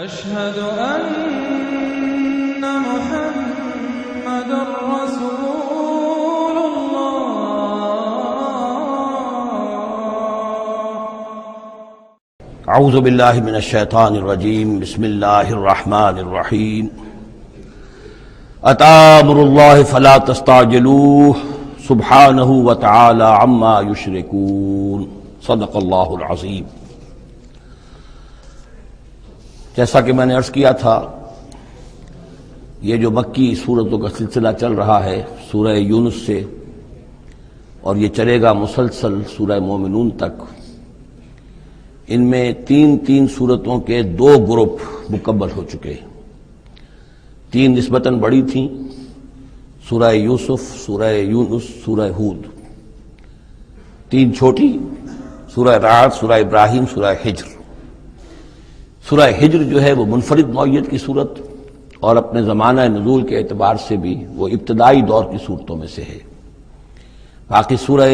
أشهد أن محمد رسول الله. اعوذ باللہ من الشیطان الرجیم بسم اللہ الرحمن الرحیم اتی امر اللہ فلا تستعجلوہ سبحانہ وتعالی عما یشرکون. صدق اللہ العظیم. جیسا کہ میں نے عرض کیا تھا، یہ جو مکی سورتوں کا سلسلہ چل رہا ہے سورہ یونس سے، اور یہ چلے گا مسلسل سورہ مومنون تک، ان میں تین سورتوں کے 2 گروپ مکمل ہو چکے ہیں. 3 نسبتاً بڑی تھیں، سورہ یوسف، سورہ یونس، سورہ ہود. 3 چھوٹی، سورہ رعد، سورہ ابراہیم، سورہ ہجر. سورہ ہجر جو ہے وہ منفرد نوعیت کی صورت، اور اپنے زمانہ نزول کے اعتبار سے بھی وہ ابتدائی دور کی صورتوں میں سے ہے. باقی سورہ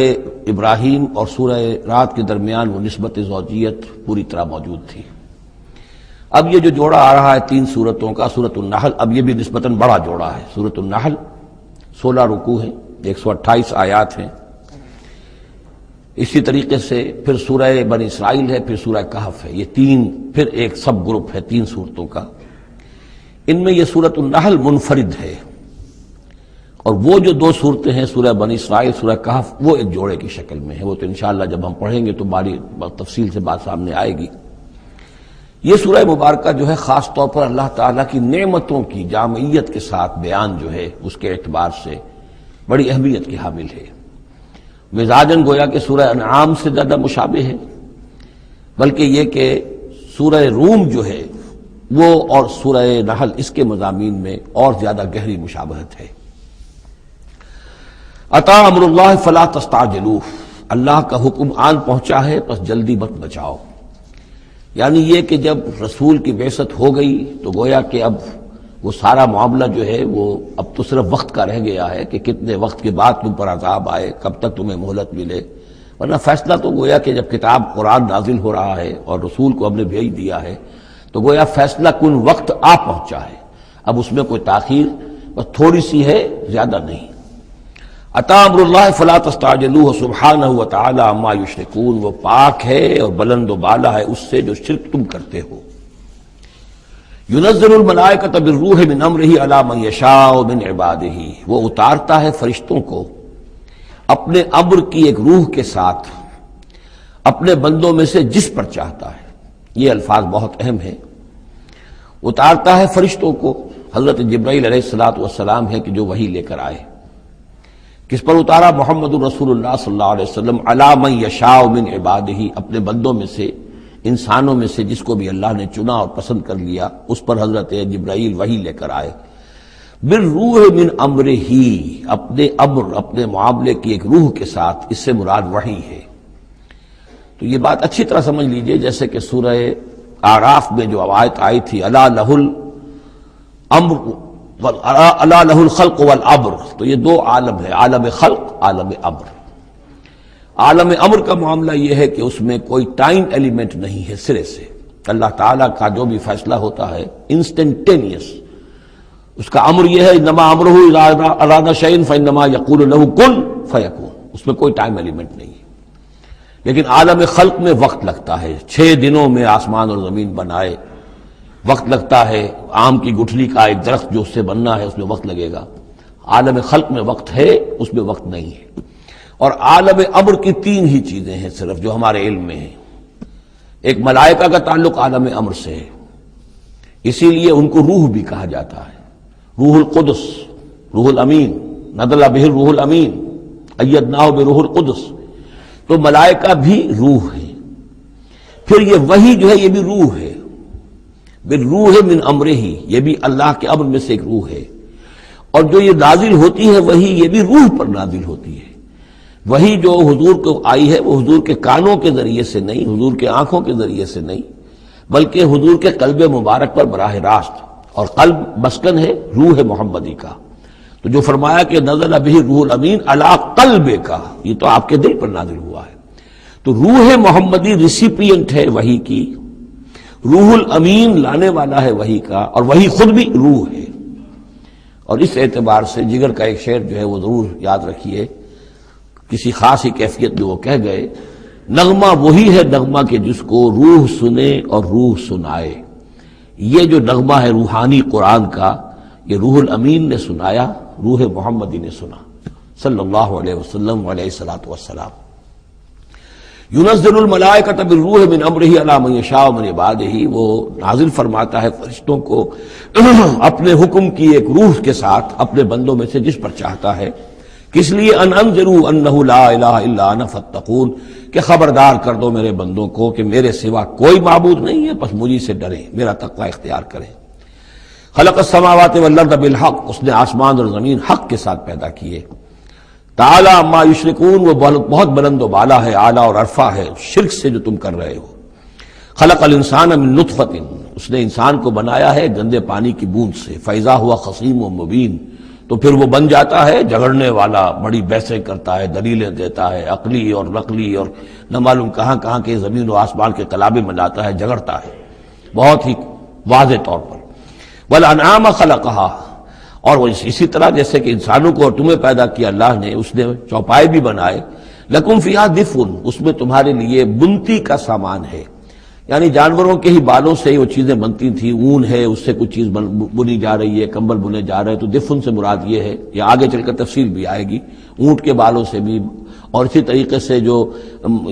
ابراہیم اور سورہ رعد کے درمیان وہ نسبت زوجیت پوری طرح موجود تھی. اب یہ جو جوڑا آ رہا ہے 3 سورتوں کا، سورۃ النحل، اب یہ بھی نسبتاً بڑا جوڑا ہے. سورۃ النحل 16 رکوع ہیں، 128 آیات ہیں. اسی طریقے سے پھر سورہ بنی اسرائیل ہے، پھر سورہ کہف ہے. یہ 3 پھر ایک سب گروپ ہے 3 سورتوں کا. ان میں یہ سورۃ النحل منفرد ہے، اور وہ جو 2 صورتیں ہیں سورہ بنی اسرائیل، سورہ کہف، وہ ایک جوڑے کی شکل میں ہے. وہ تو انشاءاللہ جب ہم پڑھیں گے تو بڑی تفصیل سے بات سامنے آئے گی. یہ سورہ مبارکہ جو ہے خاص طور پر اللہ تعالیٰ کی نعمتوں کی جامعیت کے ساتھ بیان جو ہے اس کے اعتبار سے بڑی اہمیت کی حامل ہے. مزاجاً گویا کہ سورہ انعام سے زیادہ مشابہ ہے، بلکہ یہ کہ سورہ روم جو ہے وہ اور سورہ نحل اس کے مضامین میں اور زیادہ گہری مشابہت ہے. اتی امر اللہ فلا تستعجلوہ، اللہ کا حکم آن پہنچا ہے پس جلدی مت بچاؤ. یعنی یہ کہ جب رسول کی بعثت ہو گئی تو گویا کہ اب وہ سارا معاملہ جو ہے وہ اب تو صرف وقت کا رہ گیا ہے کہ کتنے وقت کے بعد تم پر عذاب آئے، کب تک تمہیں مہلت ملے. ورنہ فیصلہ تو گویا کہ جب کتاب قرآن نازل ہو رہا ہے اور رسول کو ہم نے بھیج دیا ہے تو گویا فیصلہ کن وقت آ پہنچا ہے. اب اس میں کوئی تاخیر بس تھوڑی سی ہے، زیادہ نہیں. اتی امر اللہ فلا تستعجلوہ سبحانہ وتعالی عما یشرکون، وہ پاک ہے اور بلند و بالا ہے اس سے جو شرک تم کرتے ہو. ينزل الملائکۃ بالروح من امرہ علی من یشاء من عبادہ، وہ اتارتا ہے فرشتوں کو اپنے امر کی ایک روح کے ساتھ اپنے بندوں میں سے جس پر چاہتا ہے. یہ الفاظ بہت اہم ہیں. اتارتا ہے فرشتوں کو، حضرت جبرائیل علیہ السلام ہے کہ جو وحی لے کر آئے. کس پر اتارا؟ محمد الرسول اللہ صلی اللہ علیہ وسلم علی من یشاء من عبادہ، اپنے بندوں میں سے، انسانوں میں سے جس کو بھی اللہ نے چنا اور پسند کر لیا اس پر حضرت جبرائیل وحی لے کر آئے. بالروح من امرہ، اپنے امر، اپنے معاملے کی ایک روح کے ساتھ. اس سے مراد وحی ہے. تو یہ بات اچھی طرح سمجھ لیجئے، جیسے کہ سورہ اعراف میں جو آیت آئی تھی الا لہ الامر الا لہ الخلق والامر، تو یہ 2 عالم ہے، عالم خلق، عالم امر. عالم امر کا معاملہ یہ ہے کہ اس میں کوئی ٹائم ایلیمنٹ نہیں ہے سرے سے. اللہ تعالیٰ کا جو بھی فیصلہ ہوتا ہے انسٹنٹینیس، اس کا امر یہ ہے انما امرہ اذا اراد شیئا فانما یقول له کن فیکون. اس میں کوئی ٹائم ایلیمنٹ نہیں ہے. لیکن عالم خلق میں وقت لگتا ہے. 6 دنوں میں آسمان اور زمین بنائے، وقت لگتا ہے. آم کی گٹھلی کا ایک درخت جو اس سے بننا ہے اس میں وقت لگے گا. عالم خلق میں وقت ہے، اس میں وقت نہیں ہے. اور عالم امر کی 3 ہی چیزیں ہیں صرف جو ہمارے علم میں ہیں. ایک ملائکہ کا تعلق عالم امر سے ہے، اسی لیے ان کو روح بھی کہا جاتا ہے. روح القدس، روح الامین، نزل بہ الروح الامین ایدناہ بروح القدس. تو ملائکہ بھی روح ہے. پھر یہ وحی جو ہے یہ بھی روح ہے. بالروح من امرہ، یہ بھی اللہ کے امر میں سے ایک روح ہے. اور جو یہ نازل ہوتی ہے وحی، یہ بھی روح پر نازل ہوتی ہے. وہی جو حضور کو آئی ہے وہ حضور کے کانوں کے ذریعے سے نہیں، حضور کے آنکھوں کے ذریعے سے نہیں، بلکہ حضور کے قلب مبارک پر براہ راست. اور قلب مسکن ہے روح محمدی کا. تو جو فرمایا کہ نزل بہ روح الامین علی قلبک، یہ تو آپ کے دل پر نازل ہوا ہے. تو روح محمدی ریسیپینٹ ہے وحی کی. روح الامین لانے والا ہے وحی کا، اور وہی خود بھی روح ہے۔ اور اس اعتبار سے جگر کا ایک شعر جو ہے وہ ضرور یاد رکھیے، کسی خاص ہی کیفیت میں وہ کہہ گئے، نغمہ وہی ہے نغمہ کہ جس کو روح سنے اور روح سنائے۔ یہ جو نغمہ ہے روحانی قرآن کا، یہ روح الامین نے سنایا، روح محمدی نے سنا صلی اللہ علیہ وسلم علیہ الصلوۃ والسلام۔ ينزل الملائکۃ بالروح من امرہ علی من یشاء من عبادہ، وہ نازل فرماتا ہے فرشتوں کو اپنے حکم کی ایک روح کے ساتھ اپنے بندوں میں سے جس پر چاہتا ہے۔ کس لیے؟ ان انذروا انہ لا الہ الا انا فاتقون، کہ خبردار کر دو میرے بندوں کو کہ میرے سوا کوئی معبود نہیں ہے، بس مجھے سے ڈریں، میرا تقوی اختیار کریں۔ خلق السماوات والارض بالحق، اس نے آسمان اور زمین حق کے ساتھ پیدا کیے۔ تعالی عما یشرکون، وہ بہت بلند و بالا ہے، اعلیٰ اور عرفہ ہے شرک سے جو تم کر رہے ہو۔ خلق الانسان من نطفۃ، اس نے انسان کو بنایا ہے گندے پانی کی بوند سے، فاذا ہوا خصیم و مبین، تو پھر وہ بن جاتا ہے جھگڑنے والا، بڑی بحثیں کرتا ہے، دلیلیں دیتا ہے، عقلی اور نقلی اور نہ معلوم کہاں کہاں کے زمین و آسمان کے کلابے بناتا ہے، جھگڑتا ہے بہت ہی واضح طور پر۔ والانعام خلقہا، اور وہ اسی طرح جیسے کہ انسانوں کو اور تمہیں پیدا کیا اللہ نے، اس نے چوپائے بھی بنائے، لکم فیہا دفء، اس میں تمہارے لیے بنتی کا سامان ہے، یعنی جانوروں کے ہی بالوں سے ہی وہ چیزیں بنتی تھیں، اون ہے اس سے کچھ چیز بنی جا رہی ہے، کمبل بنے جا رہے ہیں، تو دفن سے مراد یہ ہے، یہ آگے چل کر تفصیل بھی آئے گی، اونٹ کے بالوں سے بھی، اور اسی طریقے سے جو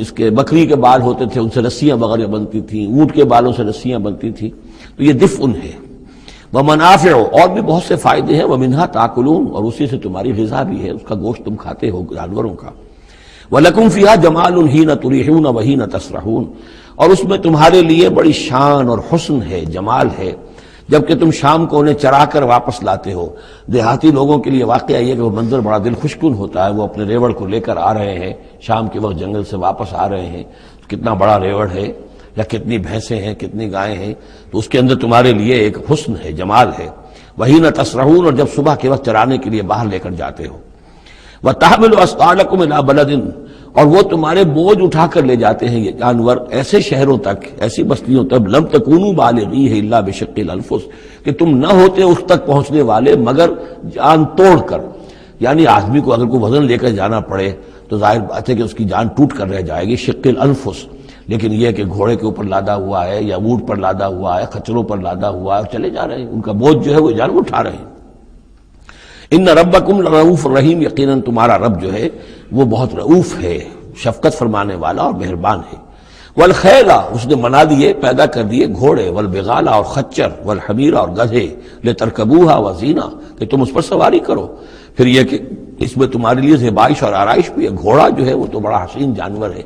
اس کے بکری کے بال ہوتے تھے ان سے رسیاں وغیرہ بنتی تھیں، اونٹ کے بالوں سے رسیاں بنتی تھیں، تو یہ دفن ہے۔ ومنافع، اور بھی بہت سے فائدے ہیں، ومنہا تاکلون، اور اسی سے تمہاری غذا بھی ہے، اس کا گوشت تم کھاتے ہو جانوروں کا۔ وَلَكُمْ فِيهَا جَمَالٌ حِينَ تُرِيحُونَ وَحِينَ تَسْرَحُونَ، اور اس میں تمہارے لیے بڑی شان اور حسن ہے، جمال ہے، جبکہ تم شام کو انہیں چرا کر واپس لاتے ہو۔ دیہاتی لوگوں کے لیے واقعہ یہ کہ وہ منظر بڑا دل خوشکن ہوتا ہے، وہ اپنے ریوڑ کو لے کر آ رہے ہیں، شام کے وقت جنگل سے واپس آ رہے ہیں، کتنا بڑا ریوڑ ہے یا کتنی بھینسیں ہیں، کتنی گائیں ہیں، تو اس کے اندر تمہارے لیے ایک حسن ہے، جمال ہے۔ وَحِينَ تَسْرَحُونَ، اور جب صبح کے وقت چرانے کے لیے باہر لے کر جاتے ہو۔ وَتَحْمِلُ أَثْقَالَكُمْ إِلَىٰ بَلَدٍ، اور وہ تمہارے بوجھ اٹھا کر لے جاتے ہیں یہ جانور ایسے شہروں تک، ایسی بستیوں تک، لَمْ تَكُونُوا بَالِغِيهِ إِلَّا بِشِقِّ الْأَنفُسِ، کہ تم نہ ہوتے اس تک پہنچنے والے مگر جان توڑ کر، یعنی آدمی کو اگر کوئی وزن لے کر جانا پڑے تو ظاہر بات ہے کہ اس کی جان ٹوٹ کر رہ جائے گی، شق الانفس، لیکن یہ کہ گھوڑے کے اوپر لادا ہوا ہے یا اونٹ پر لادا ہوا ہے، خچروں پر لادا ہوا ہے، اور چلے جا رہے ہیں، ان کا بوجھ جو ہے وہ جانور اٹھا رہے ہیں۔ ان ربکم لرؤوف الرحیم، یقیناً تمہارا رب جو ہے وہ بہت رؤوف ہے، شفقت فرمانے والا اور مہربان ہے۔ والخیلا، اس نے بنا دیے، پیدا کر دیے گھوڑے، والبغال، اور خچر، والحمیر، اور گدھے، لترکبوها وزینہ، کہ تم اس پر سواری کرو۔ پھر یہ کہ اس میں تمہارے لیے زیبائش اور آرائش بھی ہے۔ گھوڑا جو ہے وہ تو بڑا حسین جانور ہے،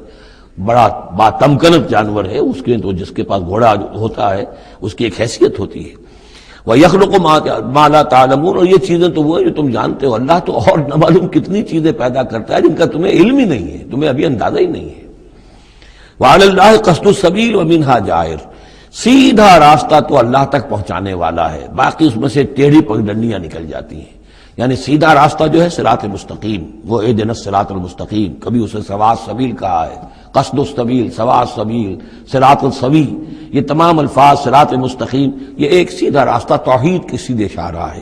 بڑا باتمکنت جانور ہے، اس کے تو جس کے پاس گھوڑا ہوتا ہے اس کی ایک حیثیت ہوتی ہے۔ وَيَخْلُقُ مَا لَا تَعْلَمُونَ، اور یہ چیزیں تو وہ ہیں جو تم جانتے ہو، اللہ تو اور نہ معلوم کتنی چیزیں پیدا کرتا ہے جن کا تمہیں علم ہی نہیں ہے، تمہیں ابھی اندازہ ہی نہیں ہے۔ وَعَلَى اللَّهِ قَصْدُ السَّبِيلِ وَمِنْهَا جَائِرٌ، سیدھا راستہ تو اللہ تک پہنچانے والا ہے، باقی اس میں سے ٹیڑھی پگڈنڈیاں نکل جاتی ہیں، یعنی سیدھا راستہ جو ہے صراط مستقیم، وہ اہدنا الصراط المستقیم، کبھی اسے سواء السبیل کہا ہے، قصد السبیل، سواء السبیل، صراط السوی، یہ تمام الفاظ صراط مستقیم، یہ ایک سیدھا راستہ توحید کی سیدھے اشارہ ہے،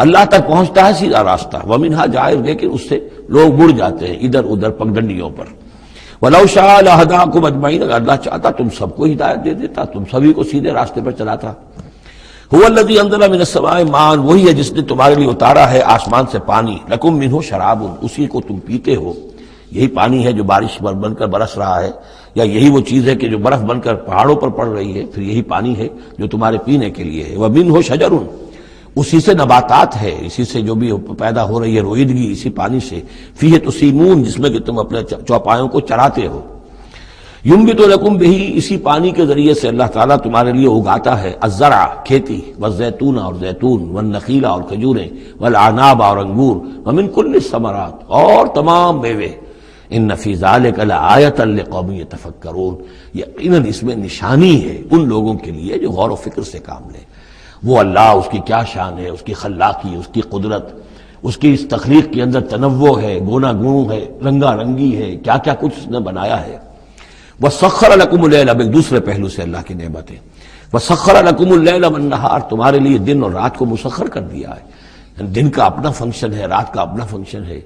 اللہ تک پہنچتا ہے سیدھا راستہ۔ ومنہا جائر، لیکن اس سے لوگ مڑ جاتے ہیں ادھر ادھر پگڈنڈیوں پر۔ وَلَوْ شَاءَ لَهَدَاكُمْ أَجْمَعِينَ، اگر اللہ چاہتا تم سب کو ہدایت دے دیتا، تم سبھی کو سیدھے راستے پر چلاتا۔ هُوَ الَّذِي أَنزَلَ مِنَ السَّمَاءِ مَاءً، وہی ہے جس نے تمہارے لیے اتارا ہے آسمان سے پانی، لَكُم مِّنْهُ شَرَابٌ، اسی کو تم پیتے ہو، یہی پانی ہے جو بارش بن کر برس رہا ہے، یا یہی وہ چیز ہے کہ جو برف بن کر پہاڑوں پر پڑ رہی ہے، پھر یہی پانی ہے جو تمہارے پینے کے لیے ہے۔ وَمِنْهُ شَجَرٌ، اسی سے نباتات ہے، اسی سے جو بھی پیدا ہو رہی ہے روئیدگی اسی پانی سے۔ فِيهِ تُسِيمُونَ، جس میں کہ تم اپنے چوپایوں کو چراتے ہو۔ يُنبِتُ لَكُم بِهِ، اسی پانی کے ذریعے سے اللہ تعالیٰ تمہارے لیے اگاتا ہے، الزرع، کھیتی، والزیتون، اور زیتون، والنخیل، اور کھجوریں، والعناب، اور انگور، ومن كل الثمرات، اور تمام میوے۔ ان فی ذلک لآیۃ لقوم یتفکرون، یقیناً اس میں نشانی ہے ان لوگوں کے لیے جو غور و فکر سے کام لیں۔ وہ اللہ، اس کی کیا شان ہے، اس کی خلاقی، اس کی قدرت، اس کی اس تخلیق کے اندر تنوع ہے، گونا گون ہے، رنگا رنگی ہے، کیا کیا کچھ اس نے بنایا ہے۔ وَسَخَّرَ لَكُمُ اللَّيْلَ، اب ایک دوسرے پہلو سے اللہ کی نعمتیں، وَسَخَّرَ لَكُمُ اللَّيْلَ وَالنَّهَارَ، تمہارے لیے دن اور رات کو مسخر کر دیا ہے. دن کا اپنا فنکشن ہے، رات کا اپنا فنکشن ہے.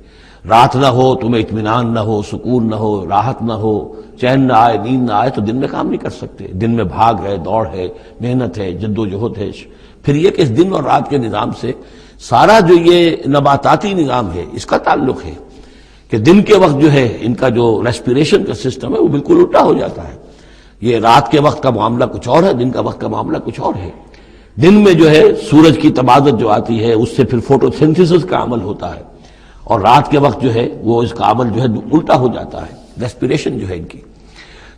رات نہ ہو تمہیں اطمینان نہ ہو، سکون نہ ہو، راحت نہ ہو، چین نہ آئے، نیند نہ آئے، تو دن میں کام نہیں کر سکتے. دن میں بھاگ ہے، دوڑ ہے، محنت ہے، جد و جہد ہے. پھر یہ کہ اس دن اور رات کے نظام سے سارا جو یہ نباتاتی نظام ہے اس کا تعلق ہے کہ دن کے وقت جو ہے ان کا جو ریسپیریشن کا سسٹم ہے وہ بالکل الٹا ہو جاتا ہے. یہ رات کے وقت کا معاملہ کچھ اور ہے، دن کا وقت کا معاملہ کچھ اور ہے. دن میں جو ہے سورج کی تبادت جو آتی ہے اس سے پھر فوٹو سینتھسس کا عمل ہوتا ہے، اور رات کے وقت جو ہے وہ اس کا عمل جو ہے الٹا ہو جاتا ہے، ریسپیریشن جو ہے ان کی.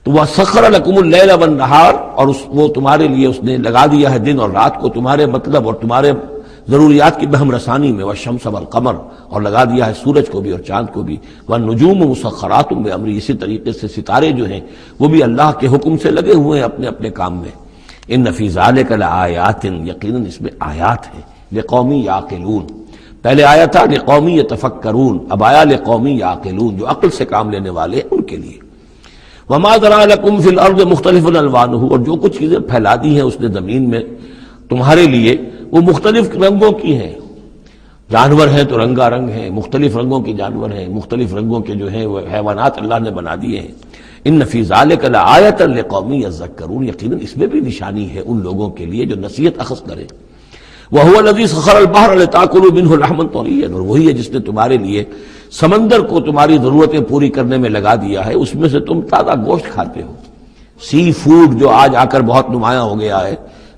تو وہ سخر لکم اللیل والنہار، اور وہ تمہارے لیے اس نے لگا دیا ہے دن اور رات کو تمہارے مطلب اور تمہارے ضروریات کی بہم رسانی میں، والشمس والقمر، اور لگا دیا ہے سورج کو بھی اور چاند کو بھی، والنجوم مسخرات بامرہ، اسی طریقے سے ستارے جو ہیں وہ بھی اللہ کے حکم سے لگے ہوئے ہیں اپنے اپنے کام میں. ان فی ذلک لآیات، یقیناً اس میں آیات ہیں، لقوم یعقلون. پہلے آیا تھا لقوم یتفکرون، اب آیا لقوم یعقلون، جو عقل سے کام لینے والے ہیں ان کے لیے. وما ذرا لکم فی الارض مختلف الوانہ، اور جو کچھ چیزیں پھیلا دی ہیں اس نے زمین میں تمہارے لیے وہ مختلف رنگوں کی ہیں. جانور ہیں تو رنگا رنگ ہیں، مختلف رنگوں کے جانور ہیں، مختلف رنگوں کے جو ہیں وہ حیوانات اللہ نے بنا دیے ہیں. ان فی ذلک لآیۃ لقوم یذکرون، یقیناً اس میں بھی نشانی ہے ان لوگوں کے لیے جو نصیحت اخذ کریں. وَهُوَ الَّذِي سَخَّرَ الْبَحْرَ لِتَأْكُلُوا مِنْهُ لَحْمًا طَرِيًّا، اور وہی ہے جس نے تمہارے لیے سمندر کو تمہاری ضرورتیں پوری کرنے میں لگا دیا ہے، اس میں سے تم تازہ گوشت کھاتے ہو. سی فوڈ جو آج آ کر بہت نمایاں ہو گیا ہے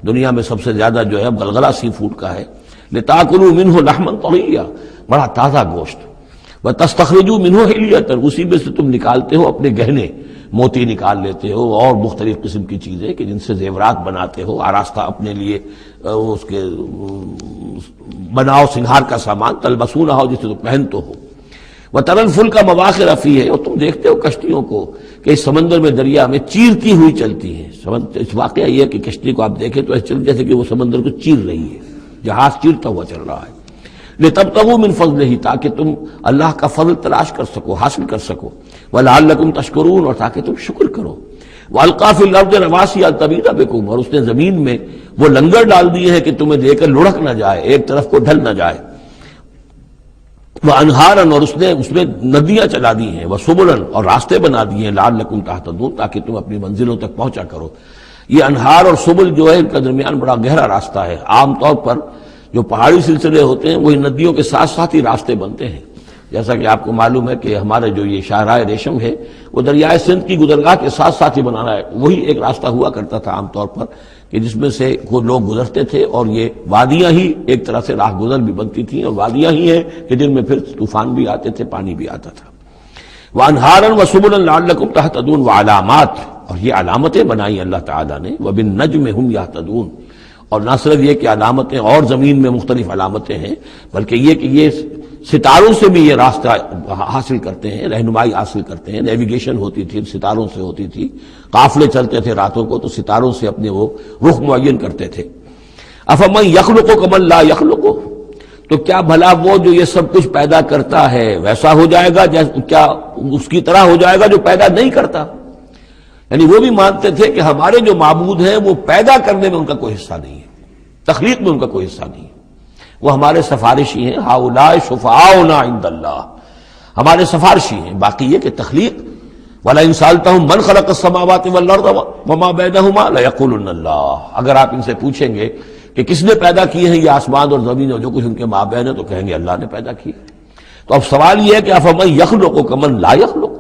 دنیا میں، سب سے زیادہ جو ہے غلغلہ سی فوڈ کا ہے. لِتَأْكُلُوا مِنْهُ لَحْمًا طَرِيًّا، بڑا تازہ گوشت. وَتَسْتَخْرِجُوا مِنْهُ حِلْيَةً، اسی میں سے تم نکالتے ہو اپنے گہنے، موتی نکال لیتے ہو اور مختلف قسم کی چیزیں کہ جن سے زیورات بناتے ہو، آراستہ اپنے لیے اس کے بناؤ سنگھار کا سامان، تلبسونہ ہو جسے تو پہنتے ہو. وَتَرَى الْفُلْكَ مَوَاخِرَ فِيهِ، اور تم دیکھتے ہو کشتیوں کو کہ اس سمندر میں دریا میں چیرتی ہوئی چلتی ہیں. اس واقعہ یہ ہے کہ کشتی کو آپ دیکھیں تو ایسے چل جیسے کہ وہ سمندر کو چیر رہی ہے، جہاز چیرتا ہوا چل رہا ہے. لِتَبْتَغُوا مِنْ فَضْلِهِ، تاکہ تم اللہ کا فضل تلاش کر سکو، حاصل کر سکو. وَلَعَلَّكُمْ تَشْكُرُونَ، اور تاکہ تم شکر کرو. وَأَلْقَىٰ فِي الْأَرْضِ رَوَاسِيَ أَن تَمِيدَ بِكُمْ، اور اس نے زمین میں وہ لنگر ڈال دیے ہیں کہ تمہیں دے کر لڑک نہ جائے، ایک طرف کو ڈھل نہ جائے. وَأَنْهَارًا، اور اس میں ندیاں چلا دی ہیں. وَسُبُلًا، اور راستے بنا دیے ہیں. لَعَلَّكُمْ تَهْتَدُونَ، تاکہ تم اپنی منزلوں تک پہنچا کرو. یہ انہار اور سبل جو ہے ان کا درمیان بڑا گہرا راستہ ہے. عام طور پر جو پہاڑی سلسلے ہوتے ہیں وہی ندیوں کے ساتھ ساتھ ہی راستے بنتے ہیں. جیسا کہ آپ کو معلوم ہے کہ ہمارے جو یہ شاہراہ ریشم ہے وہ دریائے سندھ کی گزرگاہ کے ساتھ ساتھ ہی بنانا ہے. وہی ایک راستہ ہوا کرتا تھا عام طور پر کہ جس میں سے کوئی لوگ گزرتے تھے، اور یہ وادیاں ہی ایک طرح سے راہ گزر بھی بنتی تھیں، اور وادیاں ہی ہیں کہ جن میں پھر طوفان بھی آتے تھے، پانی بھی آتا تھا. وَأَنْهَارًا وَسُبُلًا لَعَلَّكُمْ تَهْتَدُونَ، وَعَلَامَاتٍ، اور یہ علامتیں بنائی اللہ تعالیٰ نے. وَبِالنَّجْمِ هُمْ يَهْتَدُونَ، اور نہ صرف یہ کہ علامتیں اور زمین میں مختلف علامتیں ہیں، بلکہ یہ کہ یہ ستاروں سے بھی یہ راستہ حاصل کرتے ہیں، رہنمائی حاصل کرتے ہیں. نیویگیشن ہوتی تھی ستاروں سے ہوتی تھی، قافلے چلتے تھے راتوں کو تو ستاروں سے اپنے وہ رخ معین کرتے تھے. افمن یخلق کمن لا یخلق، تو کیا بھلا وہ جو یہ سب کچھ پیدا کرتا ہے ویسا ہو جائے گا، کیا اس کی طرح ہو جائے گا جو پیدا نہیں کرتا؟ یعنی وہ بھی مانتے تھے کہ ہمارے جو معبود ہیں وہ پیدا کرنے میں ان کا کوئی حصہ نہیں ہے، تخلیق میں ان کا کوئی حصہ نہیں ہے. وہ ہمارے سفارشی ہیں. ہؤلاء شفعاؤنا عند اللہ، ہمارے سفارشی ہیں. باقی یہ کہ تخلیق، وَلَئِن سَأَلْتَهُم مَّنْ خَلَقَ السَّمَاوَاتِ وَالْأَرْضَ وَمَا بَيْنَهُمَا لَيَقُولُنَّ اللَّهُ، اگر آپ ان سے پوچھیں گے کہ کس نے پیدا کیے ہیں یہ آسمان اور زمین اور جو کچھ ان کے مابین ہے، تو کہیں گے اللہ نے پیدا کیے. تو اب سوال یہ ہے کہ افمن یخلق کمن لا یخلق،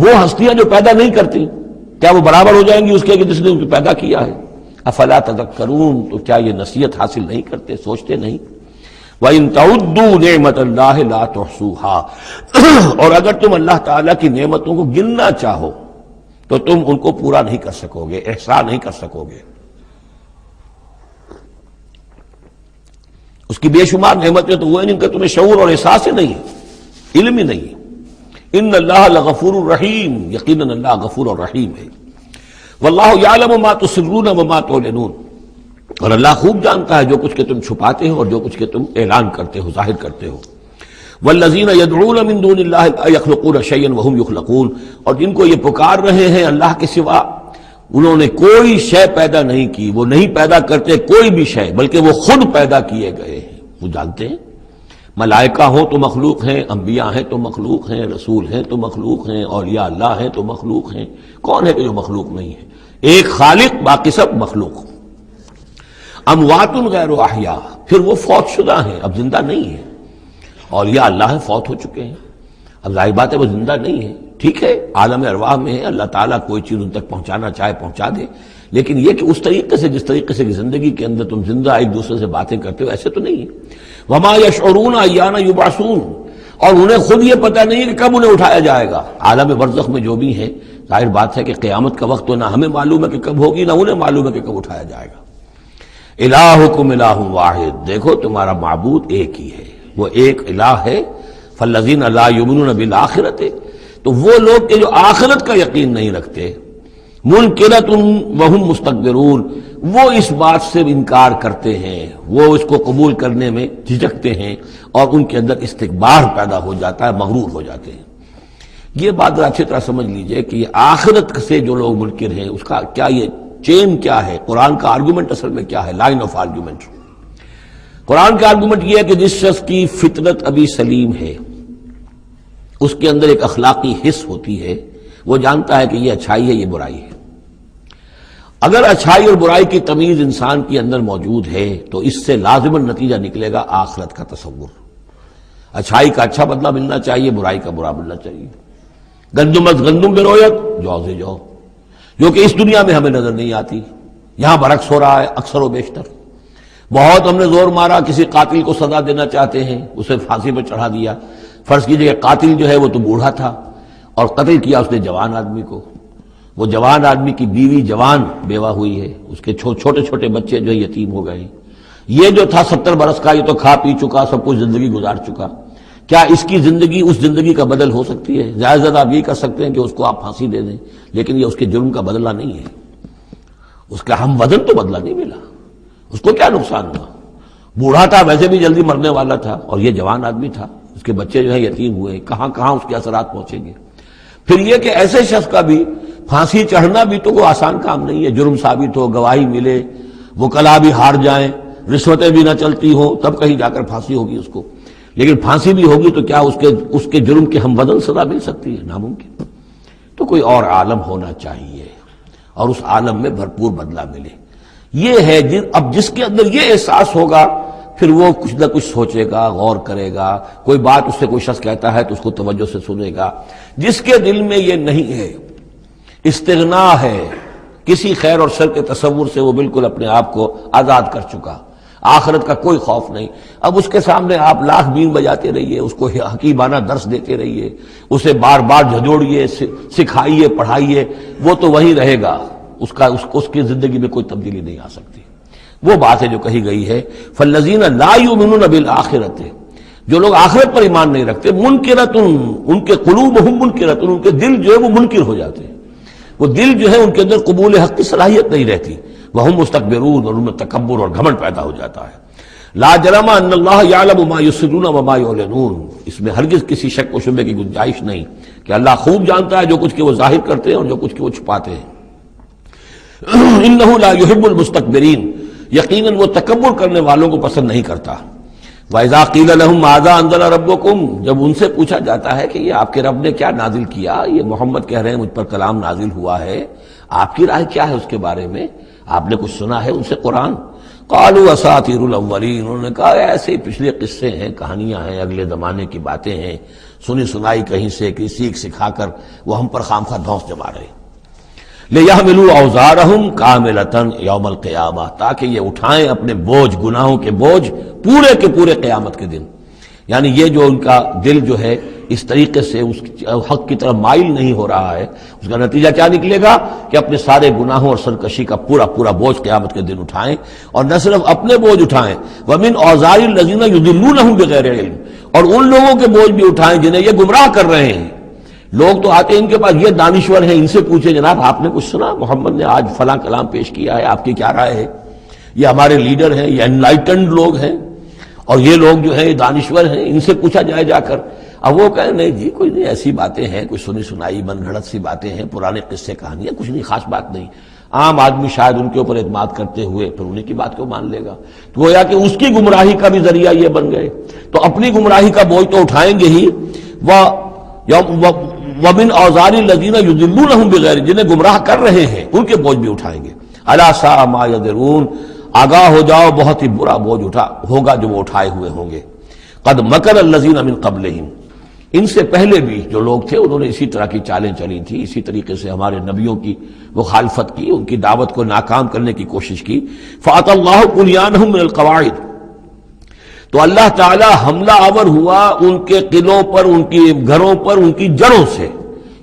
وہ ہستیاں جو پیدا نہیں کرتی کیا وہ برابر ہو جائیں گی اس کے کہ جس نے ان کو پیدا کیا ہے؟ افلا تذکرون، تو کیا یہ نصیحت حاصل نہیں کرتے، سوچتے نہیں؟ وَإِن تَعُدُّوا نِعْمَةَ اللَّهِ لَا تُحْصُوهَا، اور اگر تم اللہ تعالیٰ کی نعمتوں کو گننا چاہو تو تم ان کو پورا نہیں کر سکو گے، احصاء نہیں کر سکو گے. اس کی بے شمار نعمتیں تو وہ ہیں جن کا تمہیں شعور اور احساس ہی نہیں ہے، علم ہی نہیں ہے. ان اللہ لغفور الرحیم، یقیناً اللہ غفور اور رحیم ہے. واللہ یعلم ما تسرون وما تعلنون، اور اللہ خوب جانتا ہے جو کچھ کہ تم چھپاتے ہو اور جو کچھ کہ تم اعلان کرتے ہو، ظاہر کرتے ہو. والذین یدعون من دون اللہ لا یخلقون شیئا وهم یخلقون، اور جن کو یہ پکار رہے ہیں اللہ کے سوا، انہوں نے کوئی شے پیدا نہیں کی، وہ نہیں پیدا کرتے کوئی بھی شے، بلکہ وہ خود پیدا کیے گئے ہیں۔ وہ جانتے ہیں ملائکہ ہوں تو مخلوق ہیں، انبیاء ہیں تو مخلوق ہیں، رسول ہیں تو مخلوق ہیں، اولیاء اللہ ہیں تو مخلوق ہیں، کون ہے کہ جو مخلوق نہیں ہے؟ ایک خالق، باقی سب مخلوق۔ اموات غیر احیاء، پھر وہ فوت شدہ ہیں، اب زندہ نہیں ہیں۔ اولیاء اللہ فوت ہو چکے ہیں، اب ظاہر بات ہے وہ زندہ نہیں ہے، ٹھیک ہے عالم ارواح میں ہے، اللہ تعالیٰ کوئی چیز ان تک پہنچانا چاہے پہنچا دے، لیکن یہ کہ اس طریقے سے جس طریقے سے زندگی کے اندر تم زندہ ایک دوسرے سے باتیں کرتے ہو، ایسے تو نہیں ہے۔ وما یشعرون ایان یبعثون، اور انہیں خود یہ پتہ نہیں ہے کہ کب انہیں اٹھایا جائے گا۔ عالم برزخ میں جو بھی ہیں، ظاہر بات ہے کہ قیامت کا وقت تو نہ ہمیں معلوم ہے کہ کب ہوگی، نہ انہیں معلوم ہے کہ کب اٹھایا جائے گا۔ الہکم الہ واحد، دیکھو تمہارا معبود ایک ہی ہے، وہ ایک الہ ہے۔ فالذین لا یؤمنون بالآخرۃ، تو وہ لوگ کہ جو آخرت کا یقین نہیں رکھتے، منکرۃ وہم مستکبرون، وہ اس بات سے انکار کرتے ہیں، وہ اس کو قبول کرنے میں جھجکتے ہیں، اور ان کے اندر استکبار پیدا ہو جاتا ہے، مغرور ہو جاتے ہیں۔ یہ بات اچھی طرح سمجھ لیجئے کہ یہ آخرت سے جو لوگ منکر ہیں، اس کا کیا یہ چین کیا ہے، قرآن کا آرگومنٹ اصل میں کیا ہے، لائن آف آرگومنٹ۔ قرآن کا آرگومنٹ یہ ہے کہ جس شخص کی فطرت ابھی سلیم ہے، اس کے اندر ایک اخلاقی حس ہوتی ہے، وہ جانتا ہے کہ یہ اچھائی ہے، یہ برائی ہے۔ اگر اچھائی اور برائی کی تمیز انسان کے اندر موجود ہے تو اس سے لازماً نتیجہ نکلے گا آخرت کا تصور۔ اچھائی کا اچھا بدلہ ملنا چاہیے، برائی کا برا ملنا چاہیے۔ گندم از گندم بے رویت، جو سے جو، جو کہ اس دنیا میں ہمیں نظر نہیں آتی، یہاں برعکس ہو رہا ہے اکثر و بیشتر۔ بہت ہم نے زور مارا، کسی قاتل کو سزا دینا چاہتے ہیں، اسے پھانسی پر چڑھا دیا۔ فرض کیجئے کہ قاتل جو ہے وہ تو بوڑھا تھا اور قتل کیا اس نے جوان آدمی کو، وہ جوان آدمی کی بیوی جوان بیوہ ہوئی ہے، اس کے چھوٹے چھوٹے بچے جو یتیم ہو گئے۔ یہ جو تھا 70 برس کا، یہ تو کھا پی چکا، سب کچھ زندگی گزار چکا، کیا اس کی زندگی اس زندگی کا بدل ہو سکتی ہے؟ زیادہ زیادہ آپ یہ کر سکتے ہیں کہ اس کو آپ پھانسی دے دیں، لیکن یہ اس کے جرم کا بدلہ نہیں ہے، اس کا ہم وزن تو بدلہ نہیں ملا، اس کو کیا نقصان ہوا؟ بوڑھا تھا، ویسے بھی جلدی مرنے والا تھا، اور یہ جوان آدمی تھا، اس کے بچے جو ہیں یتیم ہوئے، کہاں کہاں اس کے اثرات پہنچیں گے۔ پھر یہ کہ ایسے شخص کا بھی پھانسی چڑھنا بھی تو کوئی آسان کام نہیں ہے، جرم ثابت ہو، گواہی ملے، وکلا بھی ہار جائیں، رشوتیں بھی نہ چلتی ہوں، تب کہیں جا کر پھانسی ہوگی اس کو۔ لیکن پھانسی بھی ہوگی تو کیا اس کے جرم کے ہم وزن سزا مل سکتی ہے؟ ناممکن۔ تو کوئی اور عالم ہونا چاہیے اور اس عالم میں بھرپور بدلہ ملے۔ یہ ہے اب جس کے اندر یہ احساس ہوگا، پھر وہ کچھ نہ کچھ سوچے گا، غور کرے گا، کوئی بات اس سے کوئی شخص کہتا ہے تو اس کو توجہ سے سنے گا۔ جس کے دل میں یہ نہیں ہے، استغنا ہے، کسی خیر اور شر کے تصور سے وہ بالکل اپنے آپ کو آزاد کر چکا، آخرت کا کوئی خوف نہیں، اب اس کے سامنے آپ لاکھ بین بجاتے رہیے، اس کو حکیمانہ درس دیتے رہیے، اسے بار بار جھجوڑیے، سکھائیے، پڑھائیے، وہ تو وہی رہے گا، اس کی زندگی میں کوئی تبدیلی نہیں آ سکتی۔ وہ بات ہے جو کہی گئی ہے فالذین لا یؤمنون بالآخرۃ، جو لوگ آخرت پر ایمان نہیں رکھتے، منکرۃ، ان کے قلوبہم منکرۃ، ان کے دل جو ہے وہ منکر ہو جاتے ہیں، وہ دل جو ہے ان کے اندر قبول حق کی صلاحیت نہیں رہتی، وہم مستکبرون، اور ان میں تکبر اور گھمنڈ پیدا ہو جاتا ہے۔ لا جرم ان اللہ یعلم ما یسرون وما یعلنون، اس میں ہرگز کسی شک و شبہ کی گنجائش نہیں کہ اللہ خوب جانتا ہے جو کچھ کہ وہ ظاہر کرتے ہیں اور جو کچھ کہ وہ چھپاتے ہیں۔ انہ لا یحب المستکبرین، یقیناً وہ تکبر کرنے والوں کو پسند نہیں کرتا۔ وَإِذَا قِيلَ لَهُمْ مَاذَا أَنزَلَ رَبُّكُمْ، جب ان سے پوچھا جاتا ہے کہ یہ آپ کے رب نے کیا نازل کیا، یہ محمد کہہ رہے ہیں مجھ پر کلام نازل ہوا ہے، آپ کی رائے کیا ہے اس کے بارے میں، آپ نے کچھ سنا ہے ان سے قرآن؟ قالوا اساطیر الاولین، انہوں نے کہا ایسے پچھلے قصے ہیں، کہانیاں ہیں، اگلے زمانے کی باتیں ہیں، سنی سنائی کہیں سے کہ سیکھ سکھا کر وہ ہم پر خام خواہ دھونس جما رہے ہیں۔ لِيَحْمِلُوا أَوْزَارَهُمْ كَامِلَةً يَوْمَ الْقِيَامَةِ، تاکہ یہ اٹھائیں اپنے بوجھ، گناہوں کے بوجھ پورے کے پورے قیامت کے دن۔ یعنی یہ جو ان کا دل جو ہے اس طریقے سے اس حق کی طرف مائل نہیں ہو رہا ہے، اس کا نتیجہ کیا نکلے گا کہ اپنے سارے گناہوں اور سرکشی کا پورا پورا بوجھ قیامت کے دن اٹھائیں، اور نہ صرف اپنے بوجھ اٹھائیں، وَمِنْ أَوْزَارِ الَّذِينَ يُضِلُّونَهُمْ بِغَيْرِ عِلْمٍ، اور ان لوگوں کے بوجھ بھی اٹھائیں جنہیں یہ گمراہ کر رہے ہیں۔ لوگ تو آتے ہیں ان کے پاس، یہ دانشور ہیں، ان سے پوچھیں جناب آپ نے کچھ سنا، محمد نے آج فلاں کلام پیش کیا ہے، آپ کی کیا رائے ہے؟ یہ ہمارے لیڈر ہیں، یہ انلائٹنڈ لوگ ہیں، اور یہ لوگ جو ہیں دانشور ہیں، ان سے پوچھا جائے جا کر، اب وہ کہیں نہیں جی کوئی نہیں، ایسی باتیں ہیں، کوئی سنی سنائی من گھڑت سی باتیں ہیں، پرانے قصے کہانیاں، کچھ نہیں، خاص بات نہیں۔ عام آدمی شاید ان کے اوپر اعتماد کرتے ہوئے پھر انہیں کی بات کو مان لے گا، تو گویا کہ اس کی گمراہی کا بھی ذریعہ یہ بن گئے، تو اپنی گمراہی کا بوجھ تو اٹھائیں گے ہی۔ وَمِنْ أَوْزَارِ الَّذِينَ يُضِلُّونَهُم بِغَيْرِ، جنہیں گمراہ کر رہے ہیں ان کے بوجھ بھی اٹھائیں گے۔ أَلَا سَاءَ مَا يَذِرُونَ، آگاہ ہو جاؤ بہت ہی برا بوجھ ہوگا جو وہ اٹھائے ہوئے ہوں گے۔ قَدْ مَكَرَ الَّذِينَ مِنْ قَبْلِهِمْ، ان سے پہلے بھی جو لوگ تھے انہوں نے اسی طرح کی چالیں چلی تھی، اسی طریقے سے ہمارے نبیوں کی مخالفت کی، ان کی دعوت کو ناکام کرنے کی کوشش کی۔ فَأَتَى اللَّهُ بُنْيَانَهُم مِنَ الْقَوَاعِدِ، تو اللہ تعالی حملہ آور ہوا ان کے قلعوں پر، ان کی گھروں پر، ان کی جڑوں سے،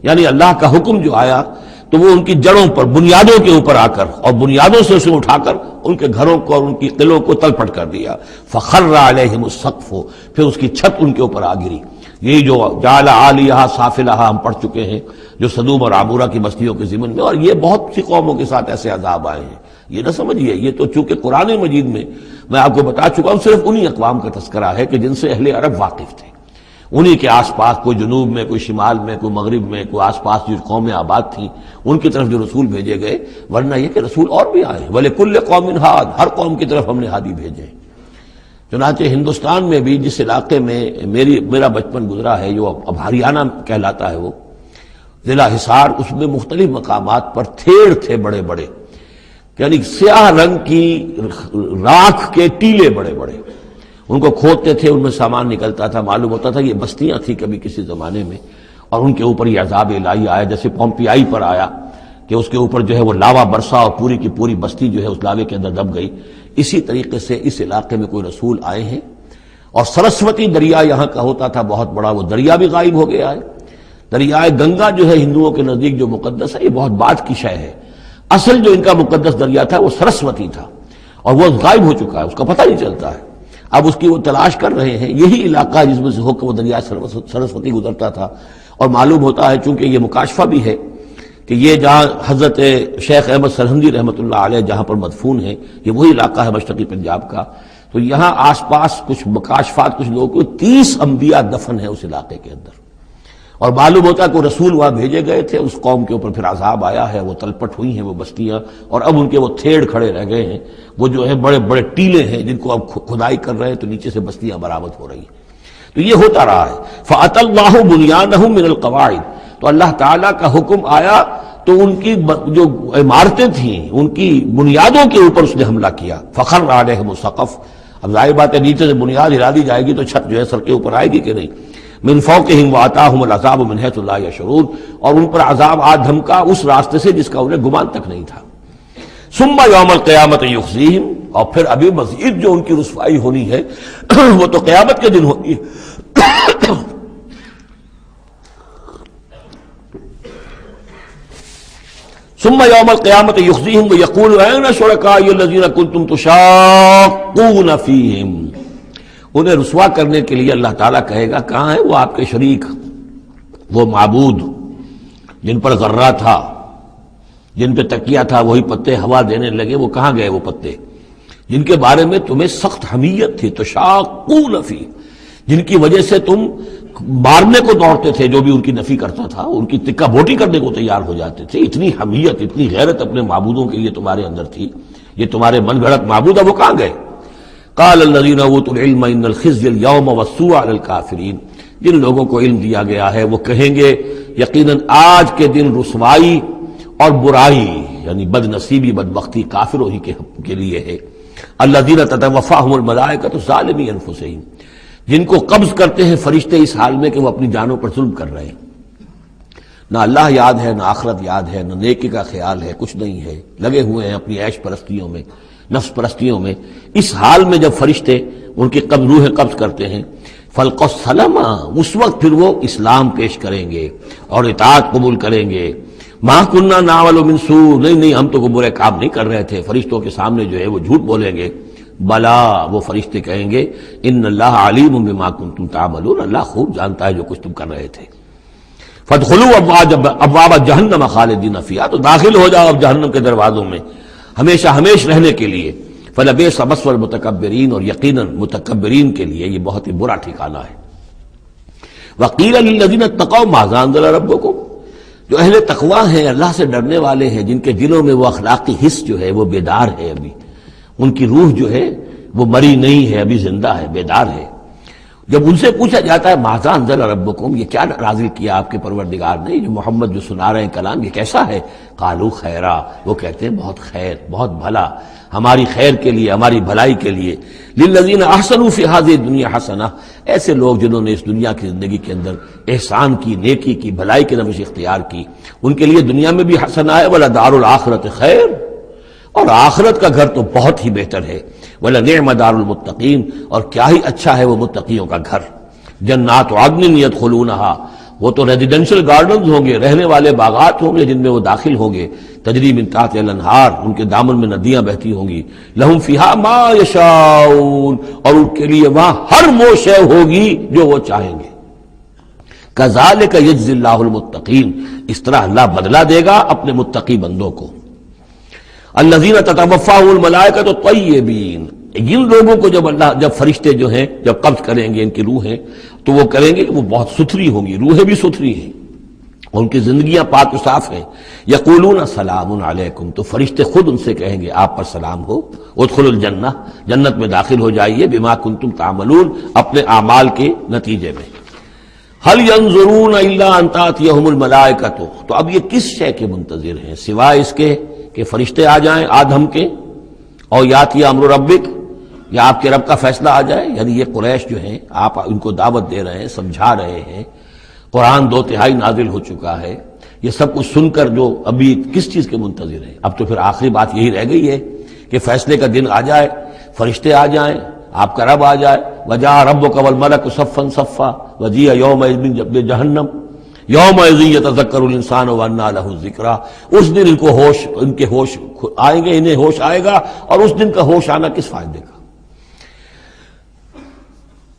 یعنی اللہ کا حکم جو آیا تو وہ ان کی جڑوں پر، بنیادوں کے اوپر آ کر، اور بنیادوں سے اسے اٹھا کر ان کے گھروں کو اور ان کی قلعوں کو تلپٹ کر دیا۔ فخر علیہم السقف، پھر اس کی چھت ان کے اوپر آ گری۔ یہی جو جعل عالیہا سافلہا ہم پڑھ چکے ہیں جو سدوم اور عمورہ کی بستیوں کے ضمن میں، اور یہ بہت سی قوموں کے ساتھ ایسے عذاب آئے ہیں، یہ نہ سمجھیے، یہ تو چونکہ قرآن مجید میں میں آپ کو بتا چکا ہوں صرف انہی اقوام کا تذکرہ ہے کہ جن سے اہل عرب واقف تھے، انہی کے آس پاس، کوئی جنوب میں، کوئی شمال میں، کوئی مغرب میں، کوئی آس پاس جو قومیں آباد تھیں ان کی طرف جو رسول بھیجے گئے، ورنہ یہ کہ رسول اور بھی آئے، وَلِكُلِّ قَوْمٍ ہَادٍ، ہر قوم کی طرف ہم نے ہادی بھیجے۔ چنانچہ ہندوستان میں بھی جس علاقے میں میرا بچپن گزرا ہے، جو اب ہریانہ کہلاتا ہے، وہ ضلع حصار، اس میں مختلف مقامات پر تھیڑ تھے بڑے بڑے، یعنی سیاہ رنگ کی راکھ کے ٹیلے بڑے بڑے، ان کو کھودتے تھے، ان میں سامان نکلتا تھا، معلوم ہوتا تھا یہ بستیاں تھیں کبھی کسی زمانے میں، اور ان کے اوپر یہ عذاب الہی آیا، جیسے پومپیائی پر آیا کہ اس کے اوپر جو ہے وہ لاوا برسا اور پوری کی پوری بستی جو ہے اس لاوے کے اندر دب گئی۔ اسی طریقے سے اس علاقے میں کوئی رسول آئے ہیں، اور سرسوتی دریا یہاں کا ہوتا تھا بہت بڑا، وہ دریا بھی غائب ہو گیا ہے۔ دریائے گنگا جو ہے ہندوؤں کے نزدیک جو مقدس ہے، یہ بہت بعد کی شے ہے، اصل جو ان کا مقدس دریا تھا وہ سرسوتی تھا، اور وہ غائب ہو چکا ہے، اس کا پتہ نہیں چلتا ہے، اب اس کی وہ تلاش کر رہے ہیں۔ یہی علاقہ جس میں سے ہو کر وہ دریا سرسوتی گزرتا تھا، اور معلوم ہوتا ہے چونکہ یہ مکاشفہ بھی ہے کہ یہ جہاں حضرت شیخ احمد سرہندی رحمۃ اللہ علیہ جہاں پر مدفون ہیں، یہ وہی علاقہ ہے مشرقی پنجاب کا، تو یہاں آس پاس کچھ مکاشفات، کچھ لوگوں کو 30 انبیاء دفن ہیں اس علاقے کے اندر، اور معلوم ہوتا ہے کہ رسول وہاں بھیجے گئے تھے، اس قوم کے اوپر پھر عذاب آیا ہے، وہ تلپٹ ہوئی ہیں وہ بستیاں، اور اب ان کے وہ تھیڑ کھڑے رہ گئے ہیں، وہ جو ہے بڑے بڑے ٹیلے ہیں جن کو اب کھدائی کر رہے ہیں تو نیچے سے بستیاں برآمد ہو رہی ہیں، تو یہ ہوتا رہا ہے۔ فَأَتَى اللَّهُ بُنْيَانَهُم مِنَ الْقَوَاعِدِ، تو اللہ تعالیٰ کا حکم آیا تو ان کی جو عمارتیں تھیں ان کی بنیادوں کے اوپر اس نے حملہ کیا۔ فَخَرَّ عَلَيْهِمُ السَّقْفُ، اب ظاہر بات ہے نیچے سے بنیاد ہلا دی جائے گی تو چھت جو ہے سر کے اوپر آئے گی کہ نہیں۔ من فوقہم وآتاہم العذاب من حیث لا یشعرون، اور ان پر عذاب آ دھمکا اس راستے سے جس کا انہیں گمان تک نہیں تھا۔ ثم یوم القیامت یخزیہم، اور پھر ابھی مزید جو ان کی رسوائی ہونی ہے وہ تو قیامت کے دن ہونی ہے۔ ثم یوم القیامت یخزیہم ویقول این شرکائی الذین کنتم تشاقون فیہم، انہیں رسوا کرنے کے لیے اللہ تعالیٰ کہے گا کہاں ہے وہ آپ کے شریک، وہ معبود جن پر غرہ تھا، جن پہ تکیہ تھا، وہی پتے ہوا دینے لگے، وہ کہاں گئے وہ پتے جن کے بارے میں تمہیں سخت حمیت تھی، تشاقون فی، جن کی وجہ سے تم مارنے کو دوڑتے تھے، جو بھی ان کی نفی کرتا تھا ان کی تکہ بوٹی کرنے کو تیار ہو جاتے تھے، اتنی حمیت، اتنی غیرت اپنے معبودوں کے لیے تمہارے اندر تھی، یہ تمہارے من گھڑت معبود، اب وہ کہاں گئے؟ قال الذین اوتوا العلم ان الخزي اليوم والسوء على الكافرین، جن لوگوں کو علم دیا گیا ہے وہ کہیں گے یقیناً آج کے دن رسوائی اور برائی یعنی بد نصیبی بدبختی کافروں ہی کے لیے ہے۔ الذین تتوفاہم الملائکۃ ظالمی انفسہم، جن کو قبض کرتے ہیں فرشتے اس حال میں کہ وہ اپنی جانوں پر ظلم کر رہے ہیں، نہ اللہ یاد ہے، نہ آخرت یاد ہے، نہ نیکی کا خیال ہے، کچھ نہیں ہے، لگے ہوئے ہیں اپنی عیش پرستیوں میں، نفس پرستیوں میں۔ اس حال میں جب فرشتے ان کی روح قبض کرتے ہیں، فَالْقَوْ السَّلَامَ، اس وقت پھر وہ اسلام پیش کریں گے اور اطاعت قبول کریں گے۔ مَا كُنَّا نَعْمَلُ مِن سُوءٍ، نہیں ہم تو کوئی برے کام نہیں کر رہے تھے، فرشتوں کے سامنے جو ہے وہ جھوٹ بولیں گے۔ بلا، وہ فرشتے کہیں گے ان اللہ علیم بما کنتم تعملون، اللہ خوب جانتا ہے جو کچھ تم کر رہے تھے۔ فادخلوا ابواب جہنم خالدین فیہا، تو داخل ہو جاؤ اب جہنم کے دروازوں میں ہمیشہ ہمیش رہنے کے لیے۔ فلبئس مثوى المتکبرین، اور یقیناً متکبرین کے لیے یہ بہت ہی برا ٹھکانہ ہے۔ وقیل للذین اتقوا ماذا انزل ربکم، جو اہل تقوی ہیں، اللہ سے ڈرنے والے ہیں، جن کے دلوں میں وہ اخلاقی حس جو ہے وہ بیدار ہے، ابھی ان کی روح جو ہے وہ مری نہیں ہے، ابھی زندہ ہے، بیدار ہے۔ جب ان سے پوچھا جاتا ہے ماذا انزل ربکم، یہ کیا نازل کیا آپ کے پروردگار نے، جو محمد جو سنا رہے ہیں کلام، یہ کیسا ہے؟ قالوا خیرا، وہ کہتے ہیں بہت خیر، بہت بھلا، ہماری خیر کے لیے، ہماری بھلائی کے لیے۔ للذین احسنوا فی ہذہ الدنیا حسنہ، ایسے لوگ جنہوں نے اس دنیا کی زندگی کے اندر احسان کی، نیکی کی، بھلائی کی روش اختیار کی، ان کے لیے دنیا میں بھی حسنہ ہے، ولدار الآخرۃ خیر، اور آخرت کا گھر تو بہت ہی بہتر ہے، وَلَنِعْمَ دَارُ الْمُتَّقِينَ، اور کیا ہی اچھا ہے وہ متقیوں کا گھر۔ جنات عدن يدخلونها، وہ تو ریزیڈینشل گارڈنز ہوں گے، رہنے والے باغات ہوں گے جن میں وہ داخل ہوں گے، تجری من تحتها الانہار، ان کے دامن میں ندیاں بہتی ہوں گی، لہم فیہا ما یشاؤون، اور ان کے لیے وہاں ہر وہ شے ہوگی جو وہ چاہیں گے۔ کذالک یجزی اللہ المتقین، اس طرح اللہ بدلہ دے گا اپنے متقی بندوں کو۔ الذین تتوفاهم الملائکۃ الطیبین، جن لوگوں کو جب فرشتے جو ہیں جب قبض کریں گے ان کی روحیں، تو وہ کریں گے کہ وہ بہت ستھری ہوں گی، روحیں بھی ستھری ہیں، ان کی زندگیاں پاک و صاف ہیں۔ یقولون سلام علیکم، تو فرشتے خود ان سے کہیں گے آپ پر سلام ہو، ادخلوا الجنہ، جنت میں داخل ہو جائیے، بما کنتم تعملون، اپنے اعمال کے نتیجے میں۔ هل ينظرون الا ان تاتيهم الملائکۃ، تو اب یہ کس شے کے منتظر ہیں سوائے اس کے کہ فرشتے آ جائیں آدم کے، اور یاتی امر ربک، یا آپ کے رب کا فیصلہ آ جائے۔ یعنی یہ قریش جو ہیں، آپ ان کو دعوت دے رہے ہیں، سمجھا رہے ہیں، قرآن 2 تہائی نازل ہو چکا ہے، یہ سب کچھ سن کر جو ابھی کس چیز کے منتظر ہیں؟ اب تو پھر آخری بات یہی رہ گئی ہے کہ فیصلے کا دن آ جائے، فرشتے آ جائیں، آپ کا رب آ جائے، وجاء ربک والملک صفا صفا وجیء یومئذ بجہنم یومئذ یتذکر الانسان وانى له الذکریٰ، اس دن ان کے ہوش آئیں گے، انہیں ہوش آئے گا، اور اس دن کا ہوش آنا کس فائدے کا؟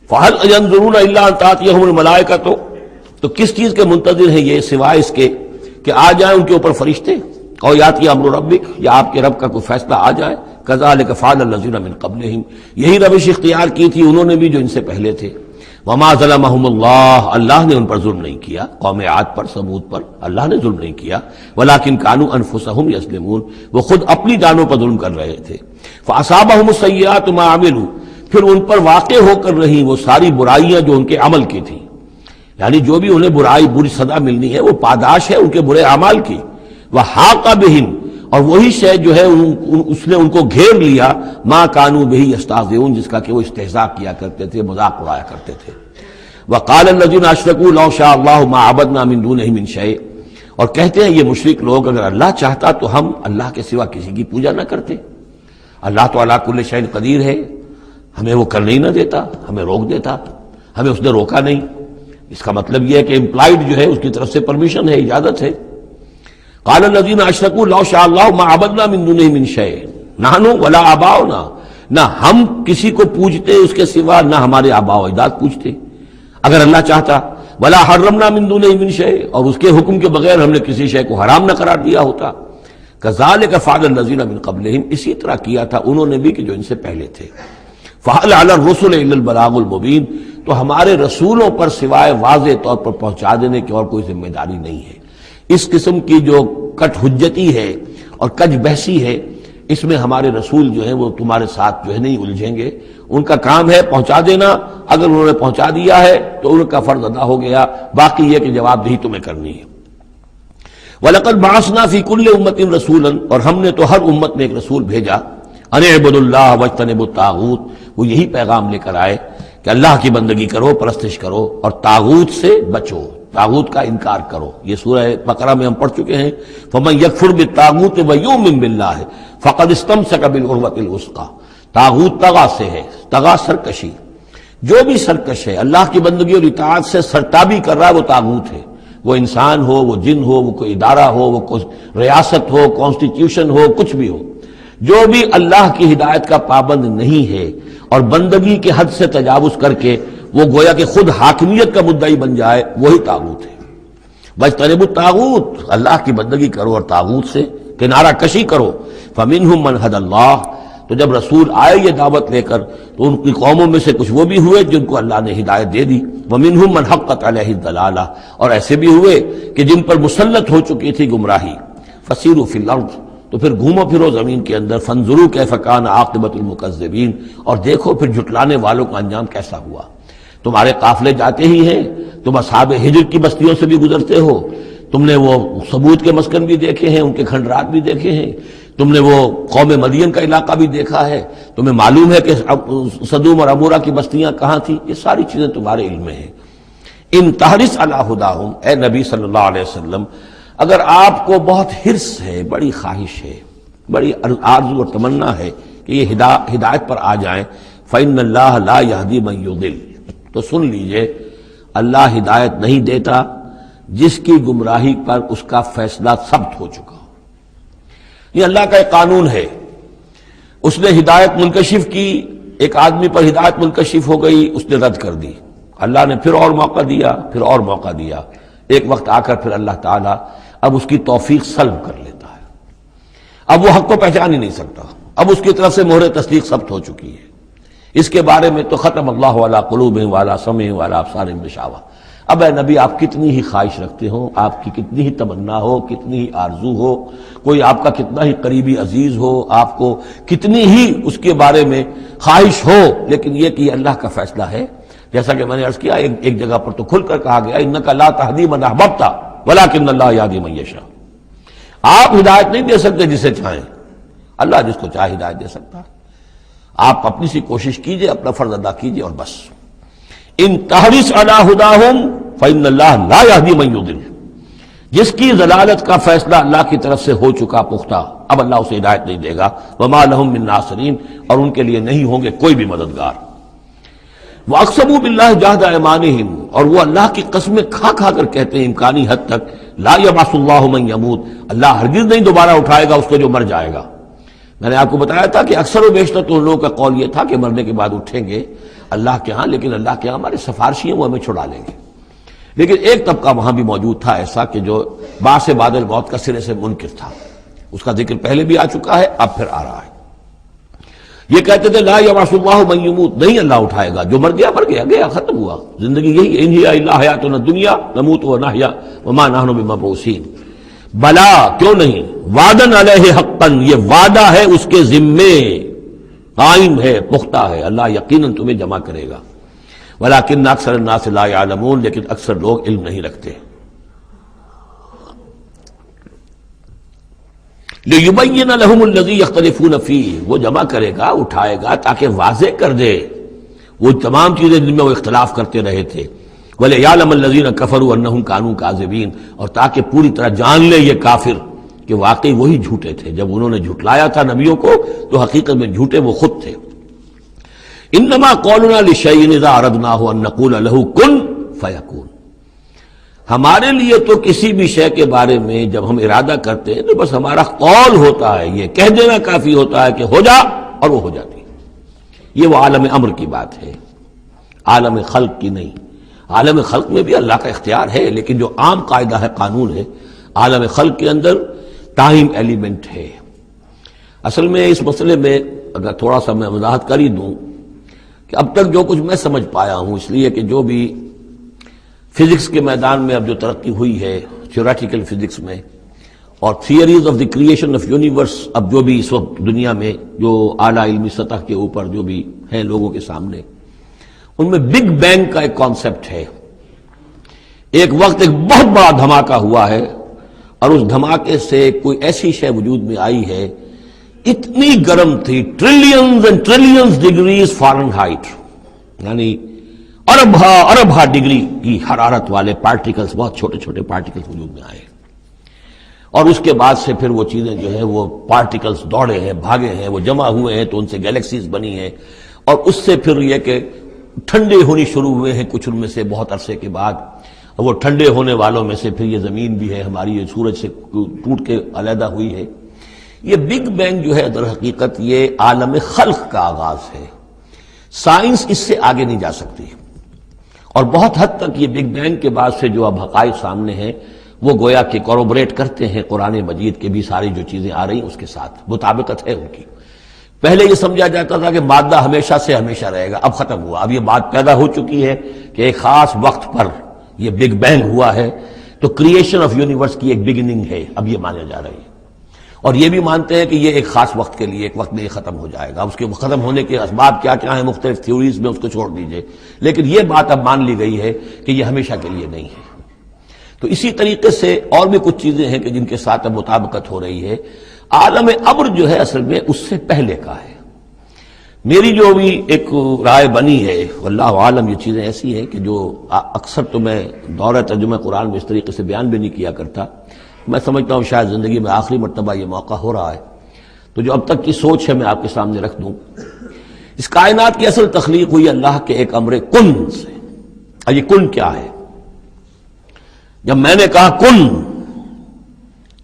فَهَلْ يَنظُرُونَ إِلَّا أَن تَأْتِيَهُمُ الْمَلَائِكَةُ، تو کس چیز کے منتظر ہیں یہ سوائے اس کے کہ آ جائیں ان کے اوپر فرشتے، اور یاتی امر ربک، یا آپ کے رب کا کوئی فیصلہ آ جائے۔ کذالک فعل الذین من قبلہم، یہی روش اختیار کی تھی انہوں نے بھی جو ان سے پہلے تھے۔ وما ظلمہم اللہ، اللہ نے ان پر ظلم نہیں کیا، قوم عاد پر، ثمود پر اللہ نے ظلم نہیں کیا، ولکن کانوا انفسہم یظلمون، وہ خود اپنی جانوں پر ظلم کر رہے تھے۔ فاصابہم السیئات ما عملوا، پھر ان پر واقع ہو کر رہی وہ ساری برائیاں جو ان کے عمل کی تھیں، یعنی جو بھی انہیں بری سزا ملنی ہے وہ پاداش ہے ان کے برے اعمال کی۔ وحاق بہم، اور وہی شے جو ہے اس نے ان کو گھیر لیا، ما کانوا بہ یستہزئون، جس کا کہ وہ استہزاء کیا کرتے تھے، مذاق اڑایا کرتے تھے۔ وقال الذین اشرکوا لو شاء اللہ ما عبدنا من دونہ من شیء، اور کہتے ہیں یہ مشرک لوگ اگر اللہ چاہتا تو ہم اللہ کے سوا کسی کی پوجا نہ کرتے۔ اللہ تو علی کل شیء قدیر ہے، ہمیں وہ کرنے ہی نہ دیتا، ہمیں روک دیتا، ہمیں اس نے روکا نہیں۔ اس کا مطلب یہ ہے کہ امپلائڈ جو ہے اس کی طرف سے پرمیشن ہے، اجازت ہے۔ قال الذین اشرکوا لو شاء اللہ ما عبدنا من دونہ من شیء نحن ولا آباؤنا، نہ ہم کسی کو پوجتے اس کے سوا، نہ ہمارے آباء و اجداد پوجتے اگر اللہ چاہتا۔ ولا حرمنا من دونہ من شیء، اور اس کے حکم کے بغیر ہم نے کسی شے کو حرام نہ قرار دیا ہوتا۔ کذالک فعل الذین من قبلہم، اسی طرح کیا تھا انہوں نے بھی کہ جو ان سے پہلے تھے۔ فَهَلْ عَلَى الرُّسُلِ إِلَّا الْبَلَاغُ الْمُبِينُ، تو ہمارے رسولوں پر سوائے واضح طور پر پہنچا دینے کی اور کوئی ذمہ داری نہیں ہے۔ اس قسم کی جو کٹ حجتی ہے اور کج بحثی ہے، اس میں ہمارے رسول جو ہیں وہ تمہارے ساتھ جو ہے نہیں الجھیں گے، ان کا کام ہے پہنچا دینا، اگر انہوں نے پہنچا دیا ہے تو ان کا فرض ادا ہو گیا، باقی یہ کہ جواب دہی تمہیں کرنی ہے۔ وَلَقَدْ بَعَثْنَا فِي كُلِّ أُمَّةٍ رَسُولًا، اور ہم نے تو ہر امت میں ایک رسول بھیجا، ان اعبدوا اللہ واجتنبوا الطاغوت، وہ یہی پیغام لے کر آئے کہ اللہ کی بندگی کرو، پرستش کرو، اور طاغوت سے بچو، طاغوت کا انکار کرو۔ یہ سورہ بقرہ میں ہم پڑھ چکے ہیں، فَمَن يَكْفُرْ بِالطَّاغُوتِ وَيُؤْمِن بِاللَّهِ فَقَدِ اسْتَمْسَكَ بِالْعُرْوَةِ الْوُثْقَىٰ، طاغوت طغا سے ہے، طغا سرکشی، جو بھی سرکش ہے اللہ کی بندگی اور اطاعت سے سرتابی کر رہا ہے وہ طاغوت ہے، وہ انسان ہو، وہ جن ہو، وہ کوئی ادارہ ہو، وہ کوئی ریاست ہو، کانسٹیٹیوشن ہو، کچھ بھی ہو، جو بھی اللہ کی ہدایت کا پابند نہیں ہے اور بندگی کے حد سے تجاوز کر کے وہ گویا کہ خود حاکمیت کا مدعی بن جائے، وہی طاغوت ہے۔ واجتنبوا الطاغوت، اللہ کی بندگی کرو اور طاغوت سے کنارہ کشی کرو۔ فمنہم من ھدی اللہ، تو جب رسول آئے یہ دعوت لے کر تو ان کی قوموں میں سے کچھ وہ بھی ہوئے جن کو اللہ نے ہدایت دے دی، وَمِنْهُمْ مَنْ حَقَّتْ عَلَيْهِ الضَّلَالَةُ، اور ایسے بھی ہوئے کہ جن پر مسلط ہو چکی تھی گمراہی۔ فَسِيرُوا فِي الْأَرْضِ، تو پھر گھومو پھرو زمین کے اندر، فَانظُرُوا كَيْفَ كَانَ عَاقِبَةُ الْمُكَذِّبِينَ، اور دیکھو پھر جھٹلانے والوں کا انجام کیسا ہوا۔ تمہارے قافلے جاتے ہی ہیں، تم اصحاب ہجر کی بستیوں سے بھی گزرتے ہو، تم نے وہ ثمود کے مسکن بھی دیکھے ہیں، ان کے کھنڈرات بھی دیکھے ہیں، تم نے وہ قوم مدین کا علاقہ بھی دیکھا ہے، تمہیں معلوم ہے کہ سدوم اور عمورہ کی بستیاں کہاں تھیں، یہ ساری چیزیں تمہارے علم میں ہیں۔ ان تحرص علی ہداہم، اے نبی صلی اللہ علیہ وسلم، اگر آپ کو بہت حرص ہے، بڑی خواہش ہے، بڑی آرزو اور تمنا ہے کہ یہ ہدایت پر آ جائیں، فإن اللہ لا یہدی من یضل، تو سن لیجئے اللہ ہدایت نہیں دیتا جس کی گمراہی پر اس کا فیصلہ ثبت ہو چکا ہو۔ یہ اللہ کا ایک قانون ہے، اس نے ہدایت منکشف کی، ایک آدمی پر ہدایت منکشف ہو گئی، اس نے رد کر دی، اللہ نے پھر اور موقع دیا، پھر اور موقع دیا، ایک وقت آ کر پھر اللہ تعالیٰ اب اس کی توفیق سلب کر لیتا ہے، اب وہ حق کو پہچان ہی نہیں سکتا، اب اس کی طرف سے مہر تصدیق ثبت ہو چکی ہے۔ اس کے بارے میں تو ختم اللہ علی قلوبہم وعلی سمعہم وعلی ابصارہم غشاوہ۔ اب اے نبی آپ کتنی ہی خواہش رکھتے ہو، آپ کی کتنی ہی تمنا ہو، کتنی ہی آرزو ہو، کوئی آپ کا کتنا ہی قریبی عزیز ہو، آپ کو کتنی ہی اس کے بارے میں خواہش ہو، لیکن یہ کہ یہ اللہ کا فیصلہ ہے۔ جیسا کہ میں نے عرض کیا، ایک جگہ پر تو کھل کر کہا گیا انک لا تہدی من احببت ولکن اللہ یہدی من یشاء، آپ ہدایت نہیں دے سکتے جسے چاہیں، اللہ جس کو چاہے ہدایت دے سکتا ہے۔ آپ اپنی سی کوشش کیجئے، اپنا فرض ادا کیجئے اور بس۔ ان تحرص علی ہداہم فإن اللہ لا یہدی من یضل، جس کی ضلالت کا فیصلہ اللہ کی طرف سے ہو چکا پختہ، اب اللہ اسے ہدایت نہیں دے گا۔ وما لہم من ناصرین، اور ان کے لیے نہیں ہوں گے کوئی بھی مددگار۔ وَأَقْسَمُوا بِاللَّهِ جَهْدَ أَيْمَانِهِمْ، اور وہ اللہ کی قسمیں کھا کھا کر کہتے ہیں امکانی حد تک، لا يبعث اللہ من يموت، اللہ ہرگز نہیں دوبارہ اٹھائے گا اس کو جو مر جائے گا۔ میں نے آپ کو بتایا تھا کہ اکثر و بیشتر تو ان لوگوں کا قول یہ تھا کہ مرنے کے بعد اٹھیں گے اللہ کے ہاں، لیکن اللہ کے ہاں ہمارے سفارشی ہیں، وہ ہمیں چھڑا لیں گے۔ لیکن ایک طبقہ وہاں بھی موجود تھا ایسا کہ جو بعث بعد الموت کا سرے سے منکر تھا، اس کا ذکر پہلے بھی آ چکا ہے، اب پھر آ رہا ہے۔ یہ کہتے تھے لا یبعث اللہ من یموت، نہیں اللہ اٹھائے گا، جو مر گیا مر گیا، گیا ختم ہوا، زندگی یہی ان ہی الا حیاتنا الدنیا نموت ونحیا وما نحن بمبعوثین۔ بلا، کیوں نہیں، وعدن علیہ حقا، یہ وعدہ ہے اس کے ذمے، قائم ہے، پختہ ہے، اللہ یقیناً تمہیں جمع کرے گا۔ ولکن اکثر الناس لا یعلمون، لیکن اکثر لوگ علم نہیں رکھتے۔ لِيُبَيِّنَ لَهُمُ الَّذِي يَخْتَلِفُونَ فِيهِ، وہ جمع کرے گا، اٹھائے گا تاکہ واضح کر دے وہ تمام چیزیں جن میں وہ اختلاف کرتے رہے تھے۔ وَلِيَعْلَمَ الَّذِينَ كَفَرُوا أَنَّهُمْ كَانُوا كَاذِبِينَ، اور تاکہ پوری طرح جان لے یہ کافر کہ واقعی وہی جھوٹے تھے، جب انہوں نے جھٹلایا تھا نبیوں کو تو حقیقت میں جھوٹے وہ خود تھے۔ انما قولنا لشیء اذا اردناه ان نقول له کن فیکون، ہمارے لیے تو کسی بھی شے کے بارے میں جب ہم ارادہ کرتے ہیں تو بس ہمارا قول ہوتا ہے، یہ کہہ دینا کافی ہوتا ہے کہ ہو جا، اور وہ ہو جاتی ہے۔ یہ وہ عالم امر کی بات ہے، عالم خلق کی نہیں۔ عالم خلق میں بھی اللہ کا اختیار ہے، لیکن جو عام قاعدہ ہے، قانون ہے، عالم خلق کے اندر ٹائم ایلیمنٹ ہے۔ اصل میں اس مسئلے میں اگر تھوڑا سا میں وضاحت کر ہی دوں کہ اب تک جو کچھ میں سمجھ پایا ہوں، اس لیے کہ جو بھی فزکس کے میدان میں اب جو ترقی ہوئی ہے، تھیوریٹیکل فزکس میں، اور theories of the creation of universe, اب جو بھی اس وقت دنیا میں جو اعلیٰ علمی سطح کے اوپر جو بھی ہیں لوگوں کے سامنے، ان میں بگ بینگ کا ایک کانسیپٹ ہے۔ ایک وقت ایک بہت بڑا دھماکہ ہوا ہے، اور اس دھماکے سے کوئی ایسی شے وجود میں آئی ہے، اتنی گرم تھی، trillions and trillions degrees foreign height, یعنی اربھا ڈگری کی حرارت والے پارٹیکلز، بہت چھوٹے چھوٹے پارٹیکلز وجود میں آئے، اور اس کے بعد سے پھر وہ چیزیں جو ہیں وہ پارٹیکلز دوڑے ہیں، بھاگے ہیں، وہ جمع ہوئے ہیں تو ان سے گیلیکسیز بنی ہیں، اور اس سے پھر یہ کہ ٹھنڈے ہونی شروع ہوئے ہیں کچھ ان میں سے بہت عرصے کے بعد، اور وہ ٹھنڈے ہونے والوں میں سے پھر یہ زمین بھی ہے ہماری، یہ سورج سے ٹوٹ کے علیحدہ ہوئی ہے۔ یہ بگ بینگ جو ہے در حقیقت یہ عالم خلق کا آغاز ہے، سائنس اس سے آگے نہیں جا سکتی، اور بہت حد تک یہ بگ بینگ کے بعد سے جو اب حقائق سامنے ہیں وہ گویا کہ کوروبریٹ کرتے ہیں قرآن مجید کے بھی ساری جو چیزیں آ رہی ہیں اس کے ساتھ مطابقت ہے ان کی۔ پہلے یہ سمجھا جاتا تھا کہ مادہ ہمیشہ سے ہمیشہ رہے گا، اب ختم ہوا، اب یہ بات پیدا ہو چکی ہے کہ ایک خاص وقت پر یہ بگ بینگ ہوا ہے، تو کریشن آف یونیورس کی ایک بگننگ ہے، اب یہ مانا جا رہی ہے۔ اور یہ بھی مانتے ہیں کہ یہ ایک خاص وقت کے لیے، ایک وقت میں یہ ختم ہو جائے گا، اس کے ختم ہونے کے اسباب کیا کیا ہیں مختلف تھیوریز میں، اس کو چھوڑ دیجئے، لیکن یہ بات اب مان لی گئی ہے کہ یہ ہمیشہ کے لیے نہیں ہے۔ تو اسی طریقے سے اور بھی کچھ چیزیں ہیں کہ جن کے ساتھ اب مطابقت ہو رہی ہے۔ عالم ابر جو ہے اصل میں اس سے پہلے کا ہے۔ میری جو بھی ایک رائے بنی ہے، واللہ عالم، یہ چیزیں ایسی ہیں کہ جو اکثر تو میں دورہ ترجمہ قرآن میں اس طریقے سے بیان بھی نہیں کیا کرتا، میں سمجھتا ہوں شاید زندگی میں آخری مرتبہ یہ موقع ہو رہا ہے، تو جو اب تک کی سوچ ہے میں آپ کے سامنے رکھ دوں۔ اس کائنات کی اصل تخلیق ہوئی اللہ کے ایک امر کن سے۔ اور یہ کن کیا ہے؟ جب میں نے کہا کن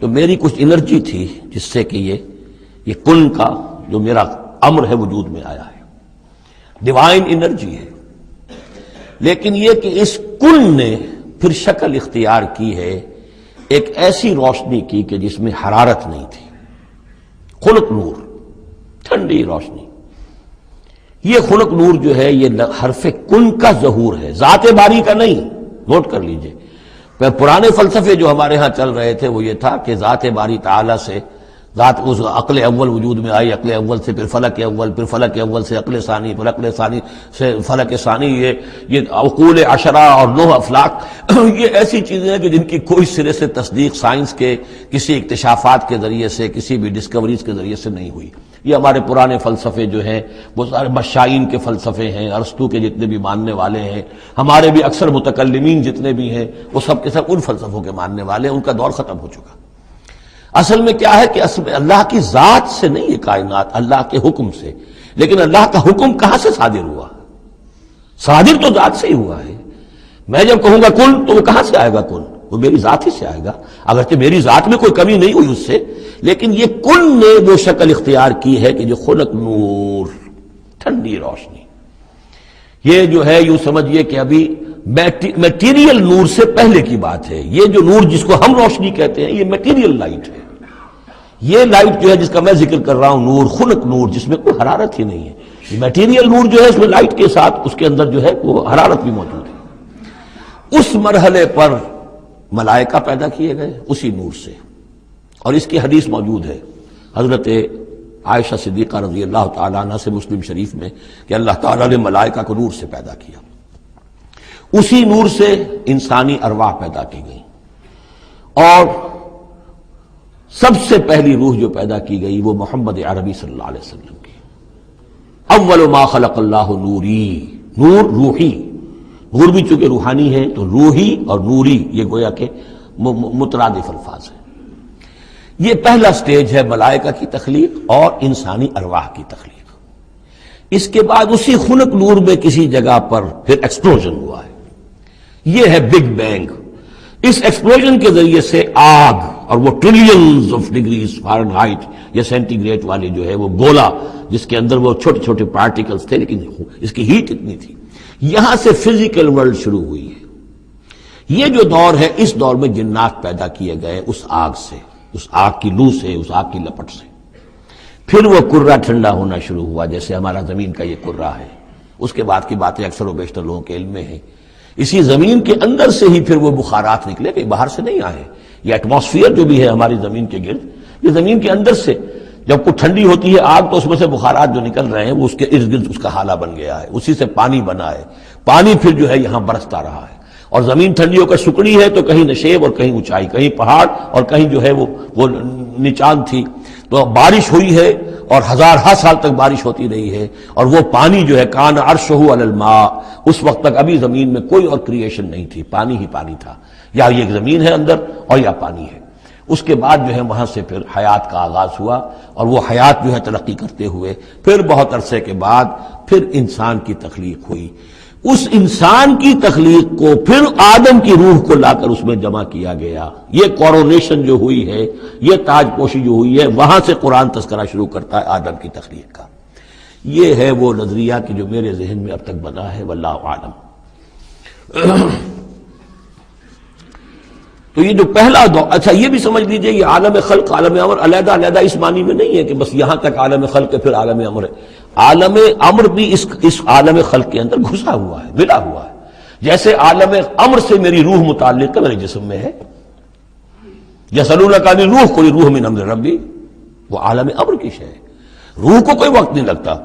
تو میری کچھ انرجی تھی جس سے کہ یہ کن کا جو میرا امر ہے وجود میں آیا ہے، ڈیوائن انرجی ہے۔ لیکن یہ کہ اس کن نے پھر شکل اختیار کی ہے ایک ایسی روشنی کی کہ جس میں حرارت نہیں تھی، خلق نور، ٹھنڈی روشنی۔ یہ خلق نور جو ہے یہ حرف کن کا ظہور ہے، ذات باری کا نہیں، نوٹ کر لیجئے۔ پرانے فلسفے جو ہمارے ہاں چل رہے تھے وہ یہ تھا کہ ذات باری تعالی سے ذات اس عقل اول وجود میں آئی، عقل اول سے پھر فلک اول، پھر فلک اول سے عقل ثانی، پھر عقل ثانی سے فلک ثانی، یہ عقول عشرہ اور 9 افلاک، یہ ایسی چیزیں ہیں کہ جن کی کوئی سرے سے تصدیق سائنس کے کسی اکتشافات کے ذریعے سے، کسی بھی ڈسکوریز کے ذریعے سے نہیں ہوئی۔ یہ ہمارے پرانے فلسفے جو ہیں وہ سارے مشائین کے فلسفے ہیں، ارسطو کے جتنے بھی ماننے والے ہیں، ہمارے بھی اکثر متکلمین جتنے بھی ہیں وہ سب کے سب ان فلسفوں کے ماننے والے ہیں، ان کا دور ختم ہو چکا۔ اصل میں کیا ہے کہ اصل میں اللہ کی ذات سے نہیں یہ کائنات، اللہ کے حکم سے۔ لیکن اللہ کا حکم کہاں سے صادر ہوا؟ صادر تو ذات سے ہی ہوا ہے۔ میں جب کہوں گا کن تو وہ کہاں سے آئے گا؟ کن وہ میری ذات ہی سے آئے گا، اگرچہ میری ذات میں کوئی کمی نہیں ہوئی اس سے، لیکن یہ کن نے وہ شکل اختیار کی ہے کہ جو خلق نور، ٹھنڈی روشنی۔ یہ جو ہے یوں سمجھیے کہ ابھی میٹیریل نور سے پہلے کی بات ہے۔ یہ جو نور جس کو ہم روشنی کہتے ہیں یہ میٹیریل لائٹ ہے۔ یہ لائٹ جو ہے جس کا میں ذکر کر رہا ہوں، نور، خلق نور، جس میں کوئی حرارت ہی نہیں ہے۔ یہ میٹیریل نور جو ہے اس میں لائٹ کے ساتھ اس کے اندر جو ہے وہ حرارت بھی موجود ہے۔ اس مرحلے پر ملائکہ پیدا کیے گئے اسی نور سے، اور اس کی حدیث موجود ہے حضرت عائشہ صدیقہ رضی اللہ تعالیٰ عنہ سے مسلم شریف میں کہ اللہ تعالیٰ نے ملائکہ کو نور سے پیدا کیا۔ اسی نور سے انسانی ارواح پیدا کی گئی، اور سب سے پہلی روح جو پیدا کی گئی وہ محمد عربی صلی اللہ علیہ وسلم کی۔ اول ما خلق اللہ نوری، نور روحی، نور بھی چونکہ روحانی ہے تو روحی اور نوری یہ گویا کہ مترادف الفاظ ہیں۔ یہ پہلا سٹیج ہے ملائکہ کی تخلیق اور انسانی ارواح کی تخلیق۔ اس کے بعد اسی خلق نور میں کسی جگہ پر پھر ایکسپلوژن ہوا ہے، یہ ہے بگ بینگ۔ اس ایکسپلوژن کے ذریعے سے آگ، اور وہ ٹریلینز آف ڈگریز فارنہائٹ یا سینٹی گریڈ والی جو ہے وہ گولا جس کے اندر وہ چھوٹے چھوٹے پارٹیکلز تھے، لیکن اس کی ہیٹ اتنی تھی، یہاں سے فزیکل ورلڈ شروع ہوئی ہے۔ یہ جو دور ہے اس دور میں جنات پیدا کیے گئے اس آگ سے، اس آگ کی لو سے، اس آگ کی لپٹ سے۔ پھر وہ کرہ ٹھنڈا ہونا شروع ہوا جیسے ہمارا زمین کا یہ کرہ ہے۔ اس کے بعد کی باتیں اکثر و بیشتر لوگوں کے علم میں ہیں۔ اسی زمین کے اندر سے ہی پھر وہ بخارات نکلے، کہیں باہر سے نہیں آئے۔ یہ ایٹماسفیئر جو بھی ہے ہماری زمین کے گرد، یہ زمین کے اندر سے جب کوئی ٹھنڈی ہوتی ہے آگ تو اس میں سے بخارات جو نکل رہے ہیں وہ اس کے ارد گرد اس کا حالہ بن گیا ہے، اسی سے پانی بنا ہے۔ پانی پھر جو ہے یہاں برستا رہا ہے، اور زمین ٹھنڈی ہو کر سکڑی ہے تو کہیں نشیب اور کہیں اونچائی، کہیں پہاڑ اور کہیں جو ہے وہ نچان تھی، تو بارش ہوئی ہے اور ہزارہ سال تک بارش ہوتی رہی ہے، اور وہ پانی جو ہے کان عرشہ علی الماء، اس وقت تک ابھی زمین میں کوئی اور کریشن نہیں تھی، پانی ہی پانی تھا، یا یہ زمین ہے اندر اور یا پانی ہے۔ اس کے بعد جو ہے وہاں سے پھر حیات کا آغاز ہوا، اور وہ حیات جو ہے ترقی کرتے ہوئے پھر بہت عرصے کے بعد پھر انسان کی تخلیق ہوئی۔ اس انسان کی تخلیق کو پھر آدم کی روح کو لا کر اس میں جمع کیا گیا۔ یہ کورونیشن جو ہوئی ہے، یہ تاج پوشی جو ہوئی ہے، وہاں سے قرآن تذکرہ شروع کرتا ہے آدم کی تخلیق کا۔ یہ ہے وہ نظریہ کہ جو میرے ذہن میں اب تک بنا ہے، واللہ اعلم۔ تو یہ جو پہلا دور، اچھا یہ بھی سمجھ لیجئے یہ عالم خلق عالم امر علیحدہ علیحدہ اس معنی میں نہیں ہے کہ بس یہاں تک عالم خلق ہے پھر عالم امر ہے. عالم امر بھی اس عالم خلق کے اندر گھسا ہوا ہے، ملا ہوا ہے. جیسے عالم امر سے میری روح متعلق ہے، میرے جسم میں ہے. یسألونک عن الروح قل الروح من امر ربی، وہ عالم امر کی شے ہے، روح کو کوئی وقت نہیں لگتا.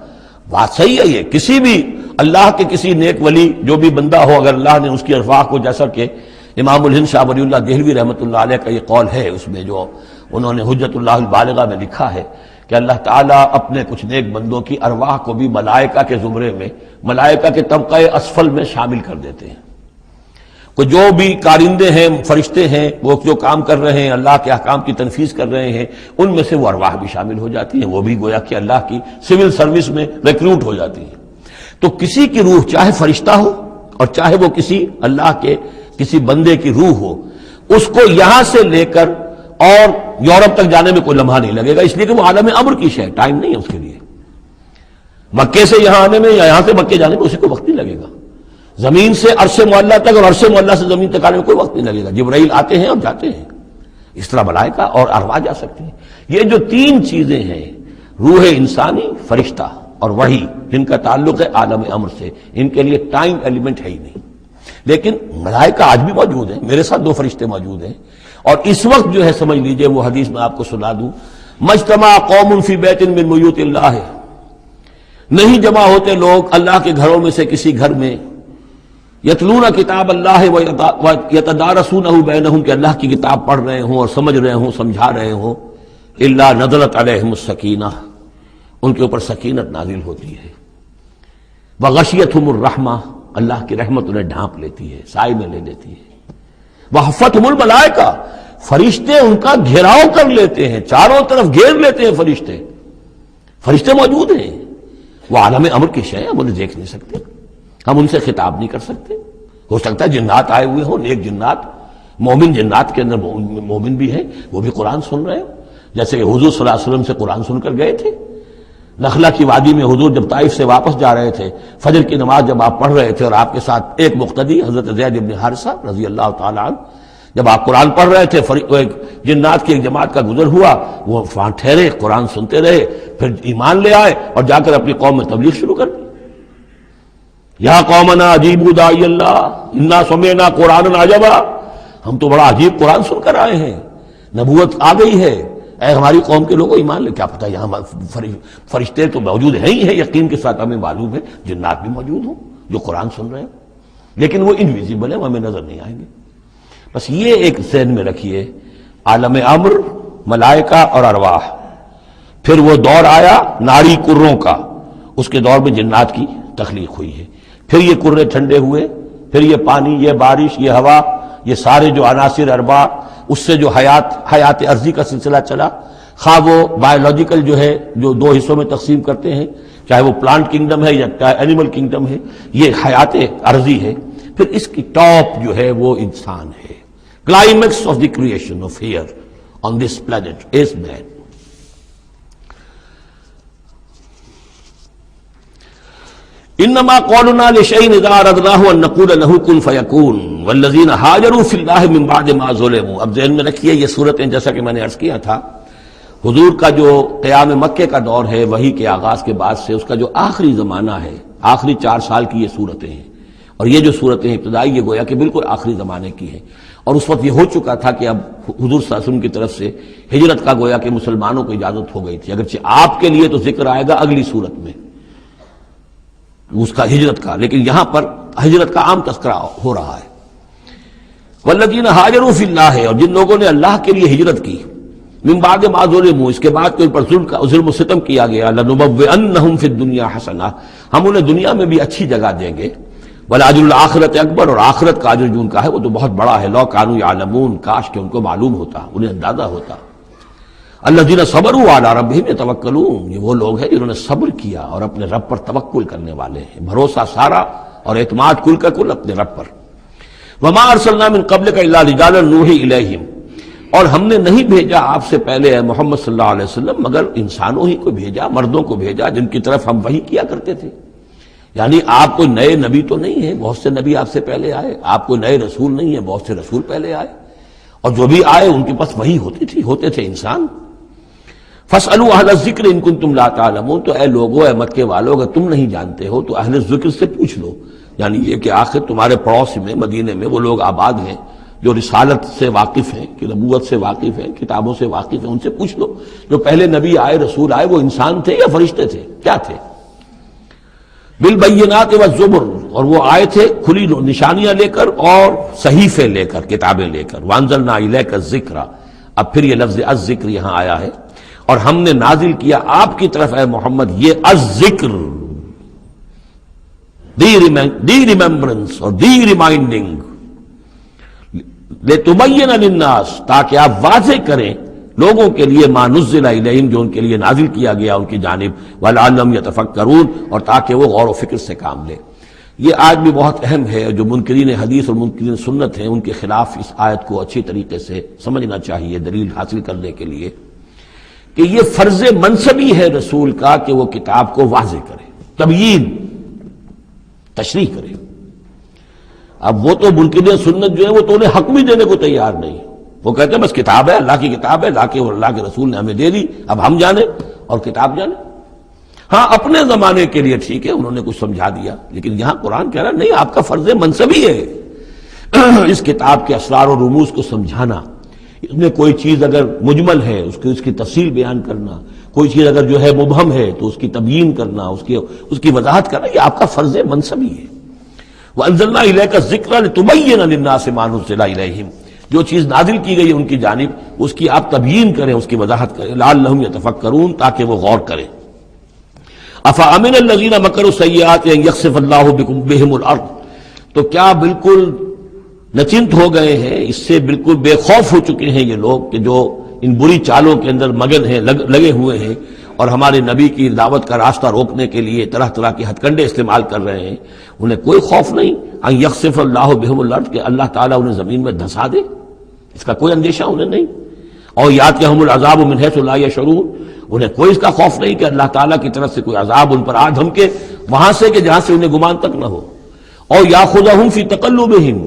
بات صحیح ہے. یہ کسی بھی اللہ کے کسی نیک ولی جو بھی بندہ ہو، اگر اللہ نے اس کی ارواح کو، جیسا کہ امام الہند شاہ ولی اللہ دہلوی رحمۃ اللہ علیہ کا یہ قول ہے، اس میں جو انہوں نے حجت اللہ البالغہ میں لکھا ہے کہ اللہ تعالیٰ اپنے کچھ نیک بندوں کی ارواح کو بھی ملائکہ کے زمرے میں، ملائکہ کے طبقہ اسفل میں شامل کر دیتے ہیں. کہ جو بھی کارندے ہیں، فرشتے ہیں، وہ جو کام کر رہے ہیں، اللہ کے احکام کی تنفیذ کر رہے ہیں، ان میں سے وہ ارواح بھی شامل ہو جاتی ہیں. وہ بھی گویا کہ اللہ کی سول سروس میں ریکروٹ ہو جاتی ہیں. تو کسی کی روح چاہے فرشتہ ہو اور چاہے وہ کسی اللہ کے کسی بندے کی روح ہو، اس کو یہاں سے لے کر اور یورپ تک جانے میں کوئی لمحہ نہیں لگے گا، اس لیے کہ وہ عالم امر کی شے، ٹائم نہیں ہے اس کے لیے. مکے سے یہاں آنے میں یا یہاں سے مکے جانے میں اسے کوئی وقت نہیں لگے گا. زمین سے عرش معلیٰ تک اور عرش معلیٰ سے زمین تک آنے میں کوئی وقت نہیں لگے گا. جبرائیل آتے ہیں اور جاتے ہیں، اس طرح ملائکہ اور ارواح جا سکتے ہیں. یہ جو تین چیزیں ہیں، روح انسانی، فرشتہ اور وحی، جن کا تعلق ہے عالم امر سے، ان کے لیے ٹائم ایلیمنٹ ہے ہی نہیں. لیکن ملائکہ آج بھی موجود ہیں، میرے ساتھ 2 فرشتے موجود ہیں. اور اس وقت جو ہے سمجھ لیجئے، وہ حدیث میں آپ کو سنا دوں، مجتمع قوم فی بیت من بیوت اللہ، نہیں جمع ہوتے لوگ اللہ کے گھروں میں سے کسی گھر میں، یتلون کتاب اللہ ویتدارسونہ بینہم، کہ اللہ کی کتاب پڑھ رہے ہوں اور سمجھ رہے ہوں، سمجھا رہے ہوں، الا نزلت علیہم السکینہ، ان کے اوپر سکینت نازل ہوتی ہے. وغشیتہم الرحمہ، اللہ کی رحمت انہیں ڈھانپ لیتی ہے، سائے میں لے لیتی ہے. وحفتہم الملائکہ، فرشتے ان کا گھیراؤ کر لیتے ہیں، چاروں طرف گھیر لیتے ہیں فرشتے. فرشتے موجود ہیں، وہ عالم امر کی شے ہے، ہم انہیں دیکھ نہیں سکتے، ہم ان سے خطاب نہیں کر سکتے. ہو سکتا ہے جنات آئے ہوئے ہوں، نیک جنات، مومن جنات کے اندر مومن بھی ہیں، وہ بھی قرآن سن رہے ہوں، جیسے کہ حضور صلی اللہ علیہ وسلم سے قرآن سن کر گئے تھے. نخلا کی وادی میں حضور جب طائف سے واپس جا رہے تھے، فجر کی نماز جب آپ پڑھ رہے تھے اور آپ کے ساتھ ایک مقتدی حضرت زید بن حارثہ رضی اللہ تعالیٰ عنہ، جب آپ قرآن پڑھ رہے تھے، ایک جنات کی ایک جماعت کا گزر ہوا، وہ وہاں ٹھہرے، قرآن سنتے رہے، پھر ایمان لے آئے اور جا کر اپنی قوم میں تبلیغ شروع کر دی. یا قومنا اجیبوا داعی اللہ انا سمعنا قرآنا عجبا، ہم تو بڑا عجیب قرآن سن کر آئے ہیں، نبوت آ گئی ہے، اے ہماری قوم کے لوگوں ایمان لے. کیا پتہ یہاں فرشتے تو موجود ہیں ہی ہیں، یقین کے ساتھ ہمیں معلوم ہے جنات بھی موجود ہوں جو قرآن سن رہے ہیں، لیکن وہ انویزیبل ہیں، ہمیں نظر نہیں آئیں گے. بس یہ ایک ذہن میں رکھیے، عالم امر، ملائکہ اور ارواح. پھر وہ دور آیا ناری کروں کا، اس کے دور میں جنات کی تخلیق ہوئی ہے. پھر یہ کرے ٹھنڈے ہوئے، پھر یہ پانی، یہ بارش، یہ ہوا، یہ سارے جو عناصر اربع، اس سے جو حیات ارضی کا سلسلہ چلا، خواہ وہ بایولوجیکل جو ہے، جو 2 حصوں میں تقسیم کرتے ہیں، چاہے وہ پلانٹ کنگڈم ہے یا چاہے اینیمل کنگڈم ہے، یہ حیات ارضی ہے. پھر اس کی ٹاپ جو ہے وہ انسان ہے. Climax of the creation of here on this planet is man. انما قولنا لشيء اذا اردناه ان نقول له كن فيكون والذين هاجروا في الله من بعد ما ظلموا. اب ذہن میں رکھیے یہ صورتیں، جیسا کہ میں نے عرض کیا تھا، حضور کا جو قیام مکے کا دور ہے، وحی کے آغاز کے بعد سے اس کا جو آخری زمانہ ہے، آخری 4 سال کی یہ صورتیں ہیں. اور یہ جو صورتیں ابتدائی، یہ گویا کہ بالکل آخری زمانے کی ہیں. اور اس وقت یہ ہو چکا تھا کہ اب حضور صلی اللہ علیہ وسلم کی طرف سے ہجرت کا گویا کہ مسلمانوں کو اجازت ہو گئی تھی. اگرچہ آپ کے لیے تو ذکر آئے گا اگلی صورت میں اس کا ہجرت کا، لیکن یہاں پر ہجرت کا عام تذکرہ ہو رہا ہے. والذین ہاجروا فی اللہ، اور جن لوگوں نے اللہ کے لیے ہجرت کی، من بعد ما ظلموا، اس کے بعد کہ ان پر ظلم و ستم کیا گیا، لنبوئنہم فی الدنیا حسنہ، ہم انہیں دنیا میں بھی اچھی جگہ دیں گے. ولاجر الآخرۃ اکبر، اور آخرت کا اجر جو ان کا ہے وہ تو بہت بڑا ہے. لو کانوا یعلمون، کاش کہ ان کو معلوم ہوتا، انہیں اندازہ ہوتا. الذین صبروا علی ربہم یتوکلون، یہ وہ لوگ ہیں جنہوں نے صبر کیا اور اپنے رب پر توکل کرنے والے ہیں، بھروسہ سارا اور اعتماد کل کا کل اپنے رب پر. وما ارسلنا من قبلک الا رجالا نوحی الیہم، اور ہم نے نہیں بھیجا آپ سے پہلے اے محمد صلی اللہ علیہ وسلم مگر انسانوں ہی کو بھیجا، مردوں کو بھیجا جن کی طرف ہم وحی کیا کرتے تھے. یعنی آپ کوئی نئے نبی تو نہیں ہیں، بہت سے نبی آپ سے پہلے آئے، آپ کوئی نئے رسول نہیں ہیں، بہت سے رسول پہلے آئے. اور جو بھی آئے ان کے پاس وہی ہوتے تھے انسان. فاسألوا اہل الذکر ان کنتم لا تعلمون، تو اے لوگو، اے مکے والو، اگر تم نہیں جانتے ہو تو اہل ذکر سے پوچھ لو. یعنی یہ کہ آخر تمہارے پڑوس میں مدینے میں وہ لوگ آباد ہیں جو رسالت سے واقف ہیں، کہ نبوت سے واقف ہیں، کتابوں سے واقف ہیں، ان سے پوچھ لو. جو پہلے نبی آئے، رسول آئے، وہ انسان تھے یا فرشتے تھے، کیا تھے؟ بالبینات والزبر، اور وہ آئے تھے کھلی نشانیاں لے کر اور صحیفے لے کر، کتابیں لے کر. وانزلنا الیک الذکر، اب پھر یہ لفظ الذکر یہاں آیا ہے، اور ہم نے نازل کیا آپ کی طرف اے محمد یہ الذکر، دی ریممبرنس اور دی ریمائنڈنگ، لِتُبَيِّنَ لِلنَّاسِ، تاکہ آپ واضح کریں لوگوں کے لیے ما نزل الیہم، جو ان کے لیے نازل کیا گیا ان کی جانب، وَلَعَلَّهُمْ يَتَفَكَّرُونَ، اور تاکہ وہ غور و فکر سے کام لیں. یہ آج بھی بہت اہم ہے. جو منکرین حدیث اور منکرین سنت ہیں ان کے خلاف اس آیت کو اچھی طریقے سے سمجھنا چاہیے دلیل حاصل کرنے کے لیے، کہ یہ فرض منصبی ہے رسول کا کہ وہ کتاب کو واضح کرے، تبیین، تشریح کرے. اب وہ تو منکرین سنت جو ہے وہ تو انہیں حق بھی دینے کو تیار نہیں. وہ کہتے ہیں بس کتاب ہے، اللہ کی کتاب ہے، اللہ کے رسول نے ہمیں دے دی، اب ہم جانیں اور کتاب جانیں. ہاں اپنے زمانے کے لیے ٹھیک ہے، انہوں نے کچھ سمجھا دیا، لیکن یہاں قرآن کہہ رہا نہیں، آپ کا فرض منصبی ہے اس کتاب کے اسرار و رموز کو سمجھانا. اس میں کوئی چیز اگر مجمل ہے اس کی تفصیل بیان کرنا، کوئی چیز اگر جو ہے مبہم ہے تو اس کی تبیین کرنا، اس کی وضاحت کرنا، یہ آپ کا فرض منصبی ہے. وَأَنزَلْنَا إِلَيْكَ الذِّكْرَ لِتُبَيِّنَ لِلنَّاسِ مَا نُزِّلَ إِلَيْهِمْ، جو چیز نازل کی گئی ان کی جانب اس کی آپ تبیین کریں، اس کی وضاحت کریں. لَعَلَّهُمْ يَتَفَكَّرُونَ، تاکہ وہ غور کریں. أَفَأَمِنَ الَّذِينَ مَكَرُوا السَّيِّئَاتِ أَن يَخْسِفَ اللَّهُ بِهِمُ الْأَرْضَ، تو کیا بالکل نچنت ہو گئے ہیں، اس سے بالکل بے خوف ہو چکے ہیں یہ لوگ کہ جو ان بری چالوں کے اندر مگن ہیں، لگے ہوئے ہیں، اور ہمارے نبی کی دعوت کا راستہ روکنے کے لیے طرح طرح کے ہتھ کنڈے استعمال کر رہے ہیں. انہیں کوئی خوف نہیں ان یخسف اللہ بہم الارض، کہ اللہ تعالیٰ انہیں زمین میں دھسا دے، اس کا کوئی اندیشہ انہیں نہیں. اور یاتیہم العذاب من حیث لا یشعرون، انہیں کوئی اس کا خوف نہیں کہ اللہ تعالیٰ کی طرف سے کوئی عذاب ان پر آ دھمکے وہاں سے کہ جہاں سے انہیں گمان تک نہ ہو. اور یاخذہم فی تقلبہم،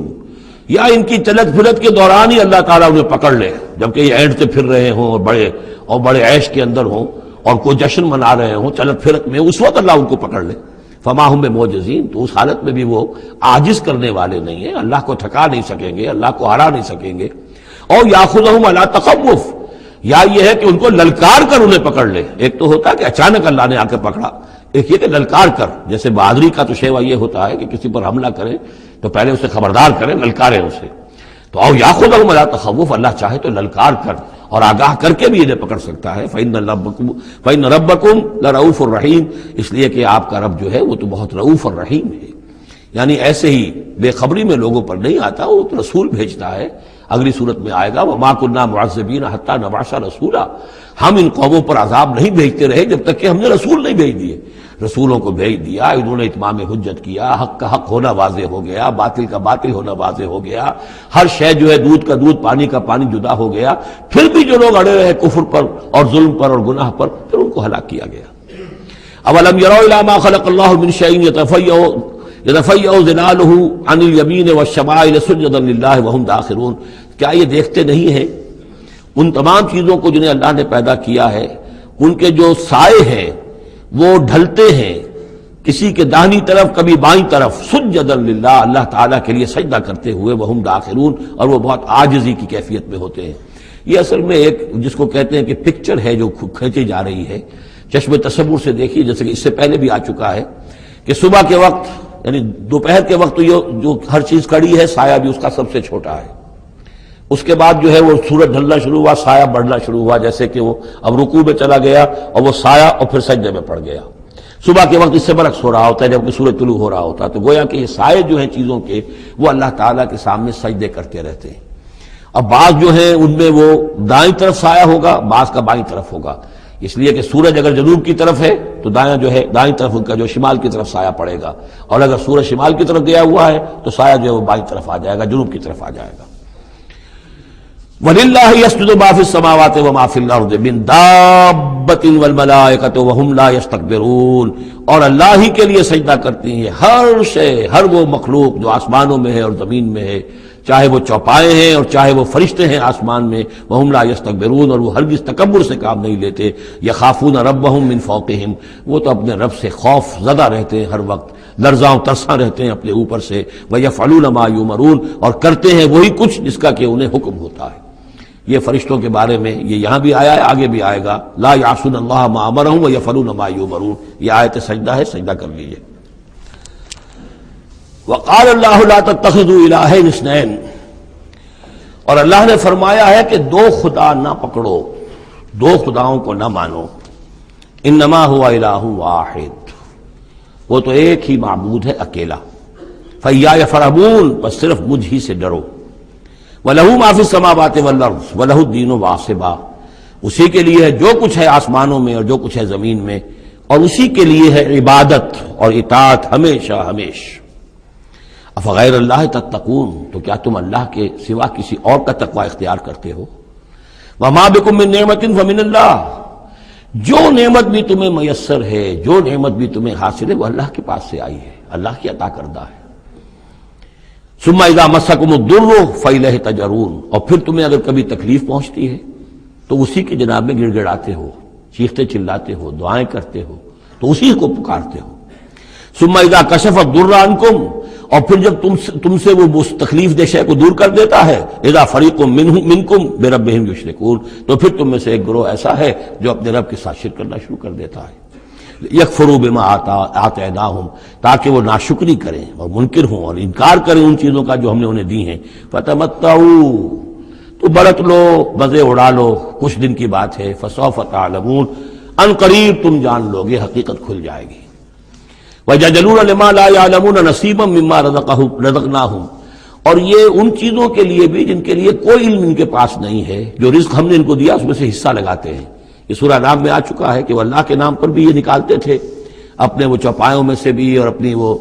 یا ان کی چلت پھرت کے دوران ہی اللہ تعالیٰ انہیں پکڑ لے، جبکہ یہ اینٹتے پھر رہے ہوں اور بڑے عیش کے اندر ہوں اور کوئی جشن منا رہے ہوں چلت پھرت میں، اس وقت اللہ ان کو پکڑ لے. فما ہم بمعجزین، تو اس حالت میں بھی وہ عاجز کرنے والے نہیں ہیں، اللہ کو تھکا نہیں سکیں گے، اللہ کو ہرا نہیں سکیں گے. اور یاخذہم علی تخوف، یا یہ ہے کہ ان کو للکار کر انہیں پکڑ لے. ایک تو ہوتا ہے کہ اچانک اللہ نے آ کے پکڑا، ایک یہ کہ للکار کر. جیسے بہادری کا تو شیوا یہ ہوتا ہے کہ کسی پر حملہ کریں تو پہلے اسے خبردار کریں، للکاریں اسے. تو او یاخذہم علی تخوف، اللہ چاہے تو للکار کر اور آگاہ کر کے بھی انہیں پکڑ سکتا ہے. فَإِنَّ رَبَّكُمْ لَرَؤُوفٌ الرَّحِيمٌ، اس لیے کہ آپ کا رب جو ہے وہ تو بہت رؤوف اور رحیم ہے. یعنی ایسے ہی بے خبری میں لوگوں پر نہیں آتا، وہ تو رسول بھیجتا ہے. اگلی صورت میں آئے گا وَمَا كُنَّا مُعَذِّبِينَ حَتَّى نَبْعَثَ رَسُولًا، ہم ان قوموں پر عذاب نہیں بھیجتے رہے جب تک کہ ہم نے رسول نہیں بھیج دیے. رسولوں کو بھیج دیا، انہوں نے اتمام حجت کیا، حق کا حق ہونا واضح ہو گیا، باطل کا باطل ہونا واضح ہو گیا، ہر شے جو ہے دودھ کا دودھ پانی کا پانی جدا ہو گیا. پھر بھی جو لوگ اڑے رہے کفر پر اور ظلم پر اور گناہ پر، پھر ان کو ہلاک کیا گیا. اولم يروا الى ما خلق الله من شيء يتفيأ ظلاله عن اليمين والشمائل سجدا لله وهم داخرون، کیا یہ دیکھتے نہیں ہیں ان تمام چیزوں کو جنہیں اللہ نے پیدا کیا ہے، ان کے جو سائے ہیں وہ ڈھلتے ہیں کسی کے داہنی طرف کبھی بائیں طرف، سجدا للہ، اللہ تعالیٰ کے لیے سجدہ کرتے ہوئے، وہم داخرون، اور وہ بہت عاجزی کی کیفیت میں ہوتے ہیں. یہ اصل میں ایک جس کو کہتے ہیں کہ پکچر ہے جو کھینچی جا رہی ہے. چشم تصور سے دیکھیے، جیسے کہ اس سے پہلے بھی آ چکا ہے کہ صبح کے وقت یعنی دوپہر کے وقت تو یہ جو ہر چیز کڑی ہے، سایہ بھی اس کا سب سے چھوٹا ہے. اس کے بعد جو ہے وہ سورج ڈھلنا شروع ہوا، سایہ بڑھنا شروع ہوا، جیسے کہ وہ اب رکوع میں چلا گیا اور وہ سایہ اور پھر سجدے میں پڑ گیا. صبح کے وقت اس سے برعکس ہو رہا ہوتا ہے جبکہ سورج طلوع ہو رہا ہوتا ہے. تو گویا کہ یہ سائے جو ہیں چیزوں کے، وہ اللہ تعالیٰ کے سامنے سجدے کرتے رہتے ہیں. اب بعض جو ہیں ان میں وہ دائیں طرف سایہ ہوگا، بعض کا بائیں طرف ہوگا. اس لیے کہ سورج اگر جنوب کی طرف ہے تو دایاں جو ہے دائیں طرف ان کا جو شمال کی طرف سایہ پڑے گا، اور اگر سورج شمال کی طرف گیا ہوا ہے تو سایہ جو ہے وہ بائیں طرف آ جائے گا، جنوب کی طرف آ جائے گا. وَلِلَّهِ يَسْجُدُ مَا فِي السَّمَاوَاتِ وَمَا فِي الْأَرْضِ مِن دَابَّةٍ وَالْمَلَائِكَةُ وَهُمْ لَا يَسْتَكْبِرُونَ، اور اللہ ہی کے لیے سجدہ کرتی ہیں ہر شے، ہر وہ مخلوق جو آسمانوں میں ہے اور زمین میں ہے، چاہے وہ چوپائے ہیں اور چاہے وہ فرشتے ہیں آسمان میں، وہم لا یستکبرون، اور وہ ہرگز تکبر سے کام نہیں لیتے، یخافون ربہم من فوقہم، وہ تو اپنے رب سے خوف زدہ رہتے ہیں، ہر وقت لرزاں ترساں رہتے ہیں اپنے اوپر سے، ویفعلون ما یؤمرون، اور کرتے ہیں وہی کچھ جس کا کہ انہیں حکم ہوتا ہے۔ یہ فرشتوں کے بارے میں یہ یہاں بھی آیا ہے، آگے بھی آئے گا، لا یعصون اللہ ما امرہم ویفعلون ما یؤمرون، یہ آیت سجدہ ہے، سجدہ کر لیجیے۔ وقال اللہ لا تتخذوا الہین اثنین، اور اللہ نے فرمایا ہے کہ دو خدا نہ پکڑو، دو خداؤں کو نہ مانو، انما هو الہ واحد، وہ تو ایک ہی معبود ہے اکیلا، فإیایا فارہبون، بس صرف مجھ ہی سے ڈرو، وَلَهُ مَا فِي السَّمَاوَاتِ وَالْأَرْضِ وَلَهُ الدِّينُ وَاصِبًا، اسی کے لیے ہے جو کچھ ہے آسمانوں میں اور جو کچھ ہے زمین میں، اور اسی کے لیے ہے عبادت اور اطاعت ہمیشہ ہمیشہ۔ افغیر اللہ تتقون، تو کیا تم اللہ کے سوا کسی اور کا تقوی اختیار کرتے ہو؟ وَمَا بِكُم مِّن نِّعْمَةٍ فَمِنَ اللَّهِ، جو نعمت بھی تمہیں میسر ہے، جو نعمت بھی تمہیں حاصل ہے، وہ اللہ کے پاس سے آئی ہے، اللہ کی عطا کردہ ہے۔ ثم اذا مسکم الضر فإلیہ تجرون، اور پھر تمہیں اگر کبھی تکلیف پہنچتی ہے تو اسی کے جناب میں گڑ گڑاتے ہو، چیختے چلاتے ہو، دعائیں کرتے ہو، تو اسی کو پکارتے ہو۔ ثم اذا کشف الضر عنکم، اور پھر جب تم سے وہ تکلیف دہ شے کو دور کر دیتا ہے، اذا فریق منکم بربہم یشرکون، تو پھر تم میں سے ایک گروہ ایسا ہے جو اپنے رب کے ساتھ شرک کرنا شروع کر دیتا ہے۔ یکفروا بما آتیناہم، تاکہ وہ ناشکری کریں اور منکر ہوں اور انکار کریں ان چیزوں کا جو ہم نے انہیں دی ہیں۔ فتمتعوا، تو برت لو، مزے اڑا لو، کچھ دن کی بات ہے، فسوف تعلمون، ان قریب تم جان لو گے، حقیقت کھل جائے گی۔ وَيَجْعَلُونَ لِمَا لَا يَعْلَمُونَ نَصِيبًا مِّمَّا رَزَقْنَاهُمْ، اور یہ ان چیزوں کے لیے بھی جن کے لیے کوئی علم ان کے پاس نہیں ہے، جو رزق ہم نے ان کو دیا اس میں سے حصہ لگاتے ہیں۔ یہ سورہ نام میں آ چکا ہے کہ وہ اللہ کے نام پر بھی یہ نکالتے تھے، اپنے وہ چوپایوں میں سے بھی اور اپنی وہ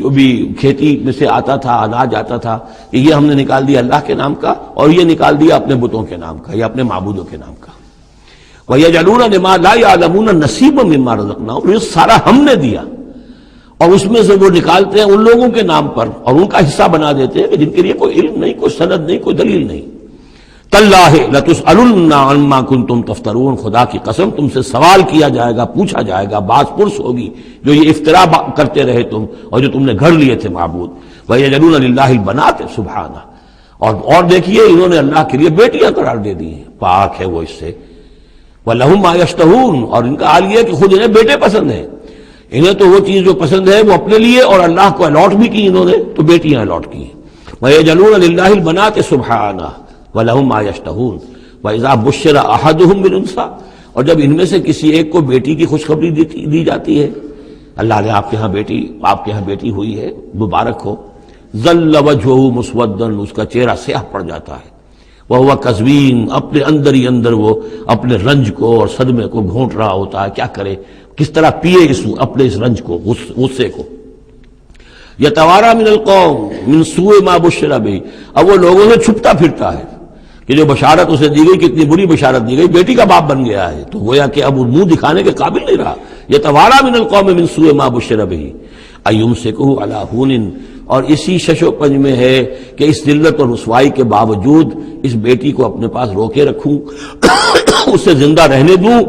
جو بھی کھیتی میں سے آتا تھا، اناج آتا تھا، کہ یہ ہم نے نکال دیا اللہ کے نام کا، اور یہ نکال دیا اپنے بتوں کے نام کا یا اپنے معبودوں کے نام کا۔ وَيَجْعَلُونَ لِمَا لَا يَعْلَمُونَ نَصِيبًا مِّمَّا رَزَقْنَاهُمْ، یہ سارا ہم نے دیا، اور اس میں سے وہ نکالتے ہیں ان لوگوں کے نام پر اور ان کا حصہ بنا دیتے ہیں کہ جن کے لیے کوئی علم نہیں، کوئی سند نہیں، کوئی دلیل نہیں۔ تاللہ لتسألن عما کنتم تفترون، خدا کی قسم تم سے سوال کیا جائے گا، پوچھا جائے گا، باز پرس ہوگی جو یہ افترا کرتے رہے تم اور جو تم نے گھڑ لیے تھے معبود۔ وَيَجْعَلُونَ لِلَّهِ الْبَنَاتِ سُبْحَانَهُ، اور دیکھیے انہوں نے اللہ کے لیے بیٹیاں قرار دے دی ہیں، پاک ہے وہ اس سے۔ وَلَهُم مَّا يَشْتَهُونَ، اور ان کا حال یہ ہے کہ خود انہیں بیٹے پسند ہیں، انہیں تو وہ چیز جو پسند ہے وہ اپنے لیے اور اللہ کو الاٹ بھی کی انہوں نے، تو بیٹیاں الاٹ کی۔ وَيَجْعَلُونَ لِلَّهِ الْبَنَاتِ سُبْحَانَهُ وَلَهُم مَّا يَشْتَهُونَ وَإِذَا بُشِّرَ أَحَدُهُم بِالْأُنثىٰ، اور جب ان میں سے کسی ایک کو بیٹی کی خوشخبری دی جاتی ہے، اللہ نے آپ کے ہاں بیٹی ہوئی ہے، مبارک ہو، ظل وجهه مسودا، اس کا چہرہ سیاہ پڑ جاتا ہے، وهو کظیم، اپنے اندر ہی اندر وہ اپنے رنج کو اور صدمے کو گھونٹ رہا ہوتا ہے، کیا کرے، کس طرح پیے اپنے اس رنج کو، غصے کو۔ یتوارا من القوم من سوء ما بشر به، اب وہ لوگوں سے چھپتا پھرتا ہے کہ جو بشارت اسے دی گئی کتنی بری بشارت دی گئی، بیٹی کا باپ بن گیا ہے، تو گویا کہ اب وہ منہ دکھانے کے قابل نہیں رہا۔ یتوارا من القوم من سوء ما بشر به ایمسکہ علی ہون، اور اسی شش و پنج میں ہے کہ اس ذلت اور رسوائی کے باوجود اس بیٹی کو اپنے پاس روکے رکھوں، اسے زندہ رہنے دوں،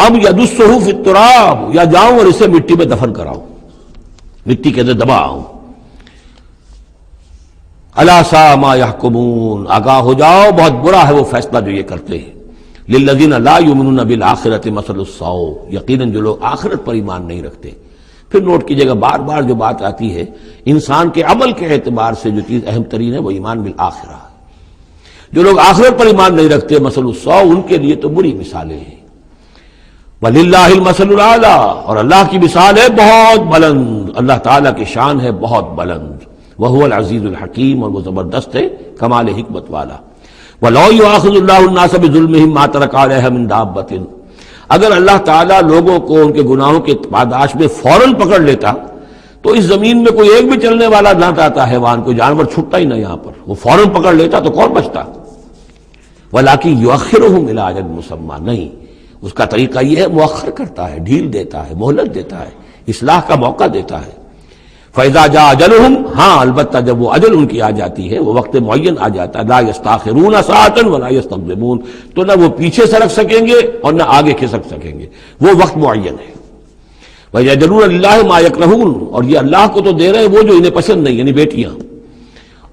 اب یدسہ فی التراب، یا جاؤں اور اسے مٹی میں دفن کراؤں، مٹی کے اندر دباؤں۔ الا ساء ما یحکمون، آگاہ ہو جاؤ بہت برا ہے وہ فیصلہ جو یہ کرتے ہیں۔ للذین لا یؤمنون بالآخرۃ مثل السوء، یقیناً جو لوگ آخرت پر ایمان نہیں رکھتے۔ پھر نوٹ کیجئے گا بار بار جو بات آتی ہے، انسان کے عمل کے اعتبار سے جو چیز اہم ترین ہے وہ ایمان بالآخرہ ہے۔ جو لوگ آخرت پر ایمان نہیں رکھتے، مثل السوء، ان کے لیے تو بری مثالیں ہیں۔ وَلِلَّهِ الْمَثَلُ الْأَعْلَىٰ، اور اللہ کی مثال ہے بہت بلند، اللہ تعالیٰ کی شان ہے بہت بلند، وَهُوَ الْعَزِيزُ الْحَكِيمُ، اور وہ زبردست ہے، کمال حکمت والا۔ وَلَوْ يُؤَاخِذُ اللَّهُ النَّاسَ بِظُلْمِهِمْ مَا تَرَكَ عَلَيْهَا مِن دَابَّةٍ، اگر اللہ تعالیٰ لوگوں کو ان کے گناہوں کے پاداش میں فوراً پکڑ لیتا تو اس زمین میں کوئی ایک بھی چلنے والا نہ رہتا، حیوان کوئی جانور چھٹتا ہی نہ، یہاں پر وہ فوراً پکڑ لیتا تو کون بچتا۔ وَلَٰكِن يُؤَخِّرُهُمْ إِلَىٰ أَجَلٍ مُّسَمًّى، نہیں، اس کا طریقہ یہ ہے مؤخر کرتا ہے، ڈھیل دیتا ہے، مہلت دیتا ہے، اصلاح کا موقع دیتا ہے۔ فَإِذَا جَاءَ أَجَلُهُمْ، ہاں البتہ جب وہ اجل ان کی آ جاتی ہے، وہ وقت معین آ جاتا ہے، لَا يَسْتَأْخِرُونَ سَاعَةً وَلَا يَسْتَقْدِمُونَ، تو نہ وہ پیچھے سرک سکیں گے اور نہ آگے کھسک سکیں گے، وہ وقت معین ہے۔ وَيَجْعَلُونَ لِلَّهِ مَا يَكْرَهُونَ، اور یہ اللہ کو تو دے رہے ہیں وہ جو انہیں پسند نہیں، یعنی بیٹیاں،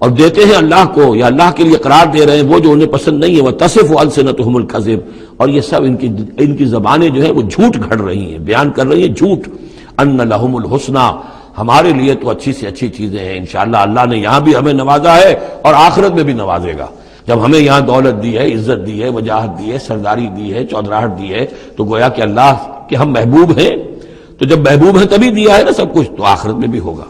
اور دیتے ہیں اللہ کو یا اللہ کے لیے قرار دے رہے ہیں وہ جو انہیں پسند نہیں ہے، وَتَصِفُ أَلْسِنَتُهُمُ الْكَذِبَ، اور یہ سب ان کی زبانیں جو ہیں وہ جھوٹ گھڑ رہی ہیں، بیان کر رہی ہیں جھوٹ۔ أَنَّ لَهُمُ الْحُسْنَى، ہمارے لیے تو اچھی سے اچھی چیزیں ہیں، انشاءاللہ اللہ نے یہاں بھی ہمیں نوازا ہے اور آخرت میں بھی نوازے گا۔ جب ہمیں یہاں دولت دی ہے، عزت دی ہے، وجاہت دی ہے، سرداری دی ہے، چودراہٹ دی ہے، تو گویا کہ اللہ کے ہم محبوب ہیں، تو جب محبوب ہیں تبھی دیا ہے نا سب کچھ، تو آخرت میں بھی ہوگا۔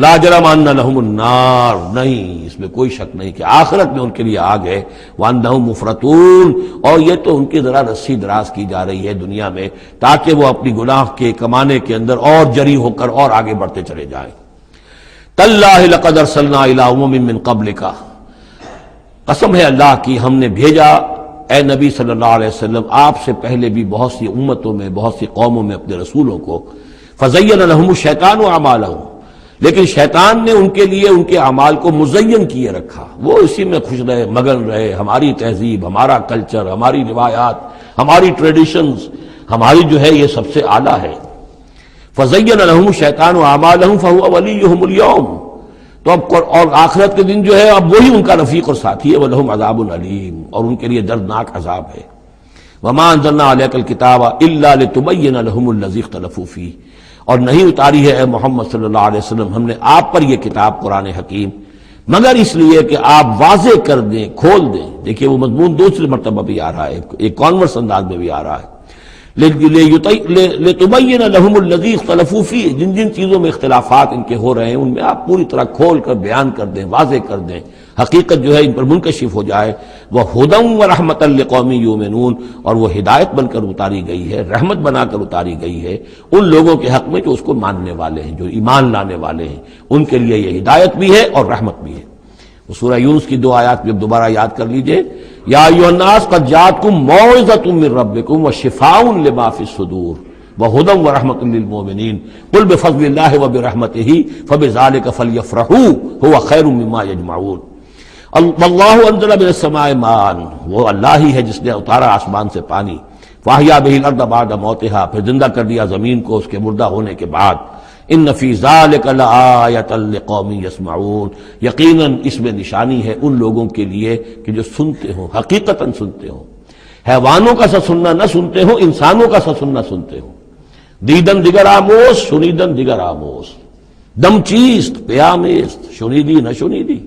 لا جرم ان لہم النار، نہیں اس میں کوئی شک نہیں کہ آخرت میں ان کے لیے آگ ہے، وانہم مفرطون، اور یہ تو ان کی ذرا رسی دراز کی جا رہی ہے دنیا میں تاکہ وہ اپنی گناہ کے کمانے کے اندر اور جری ہو کر اور آگے بڑھتے چلے جائیں۔ تاللہ لقد ارسلنا الی امم من قبلک، قسم ہے اللہ کی ہم نے بھیجا اے نبی صلی اللہ علیہ وسلم آپ سے پہلے بھی بہت سی امتوں میں، بہت سی قوموں میں اپنے رسولوں کو، فزین لہم الشیطان اعمالہم، لیکن شیطان نے ان کے لیے ان کے اعمال کو مزین کیے رکھا، وہ اسی میں خوش رہے، مگن رہے، ہماری تہذیب، ہمارا کلچر، ہماری روایات، ہماری ٹریڈیشنز، ہماری جو ہے یہ سب سے اعلیٰ ہے۔ فزین لہم الشیطان اعمالہم فہو ولیہم اليوم، تو اب اور آخرت کے دن جو ہے اب وہی ان کا رفیق اور ساتھی ہے، وَلَهُمْ عَذَابٌ عَلِيمٌ، اور ان کے لیے دردناک عذاب ہے۔ وَمَا أَنزَلْنَا عَلَيْكَ الْكِتَابَ إِلَّا لِتُبَيِّنَ لَهُمُ الَّذِي اخْتَلَفُوا فِيهِ، اور نہیں اتاری ہے اے محمد صلی اللہ علیہ وسلم ہم نے آپ پر یہ کتاب قرآن حکیم مگر اس لیے کہ آپ واضح کر دیں، کھول دیں۔ دیکھیے وہ مضمون دوسری مرتبہ بھی آ رہا ہے، ایک کانورس انداز میں بھی آ رہا ہے، لِتُبَيِّنَ لَهُمُ الَّذِي اخْتَلَفُوا فِيهِ، جن جن چیزوں میں اختلافات ان کے ہو رہے ہیں ان میں آپ پوری طرح کھول کر بیان کر دیں، واضح کر دیں، حقیقت جو ہے ان پر منکشف ہو جائے۔ وَهُدًى وَرَحْمَةً لِقَوْمٍ يُؤْمِنُونَ، اور وہ ہدایت بن کر اتاری گئی ہے، رحمت بنا کر اتاری گئی ہے ان لوگوں کے حق میں جو اس کو ماننے والے ہیں، جو ایمان لانے والے ہیں، ان کے لیے یہ ہدایت بھی ہے اور رحمت بھی ہے۔ وہ سورہ یونس کی 2 آیات بھی دوبارہ یاد کر لیجئے، یا ایھا الناس قد جاءتکم موعظۃ من ربکم وشفاء لما فی الصدور وہدی ورحمۃ للمؤمنین قل بفضل اللہ وبرحمتہ فبذلک فلیفرحوا ھو خیر مما یجمعون۔ واللہ انزل من السماء ماء، وہ اللہ ہی ہے جس نے اتارا آسمان سے پانی، فاحیا بہ الارض بعد موتہا، پھر زندہ کر دیا زمین کو اس کے مردہ ہونے کے بعد۔ ان فی ذلک لآیۃ لقوم یسمعون، یقیناً اس میں نشانی ہے ان لوگوں کے لیے کہ جو سنتے ہوں، حقیقتاً سنتے ہوں، حیوانوں کا سا سننا نہ سنتے ہوں، انسانوں کا سا سننا سنتے ہوں۔ دیدن دیگر آموز، شنیدن دیگر آموز، دم چیست پیامیست، شنیدی نہ شنیدی،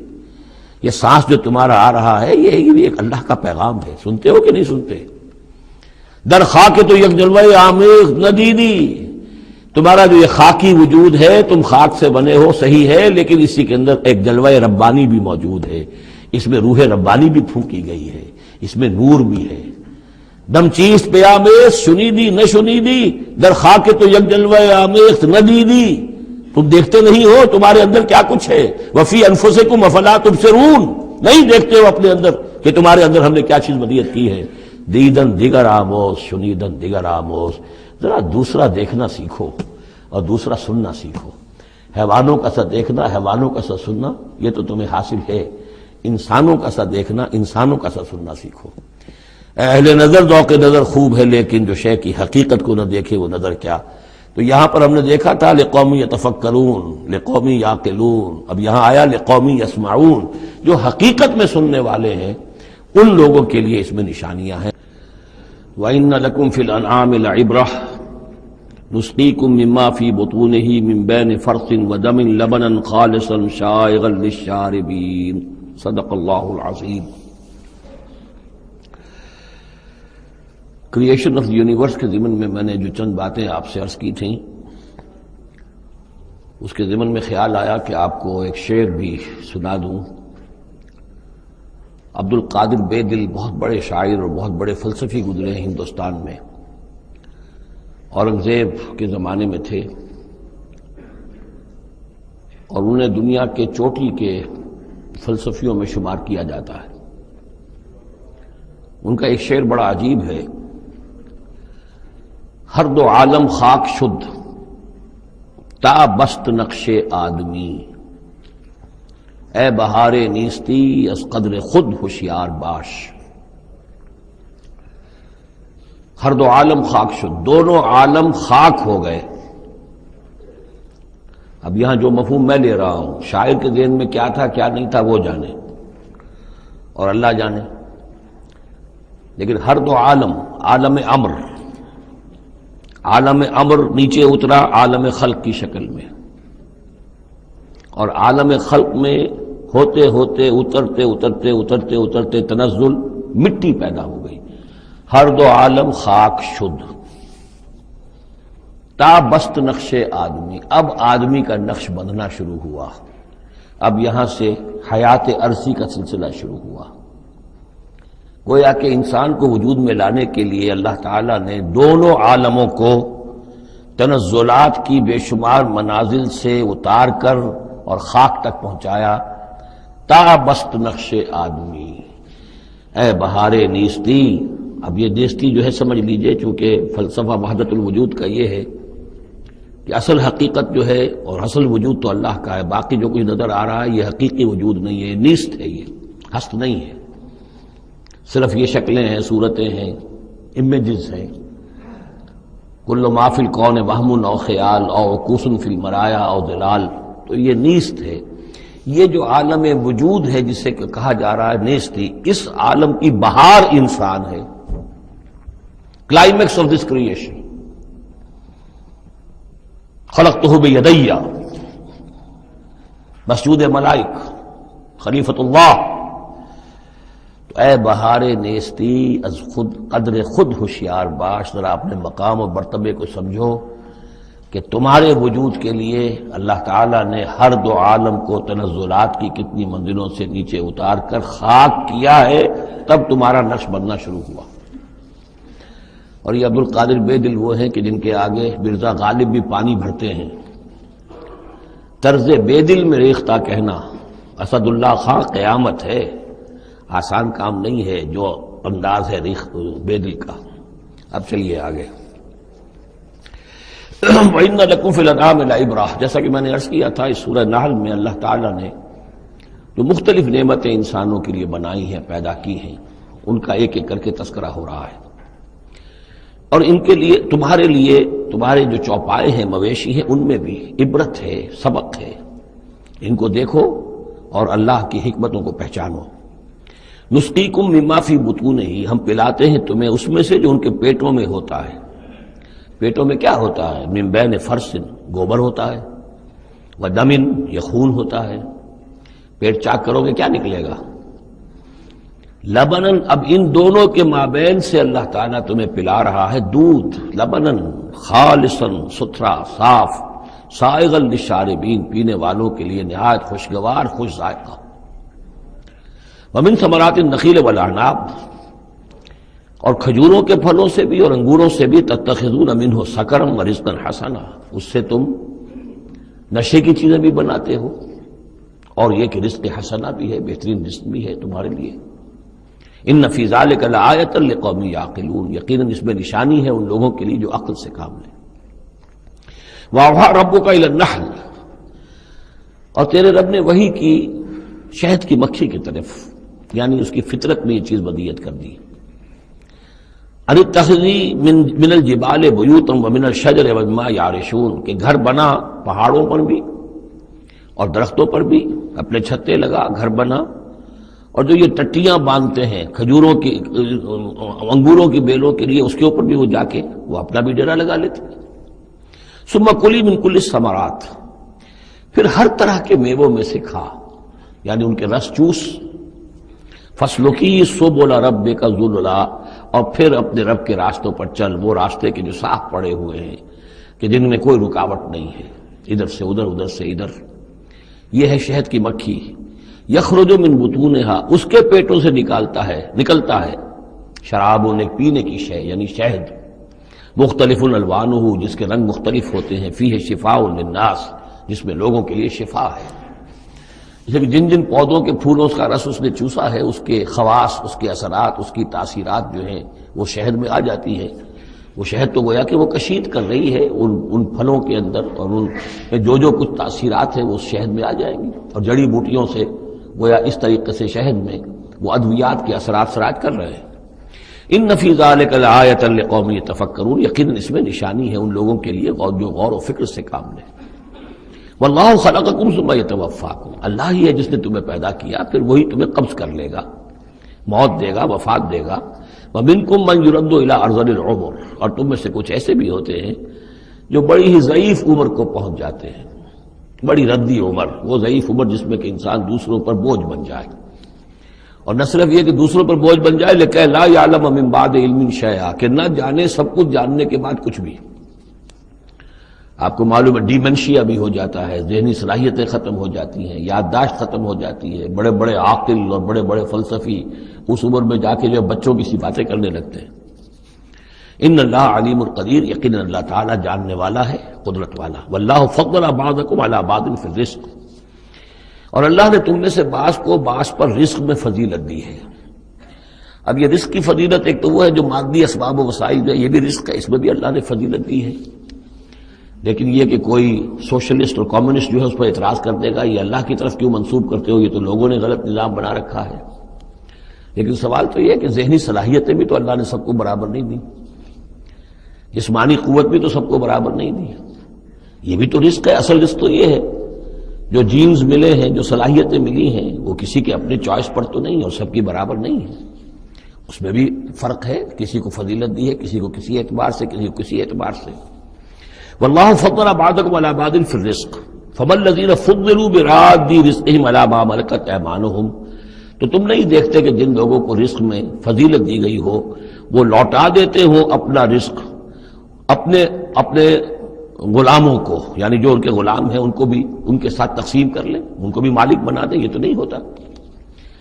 یہ سانس جو تمہارا آ رہا ہے یہ بھی ایک اللہ کا پیغام ہے، سنتے ہو کہ نہیں سنتے؟ در خاک تو یک جلوہ آمیز نہ دیدی، تمہارا جو یہ خاکی وجود ہے تم خاک سے بنے ہو صحیح ہے، لیکن اسی کے اندر ایک جلوہ ربانی بھی موجود ہے، اس میں روح ربانی بھی پھونکی گئی ہے، اس میں نور بھی ہے۔ دم چیست پہ آمیز، شنیدی نہ شنیدی، در خاک تو یک جلوہ آمیز نہ دیدی، تم دیکھتے نہیں ہو تمہارے اندر کیا کچھ ہے۔ وفی انفسکم افلا تبصرون، نہیں دیکھتے ہو اپنے اندر کہ تمہارے اندر ہم نے کیا چیز ودیعت کی ہے۔ دیدن دیگر آموز، شنیدن دیگر آموز، ذرا دوسرا دیکھنا سیکھو اور دوسرا سننا سیکھو۔ حیوانوں کا سا دیکھنا، حیوانوں کا سا سننا یہ تو تمہیں حاصل ہے، انسانوں کا سا دیکھنا، انسانوں کا سا سننا سیکھو۔ اہل نظر ذوق نظر خوب ہے، لیکن جو شے کی حقیقت کو نہ دیکھے وہ نظر کیا۔ تو یہاں پر ہم نے دیکھا تھا لقوم یتفکرون، لقوم یعقلون، اب یہاں آیا لقوم یسمعون، جو حقیقت میں سننے والے ہیں ان لوگوں کے لیے اس میں نشانیاں ہیں۔ وَإِنَّ لَكُمْ فِي الْأَنْعَامِ لَعِبْرَةً نُسْقِيكُم مِّمَّا فِي بُطُونِهِ مِن بَيْنِ فَرْثٍ وَدَمٍ لَبَنًا خَالِصًا شَائِغًا لِلشَّارِبِينَ صدق اللہ العظیم۔ کریشن آف یونیورس کے ضمن میں نے جو چند باتیں آپ سے عرض کی تھیں، اس کے ضمن میں خیال آیا کہ آپ کو ایک شعر بھی سنا دوں۔ عبد القادر بے دل بہت بڑے شاعر اور بہت بڑے فلسفی گزرے ہیں ہندوستان میں، اورنگزیب کے زمانے میں تھے اور انہیں دنیا کے چوٹی کے فلسفیوں میں شمار کیا جاتا ہے۔ ان کا ایک شعر بڑا عجیب ہے، ہر دو عالم خاک شد تا بست نقش آدمی، اے بہار نیستی از قدر خود ہوشیار باش۔ ہر دو عالم خاک شد، دونوں عالم خاک ہو گئے۔ اب یہاں جو مفہوم میں لے رہا ہوں، شاعر کے ذہن میں کیا تھا کیا نہیں تھا وہ جانے اور اللہ جانے، لیکن ہر دو عالم، عالم امر، عالم امر نیچے اترا عالم خلق کی شکل میں، اور عالم خلق میں ہوتے ہوتے اترتے اترتے اترتے اترتے تنزل مٹی پیدا ہو گئی، ہر دو عالم خاک شد۔ تا بست نقش آدمی، اب آدمی کا نقش بندھنا شروع ہوا، اب یہاں سے حیات عرضی کا سلسلہ شروع ہوا۔ گویا کہ انسان کو وجود میں لانے کے لیے اللہ تعالیٰ نے دونوں عالموں کو تنزلات کی بے شمار منازل سے اتار کر اور خاک تک پہنچایا۔ تا بست نقش آدمی، اے بہار نیستی۔ اب یہ نیستی جو ہے سمجھ لیجئے، چونکہ فلسفہ وحدت الوجود کا یہ ہے کہ اصل حقیقت جو ہے اور اصل وجود تو اللہ کا ہے، باقی جو کچھ نظر آ رہا ہے یہ حقیقی وجود نہیں ہے، نیست ہے، یہ ہست نہیں ہے، صرف یہ شکلیں ہیں، صورتیں ہیں، امیجز ہیں۔ کل ما فی الکون وہم او خیال او عکوس فی المرایا او ظلال، تو یہ نیست ہے۔ یہ جو عالم وجود ہے جسے کہا جا رہا ہے نیستی، اس عالم کی بہار انسان ہے، کلائمیکس آف دس کریشن۔ خلقتہ بیدی، مسجود ملائک، خلیفۃ اللہ۔ تو اے بہار نیستی از خود قدر خود ہوشیار باش، ذرا اپنے مقام اور مرتبے کو سمجھو کہ تمہارے وجود کے لیے اللہ تعالیٰ نے ہر دو عالم کو تنزلات کی کتنی منزلوں سے نیچے اتار کر خاک کیا ہے، تب تمہارا نقش بننا شروع ہوا۔ اور یہ عبدالقادر بے دل وہ ہیں کہ جن کے آگے مرزا غالب بھی پانی بھرتے ہیں۔ طرز بے دل میں ریختہ کہنا اسد اللہ خان قیامت ہے، آسان کام نہیں ہے جو انداز ہے بے دل کا۔ اب چلیے آگے۔ وَإِنَّ لَكُمْ فِي الْأَنْعَامِ لَعِبْرَةً، جیسا کہ میں نے عرض کیا تھا، اس سورہ نحل میں اللہ تعالیٰ نے جو مختلف نعمتیں انسانوں کے لیے بنائی ہیں، پیدا کی ہیں، ان کا ایک ایک کر کے تذکرہ ہو رہا ہے، اور ان کے لیے تمہارے جو چوپائے ہیں، مویشی ہیں، ان میں بھی عبرت ہے، سبق ہے۔ ان کو دیکھو اور اللہ کی حکمتوں کو پہچانو۔ نسقیکم مما فی بطونہ، ہم پلاتے ہیں تمہیں اس میں سے جو ان کے پیٹوں میں ہوتا ہے۔ پیٹوں میں کیا ہوتا ہے؟ من بین فرث، گوبر ہوتا ہے، ودم، یہ خون ہوتا ہے۔ پیٹ چاک کرو گے کیا نکلے گا؟ لبنن، اب ان دونوں کے مابین سے اللہ تعالیٰ تمہیں پلا رہا ہے دودھ، لبنن خالصاً، ستھرا، صاف، سائغا للشاربین، پینے والوں کے لیے نہایت خوشگوار، خوش ذائقہ۔ ومن ثمرات النخیل والاعناب، اور کھجوروں کے پھلوں سے بھی اور انگوروں سے بھی، تتخذون منہ سکرا ورزقا حسنا، اس سے تم نشے کی چیزیں بھی بناتے ہو، اور یہ کہ رزق حسنا بھی ہے، بہترین رزق بھی ہے تمہارے لیے۔ ان فی ذلک لآیۃ لقوم یعقلون، یقیناً اس میں نشانی ہے ان لوگوں کے لیے جو عقل سے کام لیں۔ وَأَوْحَىٰ رَبُّكَ إِلَى النَّحْلِ، اور تیرے رب نے وحی کی شہد کی مکھی کی طرف، یعنی اس کی فطرت میں یہ چیز بدیت کر دی۔ ان اتخذی من الجبال بیوتا ومن الشجر ومما یعرشون، کہ گھر بنا پہاڑوں پر بھی اور درختوں پر بھی، اپنے چھتے لگا، گھر بنا، اور جو یہ ٹٹیاں باندھتے ہیں کھجوروں کی، انگوروں کی بیلوں کے لیے، اس کے اوپر بھی وہ جا کے وہ اپنا بھی ڈیرا لگا لیتے۔ ثم کلی من کل الثمرات، پھر ہر طرح کے میووں میں سے کھا، یعنی ان کے رس چوس۔ فسلکی سبل ربک ذللا، اور پھر اپنے رب کے راستوں پر چل، وہ راستے کے جو صاف پڑے ہوئے ہیں، کہ جن میں کوئی رکاوٹ نہیں ہے، ادھر سے ادھر، ادھر سے ادھر۔ یہ ہے شہد کی مکھی۔ یخرج من بطونہا، اس کے پیٹوں سے نکلتا ہے شراب، پینے کی شے، یعنی شہد، مختلف الوانہ، جس کے رنگ مختلف ہوتے ہیں، فیہ شفاء للناس، جس میں لوگوں کے لیے شفا ہے۔ جیسے کہ جن جن پودوں کے پھولوں کا رس اس نے چوسا ہے، اس کے خواص، اس کے اثرات، اس کی تاثیرات جو ہیں وہ شہد میں آ جاتی ہیں۔ وہ شہد تو گویا کہ وہ کشید کر رہی ہے ان پھلوں کے اندر، اور ان میں جو کچھ تاثیرات ہیں وہ اس شہد میں آ جائیں گی، اور جڑی بوٹیوں سے گویا اس طریقے سے شہد میں وہ ادویات کے اثرات سراج کر رہے ہیں۔ ان فی ذلک لآیۃ لقوم یتفکرون، یقیناً اس میں نشانی ہے ان لوگوں کے لیے جو غور و فکر سے کام لیں۔ واللہ خلقکم ثم یتوفاکم، اللہ ہی ہے جس نے تمہیں پیدا کیا، پھر وہی تمہیں قبض کر لے گا، موت دے گا، وفات دے گا۔ ومنکم من یرد الی ارذل العمر، اور تم میں سے کچھ ایسے بھی ہوتے ہیں جو بڑی ہی ضعیف عمر کو پہنچ جاتے ہیں، بڑی ردی عمر، وہ ضعیف عمر جس میں کہ انسان دوسروں پر بوجھ بن جائے، اور نہ صرف یہ کہ دوسروں پر بوجھ بن جائے، لیکن لا یعلم من بعد علم شیئا، کہ نہ جانے سب کچھ جاننے کے بعد کچھ بھی۔ آپ کو معلوم ہے ڈیمنشیا بھی ہو جاتا ہے، ذہنی صلاحیتیں ختم ہو جاتی ہیں، یادداشت ختم ہو جاتی ہے، بڑے بڑے عاقل اور بڑے بڑے فلسفی اس عمر میں جا کے جو بچوں کی سی باتیں کرنے لگتے ہیں۔ ان اللہ علیم القدیر، یقیناً اللہ تعالیٰ جاننے والا ہے، قدرت والا۔ واللہ فضل بعضکم علی بعض فی الرزق، اور اللہ نے تم میں سے بعض کو بعض پر رزق میں فضیلت دی ہے۔ اب یہ رزق کی فضیلت ایک تو وہ ہے جو مادی اسباب و وسائل ہے، یہ بھی رزق ہے، اس میں بھی اللہ نے فضیلت دی ہے، لیکن یہ کہ کوئی سوشلسٹ اور کمیونسٹ جو ہے اس پر اعتراض کر دے گا یہ اللہ کی طرف کیوں منسوب کرتے ہو، یہ تو لوگوں نے غلط نظام بنا رکھا ہے۔ لیکن سوال تو یہ ہے کہ ذہنی صلاحیتیں بھی تو اللہ نے سب کو برابر نہیں دی، جسمانی قوت بھی تو سب کو برابر نہیں دی، یہ بھی تو رزق ہے۔ اصل رزق تو یہ ہے جو جینز ملے ہیں، جو صلاحیتیں ملی ہیں، وہ کسی کے اپنے چوائس پر تو نہیں اور سب کی برابر نہیں ہے، اس میں بھی فرق ہے، کسی کو فضیلت دی ہے، کسی کو کسی اعتبار سے، کسی کو کسی اعتبار سے۔ واللہ فضل بعضکم علی بعض فی الرزق فما الذین فضلوا براد رزقہم علی ما ملکت ایمانہم، تو تم نہیں دیکھتے کہ جن لوگوں کو رزق میں فضیلت دی گئی ہو وہ لوٹا دیتے ہوں اپنا رزق اپنے غلاموں کو، یعنی جو ان کے غلام ہیں ان کو بھی ان کے ساتھ تقسیم کر لیں، ان کو بھی مالک بنا دیں، یہ تو نہیں ہوتا۔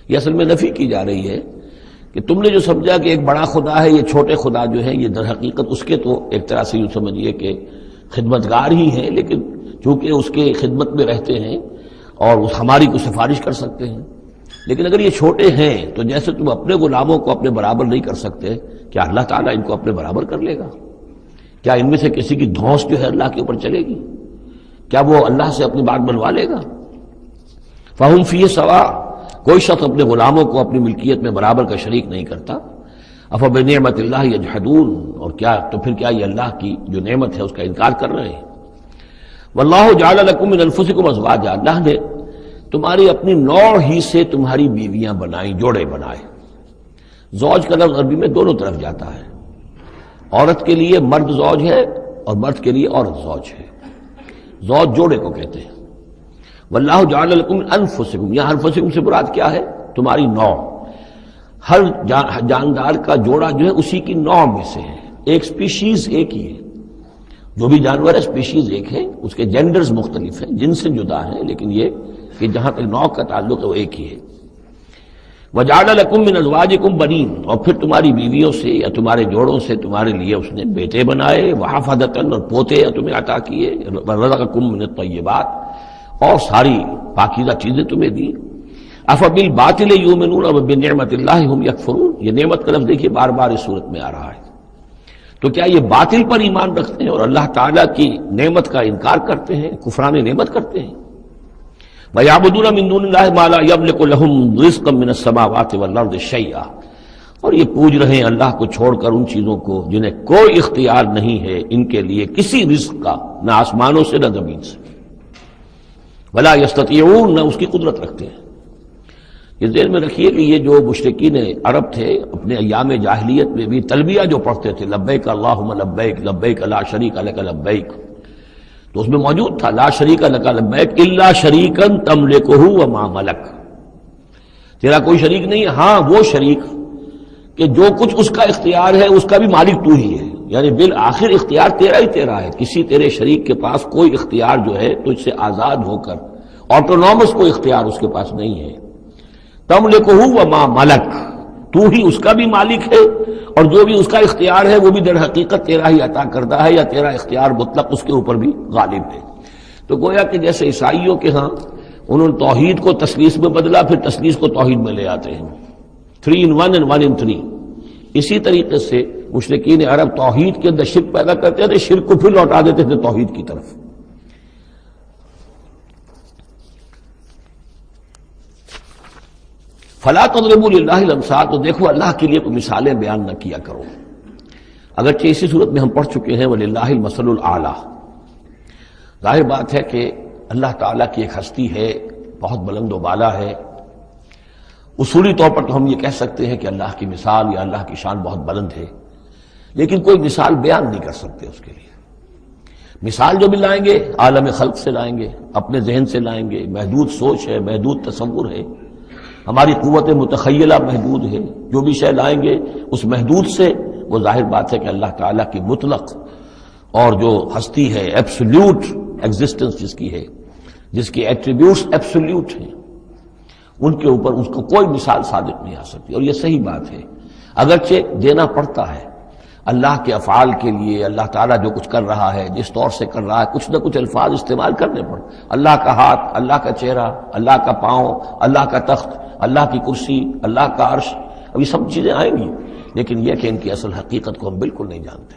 یہ اصل میں نفی کی جا رہی ہے کہ تم نے جو سمجھا کہ ایک بڑا خدا ہے، یہ چھوٹے خدا جو ہے یہ در حقیقت اس کے تو ایک طرح سے یوں سمجھیے کہ خدمتگار ہی ہیں، لیکن چونکہ اس کے خدمت میں رہتے ہیں اور ہماری کو سفارش کر سکتے ہیں، لیکن اگر یہ چھوٹے ہیں تو جیسے تم اپنے غلاموں کو اپنے برابر نہیں کر سکتے، کیا اللہ تعالیٰ ان کو اپنے برابر کر لے گا؟ کیا ان میں سے کسی کی دھونس جو ہے اللہ کے اوپر چلے گی؟ کیا وہ اللہ سے اپنی بات بنوا لے گا؟ فہم فیہ سوا، کوئی شخص اپنے غلاموں کو اپنی ملکیت میں برابر کا شریک نہیں کرتا۔ افبنعمت اللہ یجحدون، اور کیا تو پھر کیا یہ اللہ کی جو نعمت ہے اس کا انکار کر رہے ہیں۔ واللہ جعل لکم من انفسکم ازواجا، اللہ نے تمہاری اپنی نوع ہی سے تمہاری بیویاں بنائیں، جوڑے بنائے۔ زوج کا لفظ عربی میں دونوں طرف جاتا ہے، عورت کے لیے مرد زوج ہے اور مرد کے لیے عورت زوج ہے، زوج جوڑے کو کہتے ہیں۔ واللہ جعل لکم من انفسکم، یہاں انفسکم سے مراد کیا ہے؟ تمہاری نوع، ہر جاندار کا جوڑا جو ہے اسی کی نوع میں سے ہے، ایک سپیشیز ایک ہی ہے، جو بھی جانور ہے سپیشیز ایک ہے، اس کے جینڈرز مختلف ہیں، جن سے جدا ہیں، لیکن یہ کہ جہاں تک نوع کا تعلق ہے وہ ایک ہی ہے۔ وَجَعَلَ لَكُم مِّنْ أَزْوَاجِكُمْ بَنِينَ، اور پھر تمہاری بیویوں سے یا تمہارے جوڑوں سے تمہارے لیے اس نے بیٹے بنائے، وَحَفَدَةً، اور پوتے تمہیں عطا کیے، وَرَزَقَكُم مِّنَ الطَّيِّبَاتِ، اور ساری پاکیزہ چیزیں تمہیں دی۔ أَفَبِالْبَاطِلِ يُؤْمِنُونَ وَبِنِعْمَةِ اللَّهِ هُمْ يَكْفُرُونَ، یہ نعمت کا لفظ دیکھیے بار بار اس صورت میں آ رہا ہے۔ تو کیا یہ باطل پر ایمان رکھتے ہیں اور اللہ تعالیٰ کی نعمت کا انکار کرتے ہیں، کفران نعمت کرتے ہیں؟ وَيَعْبُدُونَ مِن دُونِ اللَّهِ مَا لَا يَمْلِكُ لَهُمْ رِزْقًا مِّنَ السَّمَاوَاتِ وَالْأَرْضِ شَيْئًا، اور یہ پوج رہے ہیں اللہ کو چھوڑ کر ان چیزوں کو جنہیں کوئی اختیار نہیں ہے ان کے لیے کسی رزق کا، نہ آسمانوں سے نہ زمین سے، وَلَا يَسْتَطِيعُونَ، نہ اس کی قدرت رکھتے ہیں۔ یہ ذہن میں رکھیے کہ یہ جو مشرکین عرب تھے اپنے ایام جاہلیت میں بھی تلبیہ جو پڑھتے تھے، لبیک اللہم لبیک لبیک لا شریک لک لبیک، تو اس میں موجود تھا لا شریک لک لبیک الا شریکا تملکہ وما ملک، تیرا کوئی شریک نہیں، ہاں وہ شریک کہ جو کچھ اس کا اختیار ہے اس کا بھی مالک تو ہی ہے، یعنی بالآخر اختیار تیرا ہی تیرا ہے، کسی تیرے شریک کے پاس کوئی اختیار جو ہے تجھ سے آزاد ہو کر آٹونومس کوئی اختیار اس کے پاس نہیں ہے۔ تملکہ وما ملک، تو ہی اس کا بھی مالک ہے اور جو بھی اس کا اختیار ہے وہ بھی در حقیقت تیرا ہی عطا کردہ ہے، یا تیرا اختیار مطلق اس کے اوپر بھی غالب ہے۔ تو گویا کہ جیسے عیسائیوں کے ہاں انہوں نے توحید کو تثلیث میں بدلا، پھر تثلیث کو توحید میں لے آتے ہیں، 3 in 1 and 1 in 3، اسی طریقے سے مشرکین عرب توحید کے اندر شرک پیدا کرتے تھے، شرک کو پھر لوٹا دیتے تھے توحید کی طرف۔ فلا تضربوا للہ الامثال، تو دیکھو اللہ کے لیے کوئی مثالیں بیان نہ کیا کرو، اگرچہ اسی صورت میں ہم پڑھ چکے ہیں وللہ المثل الاعلی۔ ظاہر بات ہے کہ اللہ تعالیٰ کی ایک ہستی ہے، بہت بلند و بالا ہے، اصولی طور پر تو ہم یہ کہہ سکتے ہیں کہ اللہ کی مثال یا اللہ کی شان بہت بلند ہے، لیکن کوئی مثال بیان نہیں کر سکتے اس کے لیے۔ مثال جو بھی لائیں گے عالم خلق سے لائیں گے، اپنے ذہن سے لائیں گے، محدود سوچ ہے، محدود تصور ہے، ہماری قوت متخیلہ محدود ہے، جو بھی شے لائیں گے اس محدود سے، وہ ظاہر بات ہے کہ اللہ تعالیٰ کی مطلق اور جو ہستی ہے ایبسولوٹ ایگزسٹنس جس کی ہے، جس کی ایٹریبیوٹس ایبسولوٹ ہیں، ان کے اوپر اس کو کوئی مثال صادق نہیں آ سکتی۔ اور یہ صحیح بات ہے، اگرچہ دینا پڑتا ہے اللہ کے افعال کے لیے، اللہ تعالیٰ جو کچھ کر رہا ہے، جس طور سے کر رہا ہے، کچھ نہ کچھ الفاظ استعمال کرنے پڑ، اللہ کا ہاتھ، اللہ کا چہرہ، اللہ کا پاؤں، اللہ کا تخت، اللہ کی کرسی، اللہ کا عرش، اب یہ سب چیزیں آئیں گی، لیکن یہ کہ ان کی اصل حقیقت کو ہم بالکل نہیں جانتے،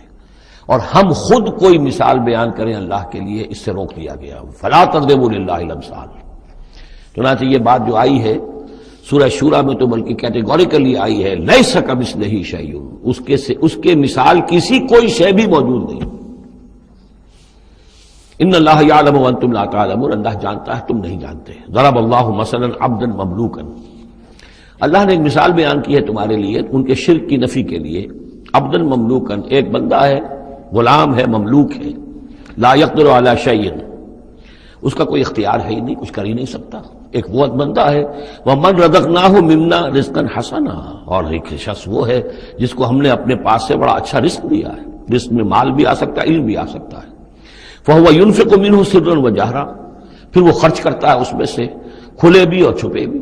اور ہم خود کوئی مثال بیان کریں اللہ کے لیے اس سے روک دیا گیا۔ فلا تضربوا للہ الامثال، چنانچہ یہ بات جو آئی ہے سورہ شورى میں تو بلکہ کیٹیگوریکلی آئی ہے لیس کمثلہ شیء، اس کے مثال کسی کوئی شے بھی موجود نہیں۔ ان اللہ یعلم وانتم لا تعلمون، اللہ جانتا ہے تم نہیں جانتے۔ ضرب اللہ مثلا عبدا مملوکا، اللہ نے ایک مثال بیان کی ہے تمہارے لیے ان کے شرک کی نفی کے لیے۔ عبدا مملوکا، ایک بندہ ہے، غلام ہے، مملوک ہے، لا یقدر علی شیء، اس کا کوئی اختیار ہے ہی نہیں، کچھ کر ہی نہیں سکتا، ایک وہ بندہ ہے۔ وَمَنْ رَزَقْنَاهُ مِنَّا رِزْقًا حَسَنًا، اور ایک شخص وہ ہے جس کو ہم نے اپنے پاس سے بڑا اچھا رزق دیا ہے، رزق میں مال بھی آ سکتا ہے، علم بھی آ سکتا ہے۔ فَهُوَ يُنْفِقُ مِنْهُ سِرًّا وَجَهْرًا، پھر وہ خرچ کرتا ہے اس میں سے کھلے بھی اور چھپے بھی،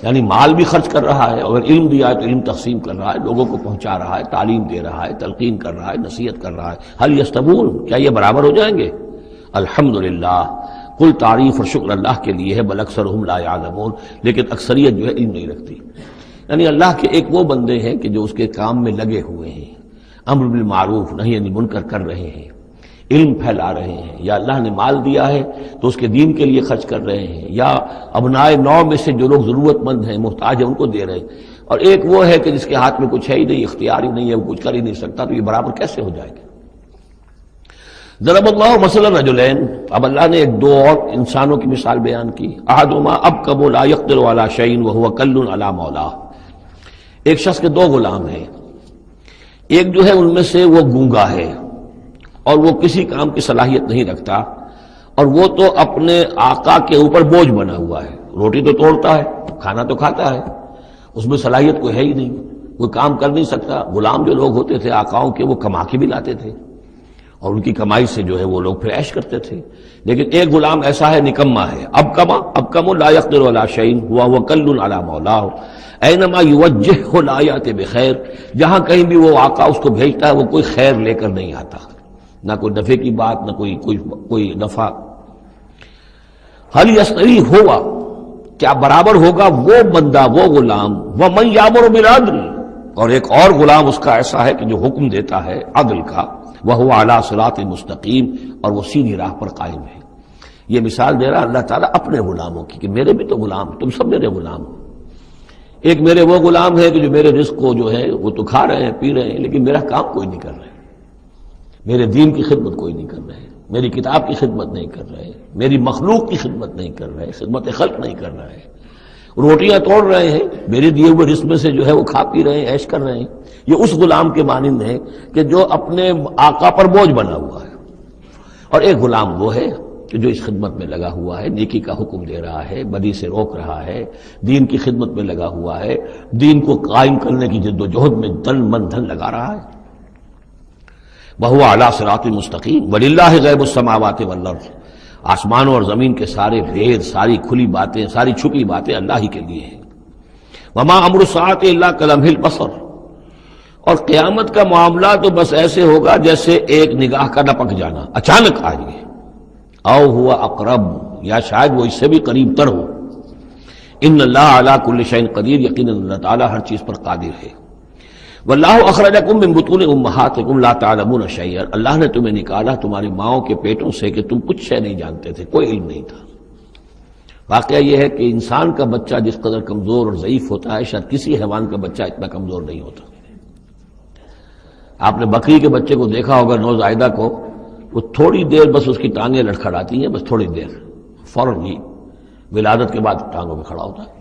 یعنی مال بھی خرچ کر رہا ہے، اور علم دیا ہے تو علم تقسیم کر رہا ہے، لوگوں کو پہنچا رہا ہے، تعلیم دے رہا ہے، تلقین کر رہا ہے، نصیحت کر رہا ہے۔ هل يستوون، کیا یہ برابر ہو جائیں گے؟ الحمدللہ، کل تعریف اور شکر اللہ کے لیے ہے، بل اکثرہم لا یعلمون، لیکن اکثریت جو ہے علم نہیں رکھتی۔ یعنی اللہ کے ایک وہ بندے ہیں کہ جو اس کے کام میں لگے ہوئے ہیں، امر بالمعروف نہی عن المنکر کر رہے ہیں، علم پھیلا رہے ہیں، یا اللہ نے مال دیا ہے تو اس کے دین کے لیے خرچ کر رہے ہیں، یا ابنائے نو میں سے جو لوگ ضرورت مند ہیں، محتاج ہیں، ان کو دے رہے ہیں، اور ایک وہ ہے کہ جس کے ہاتھ میں کچھ ہے ہی نہیں، اختیار ہی نہیں ہے، وہ کچھ کر ہی نہیں سکتا، تو یہ برابر کیسے ہو جائے گا؟ ضرب اللہ مثلا رجلین، اب اللہ نے ایک دو اور انسانوں کی مثال بیان کی۔ احدہما ابکم لا یقدر علی شیء وہو کل علی مولاه، ایک شخص کے دو غلام ہیں، ایک جو ہے ان میں سے وہ گونگا ہے اور وہ کسی کام کی صلاحیت نہیں رکھتا، اور وہ تو اپنے آقا کے اوپر بوجھ بنا ہوا ہے، روٹی تو توڑتا ہے، کھانا تو کھاتا ہے، اس میں صلاحیت کوئی ہے ہی نہیں، کوئی کام کر نہیں سکتا۔ غلام جو لوگ ہوتے تھے آقاؤں کے، وہ کما کے بھی لاتے تھے، اور ان کی کمائی سے جو ہے وہ لوگ پھر عیش کرتے تھے۔ لیکن ایک غلام ایسا ہے، نکما ہے، ابکم لا یقدر علی شیء وہو کل علی مولاه اینما یوجہہ لا یأتی بخیر، جہاں کہیں بھی وہ آقا اس کو بھیجتا ہے وہ کوئی خیر لے کر نہیں آتا، نہ کوئی نفع کی بات، نہ کوئی نفع۔ هل یستوی ہوا، کیا برابر ہوگا وہ بندہ، وہ غلام، ومن یامر بالعدل، اور ایک اور غلام اس کا ایسا ہے کہ جو حکم دیتا ہے عدل کا، وہو علی صراط مستقیم، اور وہ سیدھی راہ پر قائم ہے۔ یہ مثال دے رہا اللہ تعالیٰ اپنے غلاموں کی کہ میرے بھی تو غلام، تم سب میرے غلام ہو۔ ایک میرے وہ غلام ہے کہ جو میرے رزق کو جو ہے وہ تو کھا رہے ہیں، پی رہے ہیں، لیکن میرا کام کوئی نہیں کر رہے، میرے دین کی خدمت کوئی نہیں کر رہے، میری کتاب کی خدمت نہیں کر رہے، میری مخلوق کی خدمت نہیں کر رہے، خدمت خلق نہیں کر رہے، روٹیاں توڑ رہے ہیں، میرے دیے ہوئے رزق میں سے جو ہے وہ کھا پی رہے ہیں، عیش کر رہے ہیں۔ یہ اس غلام کے مانند ہے کہ جو اپنے آقا پر بوجھ بنا ہوا ہے، اور ایک غلام وہ ہے کہ جو اس خدمت میں لگا ہوا ہے، نیکی کا حکم دے رہا ہے، بدی سے روک رہا ہے، دین کی خدمت میں لگا ہوا ہے، دین کو قائم کرنے کی جد و جہد میں تن من دھن لگا رہا ہے۔ وہو علی صراط مستقیم، وللہ غیب السماوات والارض، آسمانوں اور زمین کے سارے بھید، ساری کھلی باتیں، ساری چھپی باتیں اللہ ہی کے لیے ہیں۔ وما امر الساعۃ الا کلمح البصر، اور قیامت کا معاملہ تو بس ایسے ہوگا جیسے ایک نگاہ کا لپک جانا، اچانک آ جائے، او ہوا اقرب، یا شاید وہ اس سے بھی قریب تر ہو۔ ان اللہ علی کل شیء قدیر، یقیناً اللہ تعالیٰ ہر چیز پر قادر ہے۔ واللہ اخرجکم من بطون امہاتکم لا تعلمون شیئا، اللہ نے تمہیں نکالا تمہاری ماؤں کے پیٹوں سے کہ تم کچھ شے نہیں جانتے تھے، کوئی علم نہیں تھا۔ واقعہ یہ ہے کہ انسان کا بچہ جس قدر کمزور اور ضعیف ہوتا ہے شاید کسی حیوان کا بچہ اتنا کمزور نہیں ہوتا۔ آپ نے بکری کے بچے کو دیکھا ہوگا، نوزائیدہ کو، وہ تھوڑی دیر بس اس کی ٹانگیں لڑکھڑاتی ہیں، بس تھوڑی دیر، فوراً ہی ولادت کے بعد ٹانگوں میں کھڑا ہوتا ہے۔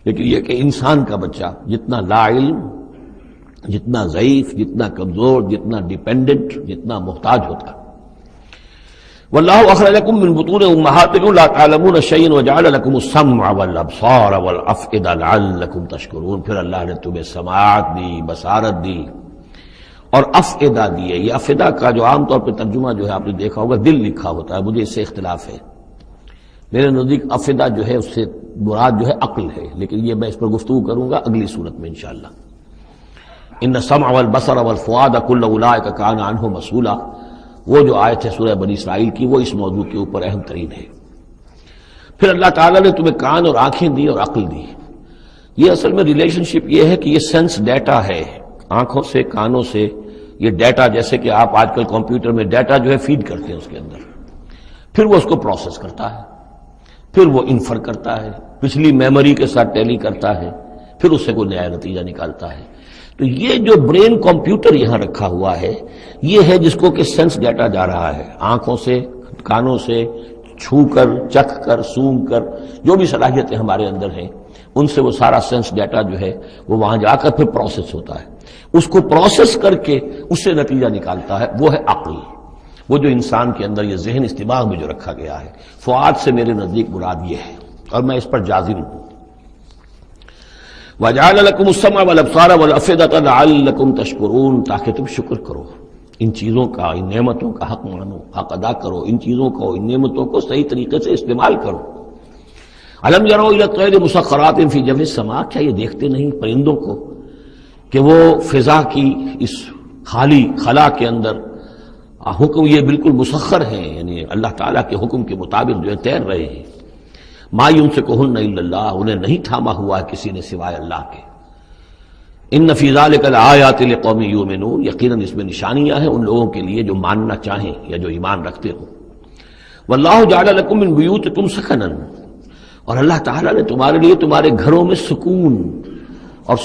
لیکن یہ کہ انسان کا بچہ جتنا لا علم، جتنا ضعیف، جتنا کمزور، جتنا ڈیپینڈنٹ، جتنا محتاج ہوتا ہے۔ واللہ اخرجکم من بطون امہاتکم لا تعلمون شیئا وجعل لکم السمع والابصار والافئدہ لعلکم تشکرون، پھر اللہ نے تمہیں سماعت دی، بصارت دی اور افئدہ دیے۔ یہ افئدہ کا جو عام طور پہ ترجمہ جو ہے آپ نے دیکھا ہوگا دل لکھا ہوتا ہے، مجھے اس سے اختلاف ہے۔ میرے نزدیک افئدہ جو ہے اس سے مراد جو ہے عقل ہے، لیکن یہ میں اس پر گفتگو کروں گا اگلی صورت میں انشاءاللہ۔ ان السمع والبصر والفؤاد کل اولئک کان عنہ مسئولا، وہ جو آیت ہے سورہ بنی اسرائیل کی، وہ اس موضوع کے اوپر اہم ترین ہے۔ پھر اللہ تعالیٰ نے تمہیں کان اور آنکھیں دی اور عقل دی۔ یہ اصل میں ریلیشن شپ یہ ہے کہ یہ سینس ڈیٹا ہے، آنکھوں سے، کانوں سے یہ ڈیٹا، جیسے کہ آپ آج کل کمپیوٹر میں ڈیٹا جو ہے فیڈ کرتے ہیں اس کے اندر، پھر وہ اس کو پروسیس کرتا ہے، پھر وہ انفر کرتا ہے، پچھلی میموری کے ساتھ ٹیلی کرتا ہے، پھر اس سے کوئی نیا نتیجہ نکالتا ہے۔ تو یہ جو برین کمپیوٹر یہاں رکھا ہوا ہے، یہ ہے جس کو کہ سینس ڈیٹا جا رہا ہے، آنکھوں سے، کانوں سے، چھو کر، چکھ کر، سونگ کر، جو بھی صلاحیتیں ہمارے اندر ہیں ان سے وہ سارا سینس ڈیٹا جو ہے وہ وہاں جا کر پھر پروسیس ہوتا ہے، اس کو پروسیس کر کے اس سے نتیجہ نکالتا ہے، وہ ہے عقل، وہ جو انسان کے اندر یہ ذہن اس دماغ میں جو رکھا گیا ہے۔ فؤاد سے میرے نزدیک مراد یہ ہے، اور میں اس پر جازم ہوں۔ وَجَعَلَ لَكُمُ السَّمْعَ وَالْأَبْصَارَ وَالْأَفْئِدَةَ لَعَلَّكُمْ تَشْكُرُونَ، تاکہ تم شکر کرو، ان چیزوں کا، ان نعمتوں کا حق مانو، حق ادا کرو، ان چیزوں کو، ان نعمتوں کو صحیح طریقے سے استعمال کرو۔ أَلَمْ يَرَوْا إِلَى الطَّيْرِ مُسَخَّرَاتٍ فِي جَوِّ السَّمَاءِ، کیا یہ دیکھتے نہیں پرندوں کو کہ وہ فضا کی اس خالی خلا کے اندر حکم یہ بالکل مسخر ہیں، یعنی اللہ تعالیٰ کے حکم کے مطابق جو ہے تیر رہے ہیں۔ ما یمسکہن الا اللہ، انہیں نہیں تھاما ہوا ہے کسی نے سوائے اللہ کے۔ ان فی ذلک لآیات لقوم یؤمنون، یقیناً اس میں نشانیاں ہیں ان لوگوں کے لیے جو ماننا چاہیں یا جو ایمان رکھتے ہوں۔ واللہ جعل لکم من بیوتکم سکنا، اور اللہ تعالیٰ نے تمہارے لیے تمہارے گھروں میں سکون اور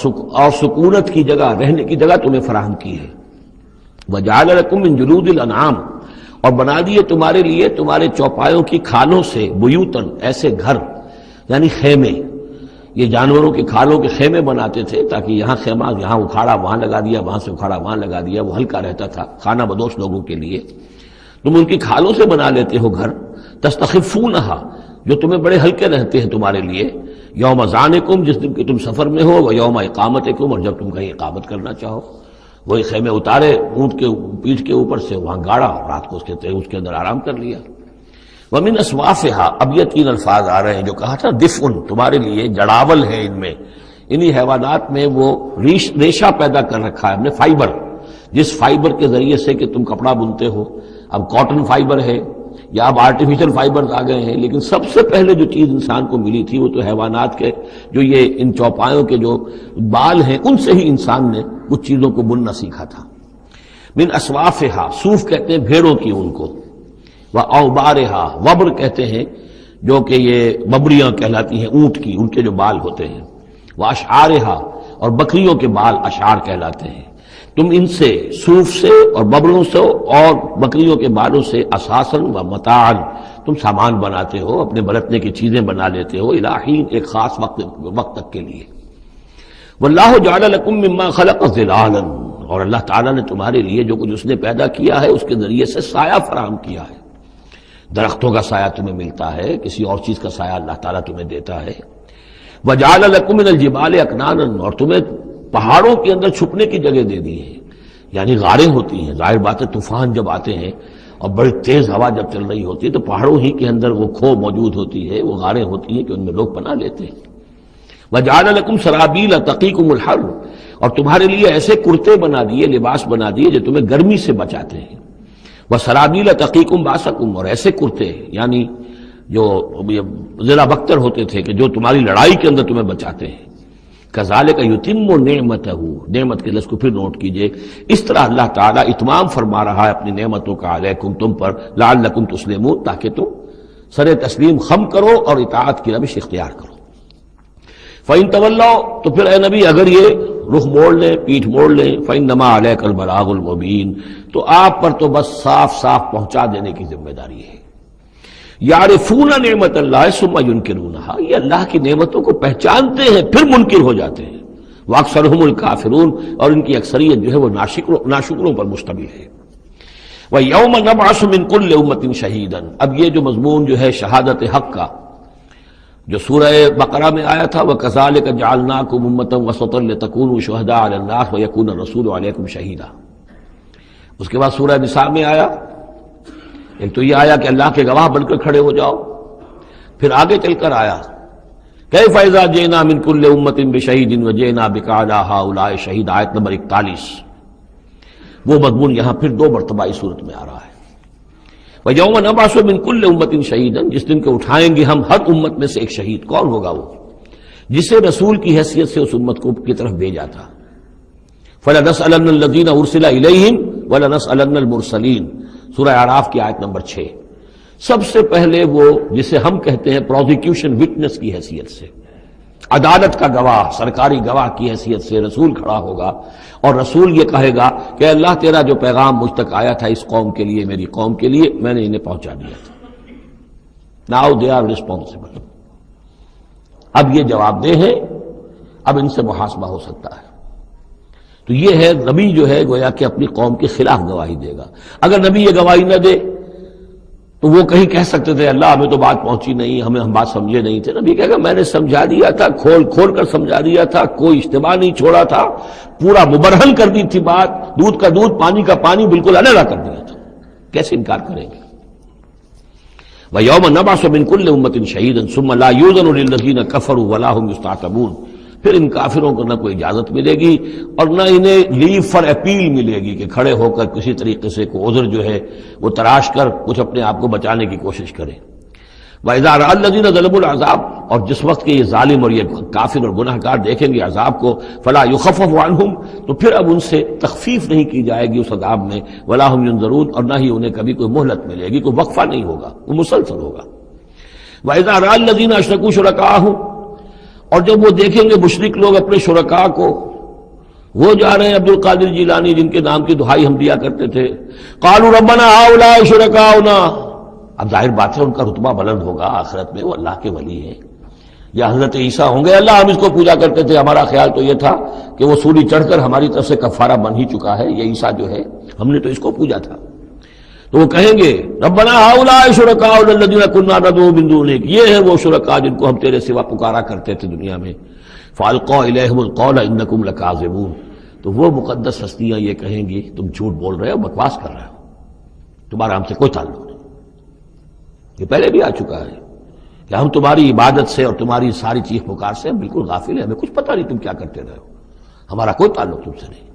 سکونت کی جگہ، رہنے کی جگہ تمہیں فراہم کی ہے۔ وجعل لکم من جلود الانعام، اور بنا دیے تمہارے لیے تمہارے چوپایوں کی کھالوں سے بیوتن، ایسے گھر یعنی خیمے، یہ جانوروں کے کھالوں کے خیمے بناتے تھے تاکہ یہاں خیمہ، یہاں اکھاڑا وہاں لگا دیا، وہاں سے اکھاڑا وہاں لگا دیا، وہ ہلکا رہتا تھا خانہ بدوش لوگوں کے لیے۔ تم ان کی کھالوں سے بنا لیتے ہو گھر، تستخفونہا، جو تمہیں بڑے ہلکے رہتے ہیں تمہارے لیے، یوم ذانکم، جس دن کہ تم سفر میں ہو، و یوم اقامتکم، اور جب تم کہیں اقامت کرنا چاہو۔ وہی خیمے اتارے اونٹ کے پیٹھ کے اوپر سے، وہاں گاڑا، رات کو اس کے اندر آرام کر لیا۔ وَمِنْ أَصْوَافِهَا، اب یہ تین الفاظ آ رہے ہیں جو کہا تھا دفء، تمہارے لیے جڑاول ہے ان میں، انہی حیوانات میں وہ ریشہ پیدا کر رکھا ہے ہم نے، فائبر، جس فائبر کے ذریعے سے کہ تم کپڑا بنتے ہو۔ اب کاٹن فائبر ہے یا اب آرٹیفیشل فائبر آ گئے ہیں، لیکن سب سے پہلے جو چیز انسان کو ملی تھی وہ تو حیوانات کے جو یہ ان چوپایوں کے جو بال ہیں ان سے ہی انسان نے کچھ چیزوں کو بننا سیکھا تھا۔ من اصوافہا، صوف کہتے ہیں بھیڑوں کی اون کو، واوبارہا، وبر کہتے ہیں جو کہ یہ ببریاں کہلاتی ہیں اونٹ کی، ان کے جو بال ہوتے ہیں، واشعارہا، اور بکریوں کے بال اشعار کہلاتے ہیں۔ تم ان سے، صوف سے اور ببروں سے اور بکریوں کے بالوں سے، اساساً و متاعاً، تم سامان بناتے ہو، اپنے برتنے کی چیزیں بنا لیتے ہو، الہین، ایک خاص وقت تک کے لیے۔ واللہ جعل لکم مما خلق ظلالا، اور اللہ تعالیٰ نے تمہارے لیے جو کچھ اس نے پیدا کیا ہے اس کے ذریعے سے سایہ فراہم کیا ہے۔ درختوں کا سایہ تمہیں ملتا ہے، کسی اور چیز کا سایہ اللہ تعالیٰ تمہیں دیتا ہے۔ وجعل لکم من الجبال اکنانا، اور تمہیں پہاڑوں کے اندر چھپنے کی جگہ دے دی ہے، یعنی غاریں ہوتی ہیں، ظاہر بات ہے طوفان جب آتے ہیں اور بڑی تیز ہوا جب چل رہی ہوتی ہے تو پہاڑوں ہی کے اندر وہ کھو موجود ہوتی ہے، وہ غاریں ہوتی ہیں کہ ان میں لوگ پناہ لیتے ہیں۔ وجعل لکم سرابیل تقیکم الحر، اور تمہارے لیے ایسے کرتے بنا دیے، لباس بنا دیے جو تمہیں گرمی سے بچاتے ہیں۔ وسرابیل تقیکم باسکم، اور ایسے کرتے یعنی جو ذرا بختر ہوتے تھے کہ جو تمہاری لڑائی کے اندر تمہیں بچاتے ہیں۔ کذالک یتم نعمتہ، نعمت کے لفظ کو پھر نوٹ کیجئے، اس طرح اللہ تعالیٰ اتمام فرما رہا ہے اپنی نعمتوں کا علیکم تم پر، لعلکم تسلمون، تاکہ تم سر تسلیم خم کرو اور اطاعت کی روش اختیار کرو۔ فَإِن تَوَلَّوْا، تو پھر اے نبی اگر یہ رخ موڑ لیں، پیٹھ موڑ لیں، فَإِنَّمَا عَلَيْكَ الْبَلَاغُ الْمُبِينُ، تو آپ پر تو بس صاف صاف پہنچا دینے کی ذمہ داری ہے۔ یعرفون نعمت اللہ ثم ینکرونہا، یہ اللہ کی نعمتوں کو پہچانتے ہیں پھر منکر ہو جاتے ہیں۔ واکثرہم الکافرون، اور ان کی اکثریت جو ہے وہ ناشکروں پر مشتمل ہے۔ وَيَوْمَ نَبْعَثُ مِن كُلِّ أُمَّةٍ شَهِيدًا، اب یہ جو مضمون جو ہے شہادت حق کا جو سورہ بقرہ میں آیا تھا، وَكَذَلِكَ جَعَلْنَاكُمْ أُمَّةً وَسَطًا لِتَكُونُوا شُهَدَاءَ عَلَى النَّاسِ وَيَكُونَ الرَّسُولُ عَلَيْكُمْ شَهِيدًا۔ اس کے بعد سورہ نساء میں آیا، ایک تو یہ آیا کہ اللہ کے گواہ بن کر کھڑے ہو جاؤ، پھر آگے چل کر آیا کیف اذا جئنا من كل امة بشهيد وجئنا بك على هؤلاء شهيد، آیت نمبر 41۔ وہ مضمون یہاں پھر دو مرتبہ اس صورت میں آ رہا ہے۔ وَيَوْمَ نَبْعَثُ مِن كُلِّ أُمَّةٍ شَهِيدًا، جس دن کے اٹھائیں گے ہم ہر امت میں سے ایک شہید۔ کون ہوگا وہ؟ جسے رسول کی حیثیت سے اس امت کو کی طرف بھیجا تھا۔ فَلَنَسْأَلَنَّ الَّذِينَ أُرْسِلَ إِلَيْهِمْ وَلَنَسْأَلَنَّ الْمُرْسَلِينَ، سورہ اعراف کی آیت نمبر 6۔ سب سے پہلے وہ جسے ہم کہتے ہیں پروزیکیوشن وٹنس کی حیثیت سے، عدالت کا گواہ، سرکاری گواہ کی حیثیت سے رسول کھڑا ہوگا، اور رسول یہ کہے گا کہ اللہ تیرا جو پیغام مجھ تک آیا تھا اس قوم کے لیے، میری قوم کے لیے، میں نے انہیں پہنچا دیا تھا۔ ناؤ دے آر ریسپانسبل، اب یہ جواب دہ ہے، اب ان سے محاسبہ ہو سکتا ہے۔ تو یہ ہے نبی جو ہے گویا کہ اپنی قوم کے خلاف گواہی دے گا۔ اگر نبی یہ گواہی نہ دے تو وہ کہیں کہہ سکتے تھے اللہ ہمیں تو بات پہنچی نہیں، ہم بات سمجھے نہیں تھے۔ نبی کہے گا میں نے سمجھا دیا تھا، کھول کھول کر سمجھا دیا تھا، کوئی اشتباہ نہیں چھوڑا تھا، پورا مبرہن کر دی تھی بات، دودھ کا دودھ پانی کا پانی بالکل علیحدہ کر دیا تھا، کیسے انکار کریں گے؟ وَيَوْمَ نَبْعَثُ مِن كُلِّ أُمَّةٍ شَهِيدًا ثُمَّ لَا يُؤْذَنُ لِلَّذِينَ كَفَرُوا وَلَا هُمْ يُسْتَعْتَبُونَ، پھر ان کافروں کو نہ کوئی اجازت ملے گی اور نہ انہیں لیو فار اپیل ملے گی کہ کھڑے ہو کر کسی طریقے سے کوئی عذر جو ہے وہ تراش کر کچھ اپنے آپ کو بچانے کی کوشش کریں۔ وَإِذَا رَأَى الَّذِينَ ظَلَمُوا الْعَذَابَ، اور جس وقت کہ یہ ظالم اور یہ کافر اور گناہ گار دیکھیں گے عذاب کو، فَلَا يُخَفَّفُ عَنْهُمْ، تو پھر اب ان سے تخفیف نہیں کی جائے گی اس عذاب میں، وَلَا هُمْ يُنظَرُونَ، اور نہ ہی انہیں کبھی کوئی مہلت ملے گی، کوئی وقفہ نہیں ہوگا، وہ مسلسل ہوگا۔ وَإِذَا رَأَى الَّذِينَ أَشْرَكُوا شُرَكَاءَهُمْ، اور جب وہ دیکھیں گے مشرک لوگ اپنے شرکاء کو، وہ جا رہے ہیں عبد القادر جیلانی جن کے نام کی دہائی ہم دیا کرتے تھے، قالوا ربنا هؤلاء شركاؤنا، اب ظاہر بات ہے ان کا رتبہ بلند ہوگا آخرت میں، وہ اللہ کے ولی ہیں، یا حضرت عیسیٰ ہوں گے اللہ ہم اس کو پوجا کرتے تھے، ہمارا خیال تو یہ تھا کہ وہ سولی چڑھ کر ہماری طرف سے کفارہ بن ہی چکا ہے، یہ عیسیٰ جو ہے ہم نے تو اس کو پوجا تھا۔ تو وہ کہیں گے ربنا هؤلاء شركاؤنا الذين كنا ندعو من دونك، یہ ہے وہ شرکاء جن کو ہم تیرے سوا پکارا کرتے تھے دنیا میں، فالقوا اليهم القول انكم لكاذبون، تو وہ مقدس ہستیاں یہ کہیں گی تم جھوٹ بول رہے ہو، بکواس کر رہے ہو، تمہارا ہم سے کوئی تعلق نہیں۔ یہ پہلے بھی آ چکا ہے کہ ہم تمہاری عبادت سے اور تمہاری ساری چیخ پکار سے ہم بالکل غافل ہیں، ہمیں کچھ پتہ نہیں تم کیا کرتے رہے ہو، ہمارا کوئی تعلق تم سے نہیں۔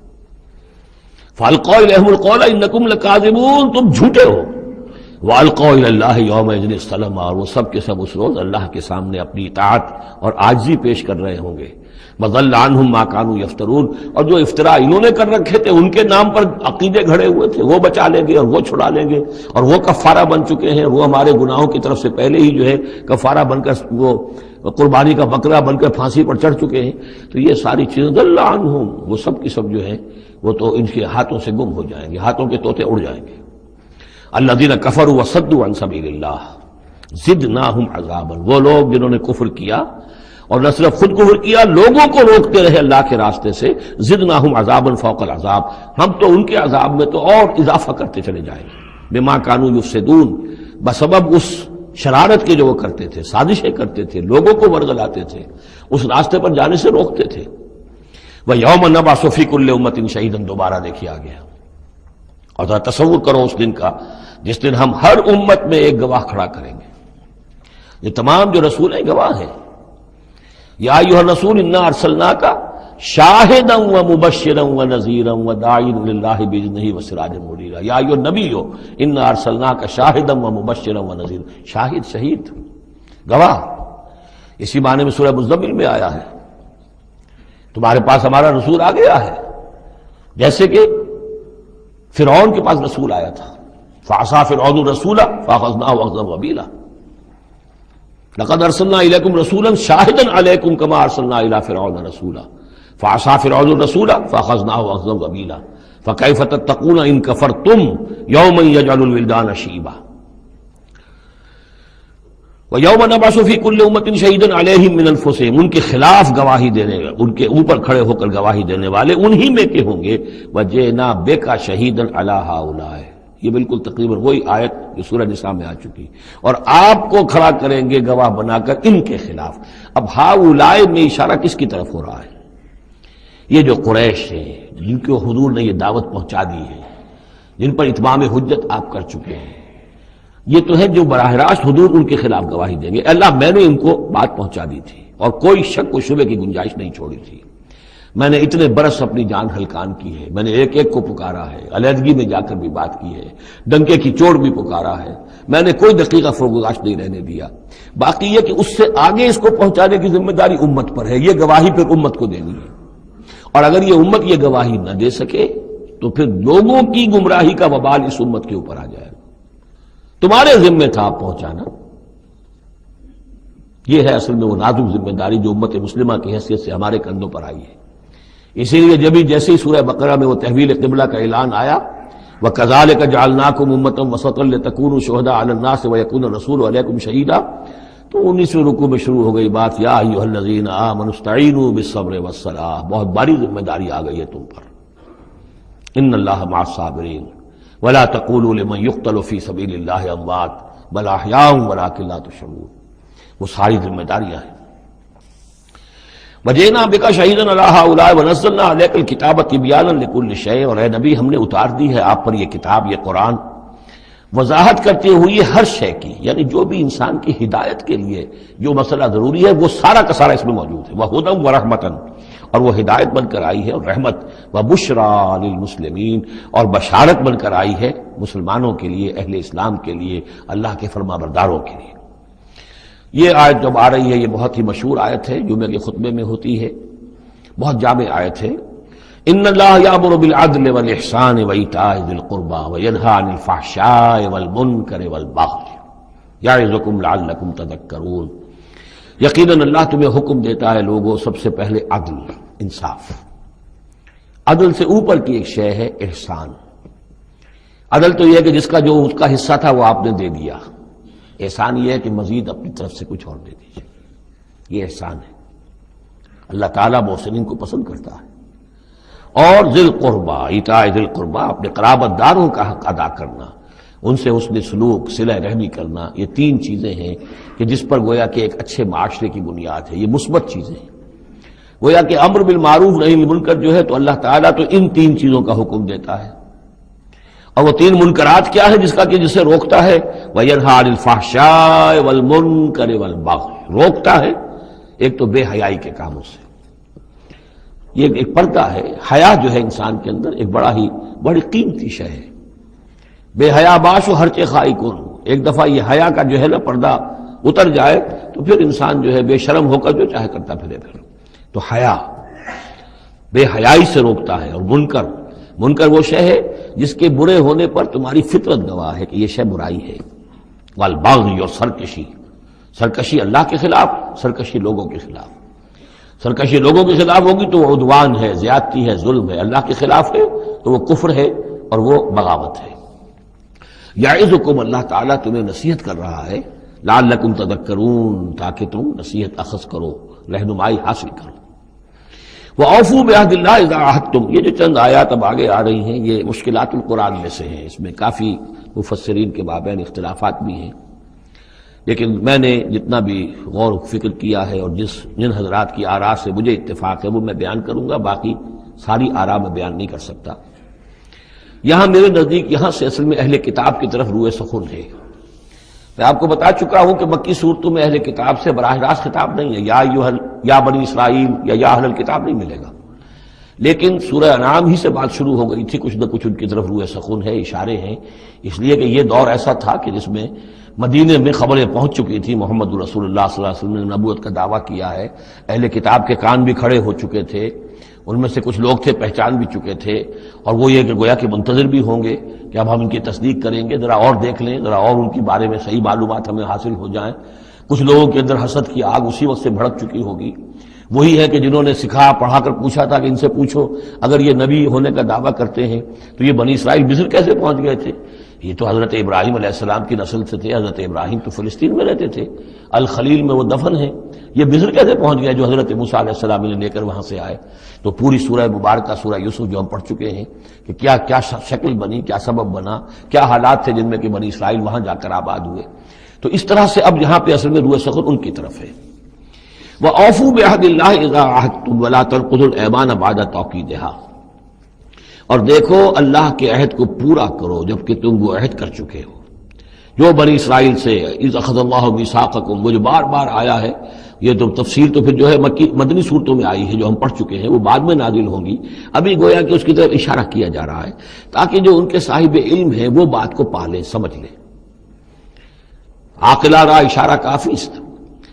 فَأَلْقَوْا إِلَيْهِمُ الْقَوْلَ إِنَّكُمْ لَكَاذِبُونَ، تم جھوٹے ہو۔ وَأَلْقَوْا إِلَى اللَّهِ يَوْمَئِذٍ السَّلَامَ، اور وہ سب کے سب اس روز اللہ کے سامنے اپنی اطاعت اور عاجزی پیش کر رہے ہوں گے۔ وَضَلَّ عَنْهُمْ مَا كَانُوا يَفْتَرُونَ، اور جو افطرا انہوں نے کر رکھے تھے، ان کے نام پر عقیدے گھڑے ہوئے تھے، وہ بچا لیں گے اور وہ چھڑا لیں گے، اور وہ کفارہ بن چکے ہیں، وہ ہمارے گناہوں کی طرف سے پہلے ہی جو ہے کفارہ بن کر وہ قربانی کا بکرا بن کر پھانسی پر چڑھ چکے ہیں۔ تو یہ ساری چیزیں ضل عنہم، وہ سب کی سب جو ہیں وہ تو ان کے ہاتھوں سے گم ہو جائیں گے، ہاتھوں کے طوطے اڑ جائیں گے۔ الذین کفروا وصدوا عن سبیل اللہ زدناہم عذابا، وہ لوگ جنہوں نے کفر کیا اور نہ صرف خود کفر کیا، لوگوں کو روکتے رہے اللہ کے راستے سے، زدناہم عذابا فوق العذاب، ہم تو ان کے عذاب میں تو اور اضافہ کرتے چلے جائیں گے، بما کانوا یفسدون، بسبب اس شرارت کے جو وہ کرتے تھے، سازشیں کرتے تھے، لوگوں کو ورگلاتے تھے، اس راستے پر جانے سے روکتے تھے۔ وَيَوْمَ نَبْعَثُ فِي كُلِّ أُمَّةٍ شَهِيدًا، دوبارہ دیکھیے آ گیا، اور ذرا تصور کرو اس دن کا جس دن ہم ہر امت میں ایک گواہ کھڑا کریں گے۔ یہ تمام جو رسول ہیں گواہ ہیں۔ یا ایھا الرسول انا ارسلناک شاہدا ومبشرا ونذیرا وداعیا الی اللہ باذنہ وسراجا منیرا، یا ایھا النبی انا ارسلناک شاہدا ومبشرا ونذیرا، شاہد شہید گواہ، اسی معنی میں سورہ مزمل میں آیا ہے تمہارے پاس ہمارا رسول آ گیا ہے، جیسے کہ فرعون کے پاس رسول آیا تھا. فعصى فرعون الرسول فاخذناه اخذا وبيلا لقد ارسلنا اليكم رسولا شاهدا عليكم كما ارسلنا الى فرعون رسولا فعصى فرعون الرسول فاخذناه اخذا وبيلا فكيف تتقون ان كفرتم يوما يجعل الولدان شيبا ويوم نبعث في كل امة شهيدا عليهم من انفسهم. ان کے خلاف گواہی دینے، ان کے اوپر کھڑے ہو کر گواہی دینے والے انہی میں کے ہوں گے. وجئنا بك شهيدا على هؤلاء، یہ بالکل تقریباً وہی آیت جو سورہ نساء میں آ چکی. اور آپ کو کھڑا کریں گے گواہ بنا کر ان کے خلاف. اب ہؤلاء میں اشارہ کس کی طرف ہو رہا ہے؟ یہ جو قریش ہیں جن کو حضور نے یہ دعوت پہنچا دی ہے، جن پر اتمام حجت آپ کر چکے ہیں، یہ تو ہے جو براہ راست حضور ان کے خلاف گواہی دیں گے. اللہ میں نے ان کو بات پہنچا دی تھی اور کوئی شک و شبے کی گنجائش نہیں چھوڑی تھی. میں نے اتنے برس اپنی جان ہلکان کی ہے، میں نے ایک ایک کو پکارا ہے، علیحدگی میں جا کر بھی بات کی ہے، ڈنکے کی چوٹ بھی پکارا ہے، میں نے کوئی دقیقہ فرگزاشت نہیں رہنے دیا. باقی یہ کہ اس سے آگے اس کو پہنچانے کی ذمہ داری امت پر ہے. یہ گواہی پھر امت کو دینی ہے، اور اگر یہ امت یہ گواہی نہ دے سکے تو پھر لوگوں کی گمراہی کا وبال اس امت کے اوپر آ جائے گا. تمہارے ذمہ تھا آپ پہنچانا. یہ ہے اصل میں وہ نازک ذمہ داری جو امت مسلمہ کی حیثیت سے ہمارے کندھوں پر آئی ہے. اسی لیے جیسے ہی سورہ بقرہ میں وہ تحویل قبلہ کا اعلان آیا، وَكَذَلِكَ جَعَلْنَاكُمْ أُمَّةً وَسَطًا لِتَكُونُوا شُهَدَاءَ عَلَى النَّاسِ وَيَكُونَ الرَّسُولُ عَلَيْكُمْ شَهِيدًا، تو 19ویں رکوع میں شروع ہو گئی بات، یا ایھا الذین آمنوا استعینوا بالصبر والصلاۃ. بہت بڑی ذمہ داری آ گئی ہے تم پر. ان اللہ مع الصابرین ولا تقولوا لمن يقتل في سبيل الله اموات بل احیاء ولكن لا تشعرون. وہ ساری ذمہ داریاں ہیں. وجئنا بك شهيدا على هؤلاء ونزلنا عليك الكتاب تبيانا لكل شيء. اور اے نبی ہم نے اتار دی ہے آپ پر یہ کتاب، یہ قرآن، وضاحت کرتے ہوئے ہر شے کی، یعنی جو بھی انسان کی ہدایت کے لیے جو مسئلہ ضروری ہے وہ سارا کا سارا اس میں موجود ہے. وہدی ورحمۃ، اور وہ ہدایت بن کر آئی ہے اور رحمت. وبشریٰ للمسلمین، اور بشارت بن کر آئی ہے مسلمانوں کے لیے، اہل اسلام کے لیے، اللہ کے فرمانبرداروں کے لیے. یہ آیت جب آ رہی ہے یہ بہت ہی مشہور آیت ہے، جمعے کے خطبے میں ہوتی ہے، بہت جامع آیت ہے. ان اللہ یامر بالعدل والاحسان وایتاء ذی القربى وینہی عن الفحشاء والمنکر والبغی یعظکم لعلکم تذکرون. یقیناً اللہ تمہیں حکم دیتا ہے لوگوں سب سے پہلے عدل، انصاف. عدل سے اوپر کی ایک شے ہے احسان. عدل تو یہ ہے کہ جس کا جو اس کا حصہ تھا وہ آپ نے دے دیا. احسان یہ ہے کہ مزید اپنی طرف سے کچھ اور دے دیجیے. یہ احسان ہے. اللہ تعالیٰ محسنین کو پسند کرتا ہے. اور ذی القربیٰ، ایتاء ذی القربیٰ، اپنے قرابت داروں کا حق ادا کرنا، ان سے حسن سلوک، صلہ رحمی کرنا. یہ تین چیزیں ہیں کہ جس پر گویا کہ ایک اچھے معاشرے کی بنیاد ہے. یہ مثبت چیزیں ہیں. گویا کہ امر بالمعروف نہی عن المنکر جو ہے تو اللہ تعالیٰ تو ان تین چیزوں کا حکم دیتا ہے. اور وہ تین منکرات کیا ہے جسے روکتا ہے؟ وَيَنْهَى عَنِ الْفَحْشَاءِ وَالْمُنْكَرِ وَالْبَغْيِ. روکتا ہے ایک تو بے حیائی کے کاموں سے. یہ ایک پردہ ہے. حیا جو ہے انسان کے اندر ایک بڑی قیمتی شے ہے. بے حیا باش و ہر چے خائی کن. ایک دفعہ یہ حیا کا جو ہے نا پردہ اتر جائے تو پھر انسان جو ہے بے شرم ہو کر جو چاہے کرتا پھرے. تو حیا بے حیائی سے روکتا ہے. اور منکر وہ شے ہے جس کے برے ہونے پر تمہاری فطرت گواہ ہے کہ یہ شے برائی ہے. والبغی، اور سرکشی اللہ کے خلاف، سرکشی لوگوں کے خلاف. سرکشی لوگوں کے خلاف ہوگی تو وہ عدوان ہے، زیادتی ہے، ظلم ہے. اللہ کے خلاف ہے تو وہ کفر ہے اور وہ بغاوت ہے. یعظکم، اللہ تعالیٰ تمہیں نصیحت کر رہا ہے، لعلکم تذکرون، تاکہ تم نصیحت اخذ کرو، رہنمائی حاصل کرو. وَأَوْفُوا بِعَهْدِ اللَّهِ إِذَا عَاهَدتُّمْ. یہ جو چند آیات اب آگے آ رہی ہیں یہ مشکلات القرآن میں سے ہیں. اس میں کافی مفسرین کے مابین اختلافات بھی ہیں، لیکن میں نے جتنا بھی غور و فکر کیا ہے اور جن حضرات کی آراء سے مجھے اتفاق ہے وہ میں بیان کروں گا. باقی ساری آراء میں بیان نہیں کر سکتا. یہاں میرے نزدیک یہاں سے اصل میں اہل کتاب کی طرف روئے سخن ہے. میں آپ کو بتا چکا ہوں کہ مکی صورتوں میں اہل کتاب سے براہ راست خطاب نہیں ہے. یا بنی اسرائیل یا اہل الکتاب نہیں ملے گا. لیکن سورہ انعام ہی سے بات شروع ہو گئی تھی، کچھ نہ کچھ ان کی طرف روح سخن ہے، اشارے ہیں، اس لیے کہ یہ دور ایسا تھا کہ جس میں مدینے میں خبریں پہنچ چکی تھی، محمد رسول اللہ صلی اللہ علیہ وسلم نے نبوت کا دعویٰ کیا ہے، اہل کتاب کے کان بھی کھڑے ہو چکے تھے، ان میں سے کچھ لوگ تھے پہچان بھی چکے تھے، اور وہ یہ کہ گویا کہ منتظر بھی ہوں گے کہ اب ہم ان کی تصدیق کریں گے، ذرا اور دیکھ لیں، ذرا اور ان کے بارے میں صحیح معلومات ہمیں حاصل ہو جائیں۔ کچھ لوگوں کے اندر حسد کی آگ اسی وقت سے بھڑک چکی ہوگی، وہی ہے کہ جنہوں نے سکھا پڑھا کر پوچھا تھا کہ ان سے پوچھو اگر یہ نبی ہونے کا دعویٰ کرتے ہیں تو یہ بنی اسرائیل مصر کیسے پہنچ گئے تھے؟ یہ تو حضرت ابراہیم علیہ السلام کی نسل سے تھے، حضرت ابراہیم تو فلسطین میں رہتے تھے، الخلیل میں وہ دفن ہیں، یہ مصر کیسے پہنچ گئے جو حضرت موسیٰ علیہ السلام نے لے کر وہاں سے آئے؟ تو پوری سورہ مبارکہ سورہ یوسف جو ہم پڑھ چکے ہیں کہ کیا کیا شکل بنی، کیا سبب بنا، کیا حالات تھے جن میں کہ بنی اسرائیل وہاں جا کر آباد ہوئے۔ تو اس طرح سے اب یہاں پہ اصل میں روح سخن ان کی طرف ہے۔ وَأَوْفُوا بِعَهْدِ اللَّهِ إِذَا عَاهَدتُّمْ وَلَا تَنقُضُوا الْأَيْمَانَ بَعْدَ تَوْكِيدِهَا، اور دیکھو اللہ کے عہد کو پورا کرو جبکہ تم وہ عہد کر چکے ہو جو بنی اسرائیل سے اذ اخذ اللہ میثاقکم، وہ جو بار بار آیا ہے، یہ تو تفصیل تو پھر جو ہے مدنی صورتوں میں آئی ہے جو ہم پڑھ چکے ہیں، وہ بعد میں نازل ہوں گی، ابھی گویا کہ اس کی طرف اشارہ کیا جا رہا ہے تاکہ جو ان کے صاحب علم ہیں وہ بات کو پا لیں، سمجھ لیں۔ عاقلہ را اشارہ کافی است۔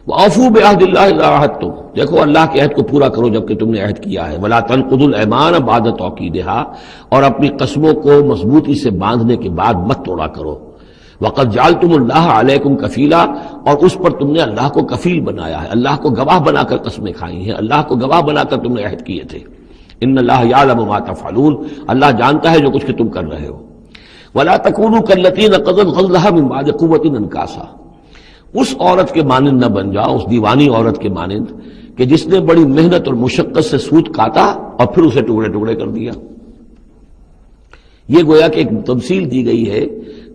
وَأَوْفُوا بِعَهْدِ اللَّهِ إِذَا عَاهَدتُّمْ، دیکھو اللہ کے عہد کو پورا کرو جبکہ تم نے عہد کیا ہے۔ وَلَا تَنقُضُوا الْأَيْمَانَ بَعْدَ تَوْكِيدِهَا، اور اپنی قسموں کو مضبوطی سے باندھنے کے بعد مت توڑا کرو۔ وَقَدْ جَعَلْتُمُ اللَّهَ عَلَيْكُمْ كَفِيلًا، اور اس پر تم نے اللہ کو کفیل بنایا ہے، اللہ کو گواہ بنا کر قسمیں کھائی ہیں، اللہ کو گواہ بنا کر تم نے عہد کیے تھے۔ إِنَّ اللَّهَ يَعْلَمُ مَا تَفْعَلُونَ، اللہ جانتا ہے جو کچھ کہ تم کر رہے ہو۔ وَلَا تَكُونُوا كَالَّتِي نَقَضَتْ غَزْلَهَا مِن بَعْدِ قُوَّةٍ أَنْكَاثًا، اس عورت کے مانند نہ بن جاؤ، اس دیوانی عورت کے مانند کہ جس نے بڑی محنت اور مشقت سے سوت کاٹا اور پھر اسے ٹکڑے ٹکڑے کر دیا۔ یہ گویا کہ ایک تمثیل دی گئی ہے،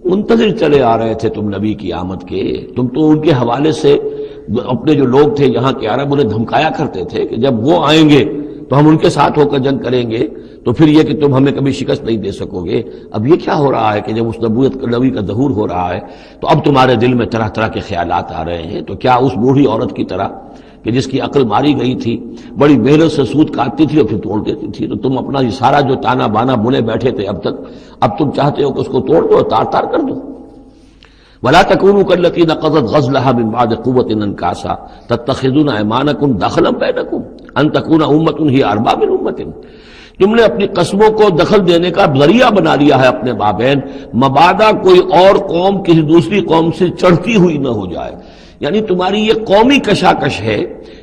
منتظر چلے آ رہے تھے تم نبی کی آمد کے، تم تو ان کے حوالے سے اپنے جو لوگ تھے یہاں کے عرب انہیں دھمکایا کرتے تھے کہ جب وہ آئیں گے تو ہم ان کے ساتھ ہو کر جنگ کریں گے، تو پھر یہ کہ تم ہمیں کبھی شکست نہیں دے سکو گے۔ اب یہ کیا ہو رہا ہے کہ جب اس نبی کا ظہور ہو رہا ہے تو اب تمہارے دل میں طرح طرح کے خیالات آ رہے ہیں، تو کیا اس بوڑھی عورت کی طرح کہ جس کی عقل ماری گئی تھی، بڑی محنت سے سوت کاٹتی تھی اور پھر توڑ دیتی تھی، تو تم اپنا یہ سارا جو تانا بانا بنے بیٹھے تھے اب تک، اب تم چاہتے ہو کہ اس کو توڑ دو، تار تار کر دو۔ وَلَا تَكُونُوا كَالَّتِي نَقَضَتْ غَزْلَهَا مِن بَعْدِ قُوَّةٍ أَنْكَاثًا تَتَّخِذُونَ أَيْمَانَكُمْ دَخْلًا بَيْنَكُمْ أَن تَكُونَ أُمَّةٌ هِيَ أَرْبَىٰ مِنْ أُمَّةٍ، تم نے اپنی قسموں کو دخل دینے کا ذریعہ بنا لیا ہے اپنے مابین، مبادا کوئی اور قوم کسی دوسری قوم سے چڑھتی ہوئی نہ ہو جائے۔ یعنی تمہاری یہ قومی کشاکش ہے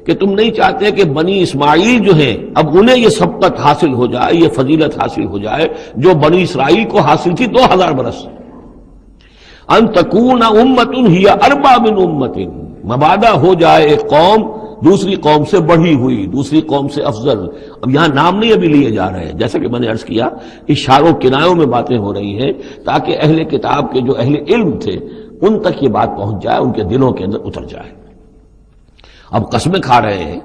کہ تم نہیں چاہتے کہ بنی اسماعیل جو ہیں اب انہیں یہ سبقت حاصل ہو جائے، یہ فضیلت حاصل ہو جائے جو بنی اسرائیل کو حاصل تھی 2000 برس۔ ان تکون امۃ ہی اربع من امۃ، مبادا ہو جائے ایک قوم دوسری قوم سے بڑھی ہوئی، دوسری قوم سے افضل۔ اب یہاں نام نہیں ابھی لیے جا رہے ہیں، جیسا کہ میں نے عرض کیا اشاروں کنایوں میں باتیں ہو رہی ہیں تاکہ اہل کتاب کے جو اہل علم تھے ان تک یہ بات پہنچ جائے، ان کے دلوں کے اندر اتر جائے۔ اب قسمیں کھا رہے ہیں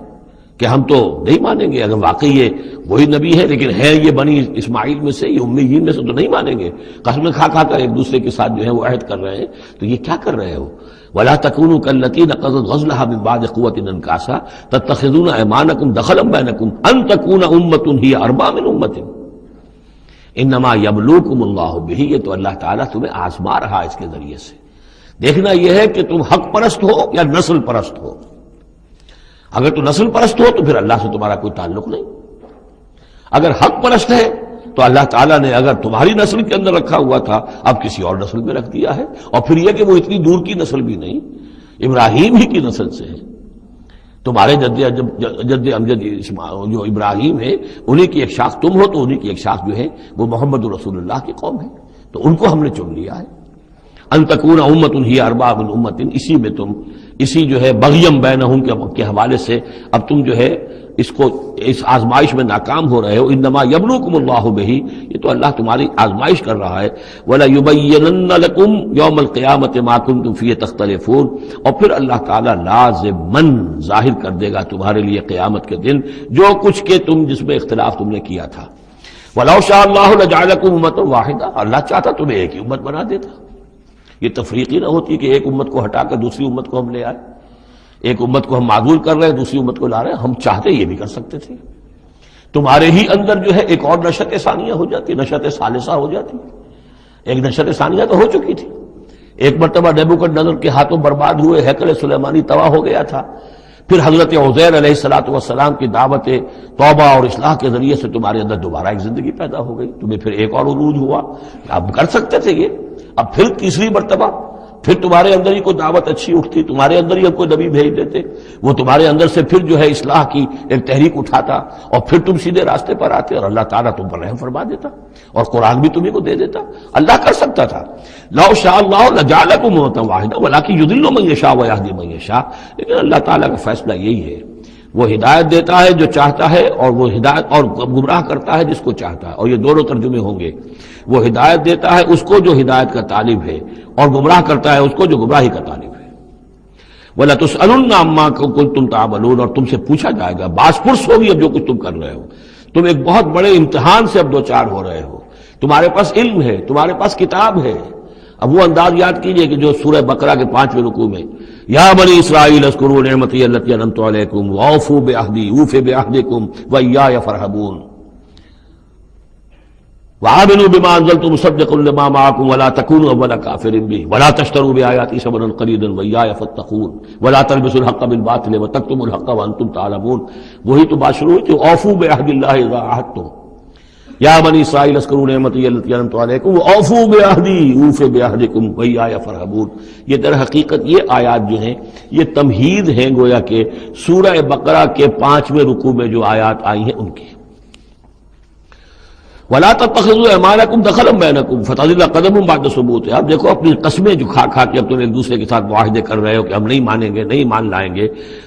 کہ ہم تو نہیں مانیں گے، اگر واقعی یہ وہی نبی ہے لیکن ہے یہ بنی اسماعیل میں سے، یہ امیین میں سے، تو نہیں مانیں گے۔ قسمیں کھا کھا کر ایک دوسرے کے ساتھ جو ہے وہ عہد کر رہے ہیں، تو یہ کیا کر رہے ہو؟ وَلَا تَكُونُوا كَالَّتِي نَقَضَتْ غَزْلَهَا مِن بَعْدِ قُوَّةٍ أَنْكَاثًا تَتَّخِذُونَ أَيْمَانَكُمْ دَخْلًا بَيْنَكُمْ أَن تَكُونَ أُمَّةٌ هِيَ أَرْبَىٰ مِنْ أُمَّةٍ إِنَّمَا يَبْلُوكُمُ اللَّهُ بِهِ، یہ تو اللہ تعالیٰ تمہیں آزما رہا ہے اس کے ذریعے سے۔ دیکھنا یہ ہے کہ تم حق پرست ہو یا نسل پرست ہو۔ اگر تو نسل پرست ہو تو پھر اللہ سے تمہارا کوئی تعلق نہیں، اگر حق پرست ہے تو اللہ تعالیٰ نے اگر تمہاری نسل کے اندر رکھا ہوا تھا اب کسی اور نسل میں رکھ دیا ہے، اور پھر یہ کہ وہ اتنی دور کی نسل بھی نہیں، ابراہیم ہی کی نسل سے ہے۔ تمہارے جد امجد جو ابراہیم ہے انہی کی ایک شاخ تم ہو، تو انہی کی ایک شاخ جو ہے وہ محمد رسول اللہ کی قوم ہے، تو ان کو ہم نے چن لیا ہے۔ ان تکون امۃ ہی اربع من امۃ، اسی میں تم اسی جو ہے بغیم بینہم کے حوالے سے اب تم جو ہے اس آزمائش میں ناکام ہو رہے ہو۔ انما یبلوکم اللہ بہ، یہ تو اللہ تمہاری آزمائش کر رہا ہے۔ وَلَيُبَيِّنَنَّ لَكُمْ يَوْمَ الْقِيَامَةِ مَا كُنتُمْ فِيهِ تَخْتَلِفُونَ، اور پھر اللہ تعالیٰ لازماً ظاہر کر دے گا تمہارے لیے قیامت کے دن جو کچھ کہ تم جس میں اختلاف تم نے کیا تھا۔ وَلَوْ شَاءَ اللَّهُ لَجَعَلَكُمْ أُمَّةً وَاحِدَةً، اللہ چاہتا تمہیں ایک ہی امت بنا دیتا، یہ تفریقی نہ ہوتی کہ ایک امت کو ہٹا کر دوسری امت کو ہم لے آئے، ایک امت کو ہم معذول کر رہے ہیں دوسری امت کو لا رہے ہیں، ہم چاہتے یہ بھی کر سکتے تھے۔ تمہارے ہی اندر جو ہے ایک اور نشت ثانیہ ہو جاتی، نشت ثالثہ ہو جاتی. ایک نشت ثانیہ تو ہو چکی تھی. ایک مرتبہ نیبوکدنیزر کے ہاتھوں برباد ہوئے ہیکل سلیمانی تباہ ہو گیا تھا. پھر حضرت عزیر علیہ السلام کی دعوت توبہ اور اصلاح کے ذریعے سے تمہارے اندر دوبارہ ایک زندگی پیدا ہو گئی. تمہیں پھر ایک اور عروج ہوا. اب کر سکتے تھے یہ. اب پھر تیسری مرتبہ پھر تمہارے اندر ہی کوئی دعوت اچھی اٹھتی، تمہارے اندر ہی کوئی نبی بھیج دیتے، وہ تمہارے اندر سے پھر جو ہے اصلاح کی ایک تحریک اٹھاتا اور پھر تم سیدھے راستے پر آتے اور اللہ تعالیٰ تم پر رحم فرما دیتا اور قرآن بھی تمہیں کو دے دیتا. اللہ کر سکتا تھا. لو شاء اللہ لجعلکم امة واحدة ولکن یضل من یشاء ویہدی من یشاء. لیکن اللہ تعالیٰ کا فیصلہ یہی ہے، وہ ہدایت دیتا ہے جو چاہتا ہے اور وہ ہدایت اور گمراہ کرتا ہے جس کو چاہتا ہے. اور یہ دونوں ترجمے ہوں گے. وہ ہدایت دیتا ہے اس کو جو ہدایت کا طالب ہے اور گمراہ کرتا ہے اس کو جو گمراہی کا طالب ہے. وَلَتُسْأَلُنَّ عَمَّا كُنتُمْ تَعْمَلُونَ. اور تم سے پوچھا جائے گا، باز پرس ہوگی اب جو کچھ تم کر رہے ہو. تم ایک بہت بڑے امتحان سے اب دو چار ہو رہے ہو. تمہارے پاس علم ہے، تمہارے پاس کتاب ہے. اب وہ انداز یاد کیجئے کہ جو سورہ بقرہ کے 5ویں رکوع میں یا بنی اسرائیل اذکروا نعمتی التی انعمت علیکم واوفوا بعہدی اوف بعہدکم وایای فارہبون وآمنوا بما انزلت مصدقا لما معکم ولا تکونوا اول کافر به ولا تشتروا بآیاتی ثمنا قلیلا وایای فاتقون ولا تلبسوا الحق بالباطل وتکتموا الحق وانتم تعلمون. وہی تو بات شروع ہوئی تھی، اوفوا بعہد اللہ اذا عاہدتم یا بنی اسرائیل اذکروا نعمتی التی انعمت علیکم واوفوا بعہدی اوف بعہدکم وایای فارہبون. یہ در حقیقت یہ آیات جو ہیں یہ تمہید ہیں گویا کہ سورہ بقرہ کے 5ویں رکوع میں جو آیات آئی ہیں ان کی. وَلَا تَتَّخِذُوا أَيْمَانَكُمْ دَخَلًا بَيْنَكُمْ فَتَزِلَّ قَدَمٌ بَعْدَ ثُبُوتِهَا. اب دیکھو اپنی قسمیں جو کھا کھا کے اب تم ایک دوسرے کے ساتھ معاہدے کر رہے ہو کہ ہم نہیں مانیں گے، نہیں مان لائیں گے.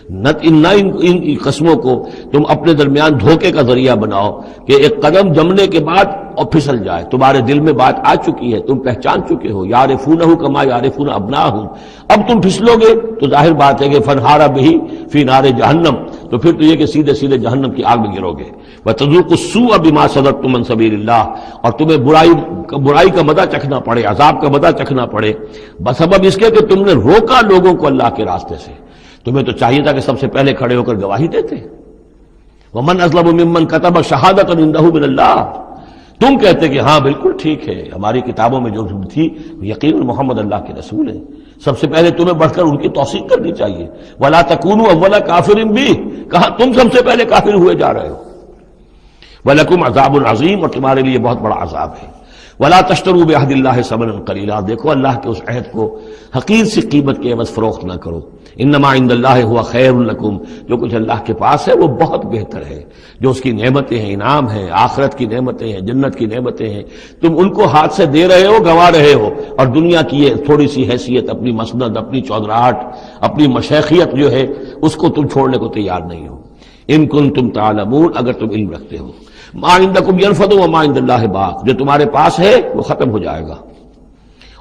نہ ان قسموں کو تم اپنے درمیان دھوکے کا ذریعہ بناؤ کہ ایک قدم جمنے کے بعد اور پھسل جائے. تمہارے دل میں بات آ چکی ہے، تم پہچان چکے ہو. یعرفونہ کما یعرفون ابناہم. اب تم پھسلو گے تو ظاہر بات ہے کہ فنہارا بہی فی نار جہنم، تو پھر تو یہ کہ سیدھے سیدھے جہنم کی آگ میں گرو گے. وَتَذُوقُوا السُّوءَ بِمَا صَدَدتُّم عَن سَبِيلِ اللَّهِ. اور تمہیں برائی کا مزہ چکھنا پڑے، عذاب کا مزہ چکھنا پڑے بسبب اس کے کہ تم نے روکا لوگوں کو اللہ کے راستے سے. تمہیں تو چاہیے تھا کہ سب سے پہلے کھڑے ہو کر گواہی دیتے. وَمَنْ أَظْلَمُ مِمَّنْ كَتَبَ شَهَادَةً عِندَهُ مِنَ اللَّهِ. تم کہتے کہ ہاں بالکل ٹھیک ہے، ہماری کتابوں میں جو تھی یقین محمد اللہ کے رسول ہیں، سب سے پہلے تمہیں بڑھ کر ان کی توثیق کرنی چاہیے. وَلَا تَكُونُوا أَوَّلَ كَافِرٍ بِهِ. کہا تم سب سے پہلے کافر ہوئے جا رہے ہو. وَلَكُمْ عَذَابٌ عَظِيمٌ. اور تمہارے لیے بہت بڑا عذاب ہے. وَلَا تَشْتَرُوا بِعَهْدِ اللَّهِ ثَمَنًا قَلِيلًا. دیکھو اللہ کے اس عہد کو حقیر سی قیمت کے عوض فروخت نہ کرو. انما عند اللہ هو خیر لکم. جو کچھ اللہ کے پاس ہے وہ بہت بہتر ہے. جو اس کی نعمتیں ہیں، انعام ہیں، آخرت کی نعمتیں ہیں، جنت کی نعمتیں ہیں، تم ان کو ہاتھ سے دے رہے ہو، گنوا رہے ہو. اور دنیا کی یہ تھوڑی سی حیثیت، اپنی مسند، اپنی چودراہٹ، اپنی مشیخیت جو ہے اس کو تم چھوڑنے کو تیار نہیں ہو. ان کنتم تعلمون. اگر تم علم رکھتے ہو. ما عندکم ینفد وما عند اللہ باق. جو تمہارے پاس ہے وہ ختم ہو جائے گا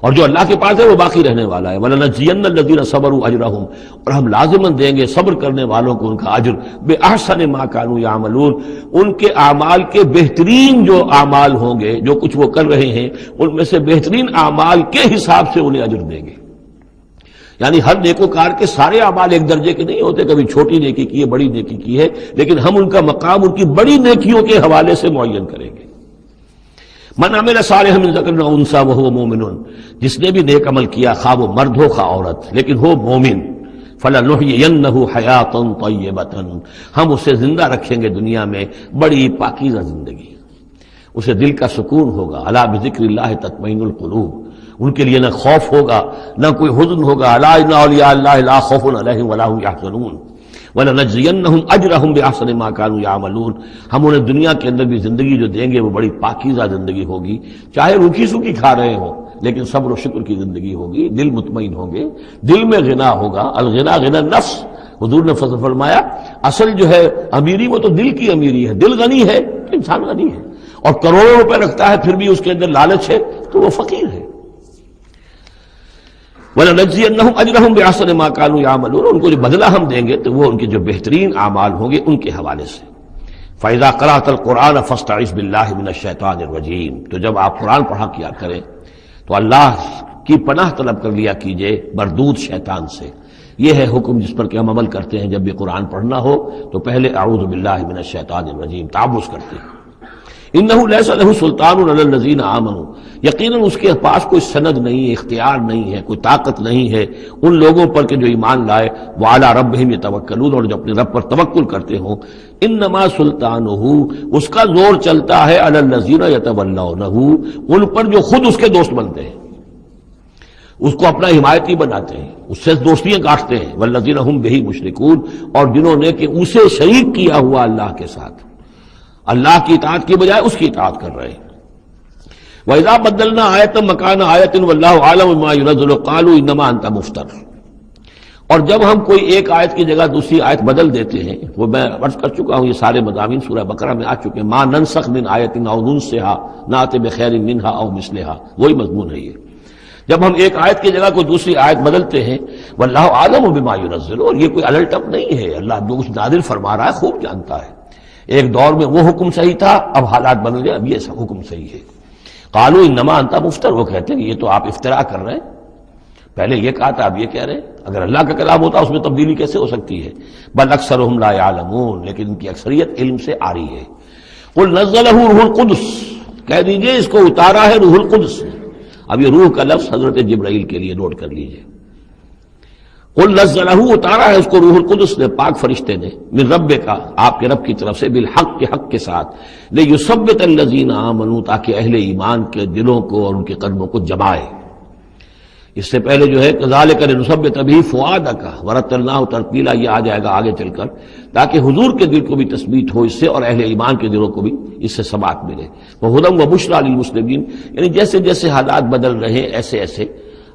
اور جو اللہ کے پاس ہے وہ باقی رہنے والا ہے. وَلَنَجْزِيَنَّ الَّذِينَ صَبَرُوا أَجْرَهُمْ. اور ہم لازماً دیں گے صبر کرنے والوں کو ان کا اجر. بِأَحْسَنِ مَا كَانُوا يَعْمَلُونَ. ان کے اعمال کے بہترین جو اعمال ہوں گے، جو کچھ وہ کر رہے ہیں ان میں سے بہترین اعمال کے حساب سے انہیں اجر دیں گے. یعنی ہر نیکوکار کے سارے اعمال ایک درجے کے نہیں ہوتے. کبھی چھوٹی نیکی کی ہے، بڑی نیکی کی ہے، لیکن ہم ان کا مقام ان کی بڑی نیکیوں کے حوالے سے معین کریں گے. من عمل صالحا من ذکر او انثی وهو مؤمن. جس نے بھی نیک عمل کیا، خواہ وہ مرد ہو خواہ عورت، لیکن ہو مومن. فلنحیینہ حیاۃ طیبۃ. ہم اسے زندہ رکھیں گے دنیا میں بڑی پاکیزہ زندگی. اسے دل کا سکون ہوگا. الا بذکر اللہ تطمئن القلوب. ان کے لیے نہ خوف ہوگا نہ کوئی حزن ہوگا. الا ان اولیاء اللہ لا خوف علیہم ولا هم یحزنون. وَلَنَجْزِيَنَّهُمْ أَجْرَهُمْ بِأَحْسَنِ مَا كَانُوا يَعْمَلُونَ. ہم انہیں دنیا کے اندر بھی زندگی جو دیں گے وہ بڑی پاکیزہ زندگی ہوگی. چاہے روکھی سوکھی کھا رہے ہوں لیکن صبر و شکر کی زندگی ہوگی. دل مطمئن ہوں گے، دل میں غنا ہوگا. الغنا غنا النفس. حضور نے فرمایا اصل جو ہے امیری وہ تو دل کی امیری ہے. دل غنی ہے تو انسان غنی ہے، اور کروڑوں روپے رکھتا ہے پھر بھی اس کے اندر لالچ ہے تو وہ فقیر ہے. وَلَنَجْزِيَنَّهُمْ أَجْرَهُمْ بِأَحْسَنِ مَا كَانُوا يَعْمَلُونَ. ان کو جو بدلہ ہم دیں گے تو وہ ان کے جو بہترین اعمال ہوں گے ان کے حوالے سے. فَإِذَا قَرَأْتَ الْقُرْآنَ فَاسْتَعِذْ بِاللَّهِ مِنَ الشَّيْطَانِ الرَّجِيمِ. تو جب آپ قرآن پڑھا کیا کریں تو اللہ کی پناہ طلب کر لیا کیجئے مردود شیطان سے. یہ ہے حکم جس پر کہ ہم عمل کرتے ہیں. جب بھی قرآن پڑھنا ہو تو پہلے اعوذ باللہ من الشیطان الرجیم تعوذ کرتے ہیں. انہ لیس لہ سلطان علی الذین آمنوا، یقیناً اس کے پاس کوئی سند نہیں ہے، اختیار نہیں ہے، کوئی طاقت نہیں ہے ان لوگوں پر کہ جو ایمان لائے. وعلی ربہم یتوکلون، اور جو اپنے رب پر توکل کرتے ہوں. انما سلطانہ، اس کا زور چلتا ہے علی الذین یتولونہ، ان پر جو خود اس کے دوست بنتے ہیں، اس کو اپنا حمایتی بناتے ہیں، اس سے دوستیاں کاٹتے ہیں. والذین ہم بہ مشرکون، اور جنہوں نے کہ اسے شریک کیا ہوا اللہ کے ساتھ، اللہ کی اطاعت کی بجائے اس کی اطاعت کر رہے ہیں. وَإِذَا بَدَّلْنَا آیَةً مَكَانَ آیَةٍ وَاللَّهُ أَعْلَمُ بِمَا يُنَزِّلُ قَالُوا إِنَّمَا أَنْتَ مُفْتَرٍ. اور جب ہم کوئی ایک آیت کی جگہ دوسری آیت بدل دیتے ہیں، وہ میں عرض کر چکا ہوں، یہ سارے مضامین سورہ بقرہ میں آ چکے ہیں. مَا نَنسَخْ مِنْ آیَةٍ أَوْ نُنسِهَا نَأْتِ بِخَيْرٍ مِنْهَا أَوْ مِثْلِهَا، وہی مضمون ہے یہ. جب ہم ایک آیت کی جگہ کوئی دوسری آیت بدلتے ہیں، واللہ اعلم بما ينزل، اور یہ کوئی الٹ اپ نہیں ہے، اللہ جو کچھ نازل فرما رہا ہے خوب جانتا ہے. ایک دور میں وہ حکم صحیح تھا، اب حالات بدل گئے، اب یہ حکم صحیح ہے. قالوا انما انت مفتر، وہ کہتے ہیں یہ تو آپ افتراء کر رہے ہیں، پہلے یہ کہا تھا اب یہ کہہ رہے ہیں. اگر اللہ کا کلام ہوتا اس میں تبدیلی کیسے ہو سکتی ہے؟ بل اکثرهم لا يعلمون، لیکن ان کی اکثریت علم سے آ رہی ہے. قل نزلہ روح القدس، کہہ دیجئے اس کو اتارا ہے روح القدس. اب یہ روح کا لفظ حضرت جبرائیل کے لیے نوٹ کر لیجئے. قل نزلہ، اتارا ہے اس کو روح القدس نے، پاک فرشتے نے، من رب کا، آپ کے رب کی طرف سے، بالحق، کے حق کے ساتھ، لیثبت الذین آمنوا، تاکہ اہل ایمان کے دلوں کو اور ان کے قلبوں کو جمائے. اس سے پہلے جو ہے کذالک لنثبت بہ فؤادک ورتلناہ ترتیلا، یہ آ جائے گا آگے چل کر، تاکہ حضور کے دل کو بھی تثبیت ہو اس سے اور اہل ایمان کے دلوں کو بھی اس سے ثبات ملے. وہدی وبشریٰ للمسلمین، یعنی جیسے جیسے حالات بدل رہے ہیں ایسے ایسے.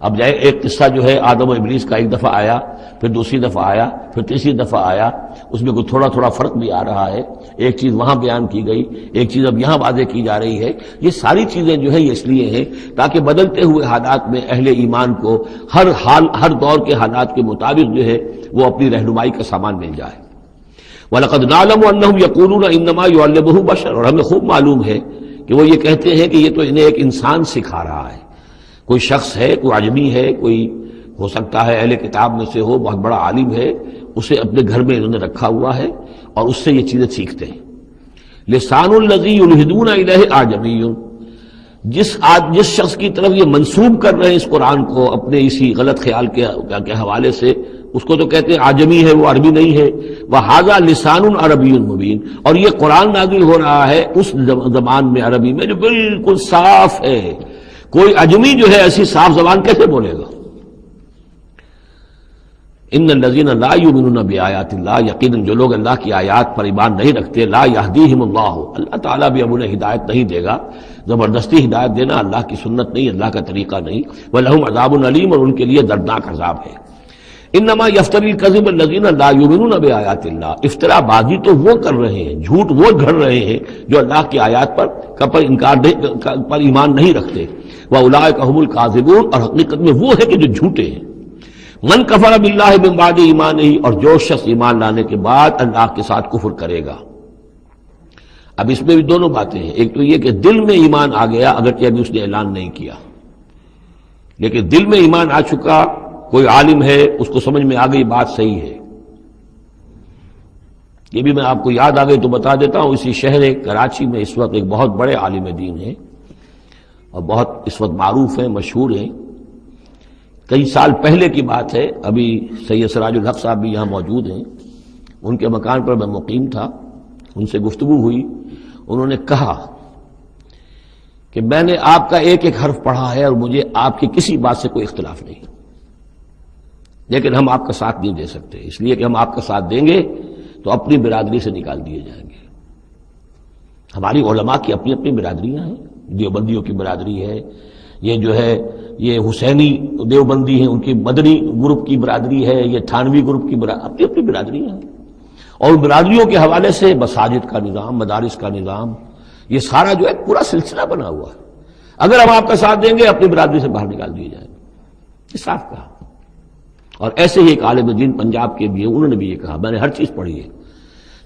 اب جائے ایک قصہ جو ہے آدم و ابلیس کا ایک دفعہ آیا، پھر دوسری دفعہ آیا، پھر تیسری دفعہ آیا، اس میں کوئی تھوڑا تھوڑا فرق بھی آ رہا ہے. ایک چیز وہاں بیان کی گئی، ایک چیز اب یہاں واضح کی جا رہی ہے. یہ ساری چیزیں جو ہے یہ اس لیے ہیں تاکہ بدلتے ہوئے حالات میں اہل ایمان کو ہر حال، ہر دور کے حالات کے مطابق جو ہے وہ اپنی رہنمائی کا سامان مل جائے. وَلَقَدْ نَعْلَمُ أَنَّهُمْ يَقُولُونَ إِنَّمَا يُعَلِّمُهُ بَشَرٌ، اور ہمیں خوب معلوم ہے کہ وہ یہ کہتے ہیں کہ یہ تو انہیں ایک انسان سکھا رہا ہے. کوئی شخص ہے، کوئی عجمی ہے، کوئی ہو سکتا ہے اہل کتاب میں سے ہو، بہت بڑا عالم ہے، اسے اپنے گھر میں انہوں نے رکھا ہوا ہے اور اس سے یہ چیزیں سیکھتے ہیں. لسان الذی یلحدون الیہ اعجمی، جس شخص کی طرف یہ منسوب کر رہے ہیں اس قرآن کو اپنے اسی غلط خیال کے حوالے سے، اس کو تو کہتے ہیں عجمی ہے، وہ عربی نہیں ہے. وہذا لسان عربی مبین، اور یہ قرآن نازل ہو رہا ہے اس زبان میں، عربی میں جو بالکل صاف ہے. کوئی عجمی جو ہے ایسی صاف زبان کیسے بولے گا؟ ان الذین لا یؤمنون بآیات اللہ، یقیناً جو لوگ اللہ کی آیات پر ایمان نہیں رکھتے، لا یہدیہم اللہ، اللہ تعالیٰ بھی اب انہیں ہدایت نہیں دے گا. زبردستی ہدایت دینا اللہ کی سنت نہیں، اللہ کا طریقہ نہیں. ولہم عذاب علیم، اور ان کے لیے دردناک عذاب ہے. انما یفتری الکذب الذین لا یؤمنون بآیات اللہ، افطرا بازی تو وہ کر رہے ہیں، جھوٹ وہ گھڑ رہے ہیں جو اللہ کی آیات پر پر ایمان نہیں رکھتے. وَأُولَٰئِكَ هُمُ الْكَاذِبُونَ، اور حقیقت میں وہ ہے کہ جو جھوٹے ہیں. من کفر باللہ من بعد ایمانہ، اور جو شخص ایمان لانے کے بعد اللہ کے ساتھ کفر کرے گا. اب اس میں بھی دونوں باتیں ہیں. ایک تو یہ کہ دل میں ایمان آ گیا، اگرچہ ابھی اس نے اعلان نہیں کیا، لیکن دل میں ایمان آ چکا، کوئی عالم ہے اس کو سمجھ میں آ گئی بات صحیح ہے. یہ بھی میں آپ کو یاد آ گئی تو بتا دیتا ہوں. اسی شہر کراچی میں اس وقت ایک بہت بڑے عالم دین ہیں اور بہت اس وقت معروف ہیں، مشہور ہیں. کئی سال پہلے کی بات ہے، ابھی سید سراج الحق صاحب بھی یہاں موجود ہیں. ان کے مکان پر میں مقیم تھا، ان سے گفتگو ہوئی. انہوں نے کہا کہ میں نے آپ کا ایک ایک حرف پڑھا ہے اور مجھے آپ کی کسی بات سے کوئی اختلاف نہیں، لیکن ہم آپ کا ساتھ نہیں دے سکتے، اس لیے کہ ہم آپ کا ساتھ دیں گے تو اپنی برادری سے نکال دیے جائیں گے. ہماری علماء کی اپنی اپنی برادریاں ہیں، دیوبندیوں کی برادری ہے، یہ جو ہے یہ حسینی دیوبندی ہیں، ان کی مدنی گروپ کی برادری ہے، یہ تھانوی گروپ کی اپنی اپنی برادریاں ہیں. اور برادریوں کے حوالے سے مساجد کا نظام، مدارس کا نظام، یہ سارا جو ہے پورا سلسلہ بنا ہوا ہے. اگر ہم آپ کا ساتھ دیں گے اپنی برادری سے باہر نکال دیے جائیں گے. یہ صاف کہا. اور ایسے ہی ایک عالم دین پنجاب کے بھی ہیں، انہوں نے بھی یہ کہا. میں نے ہر چیز پڑھی ہے،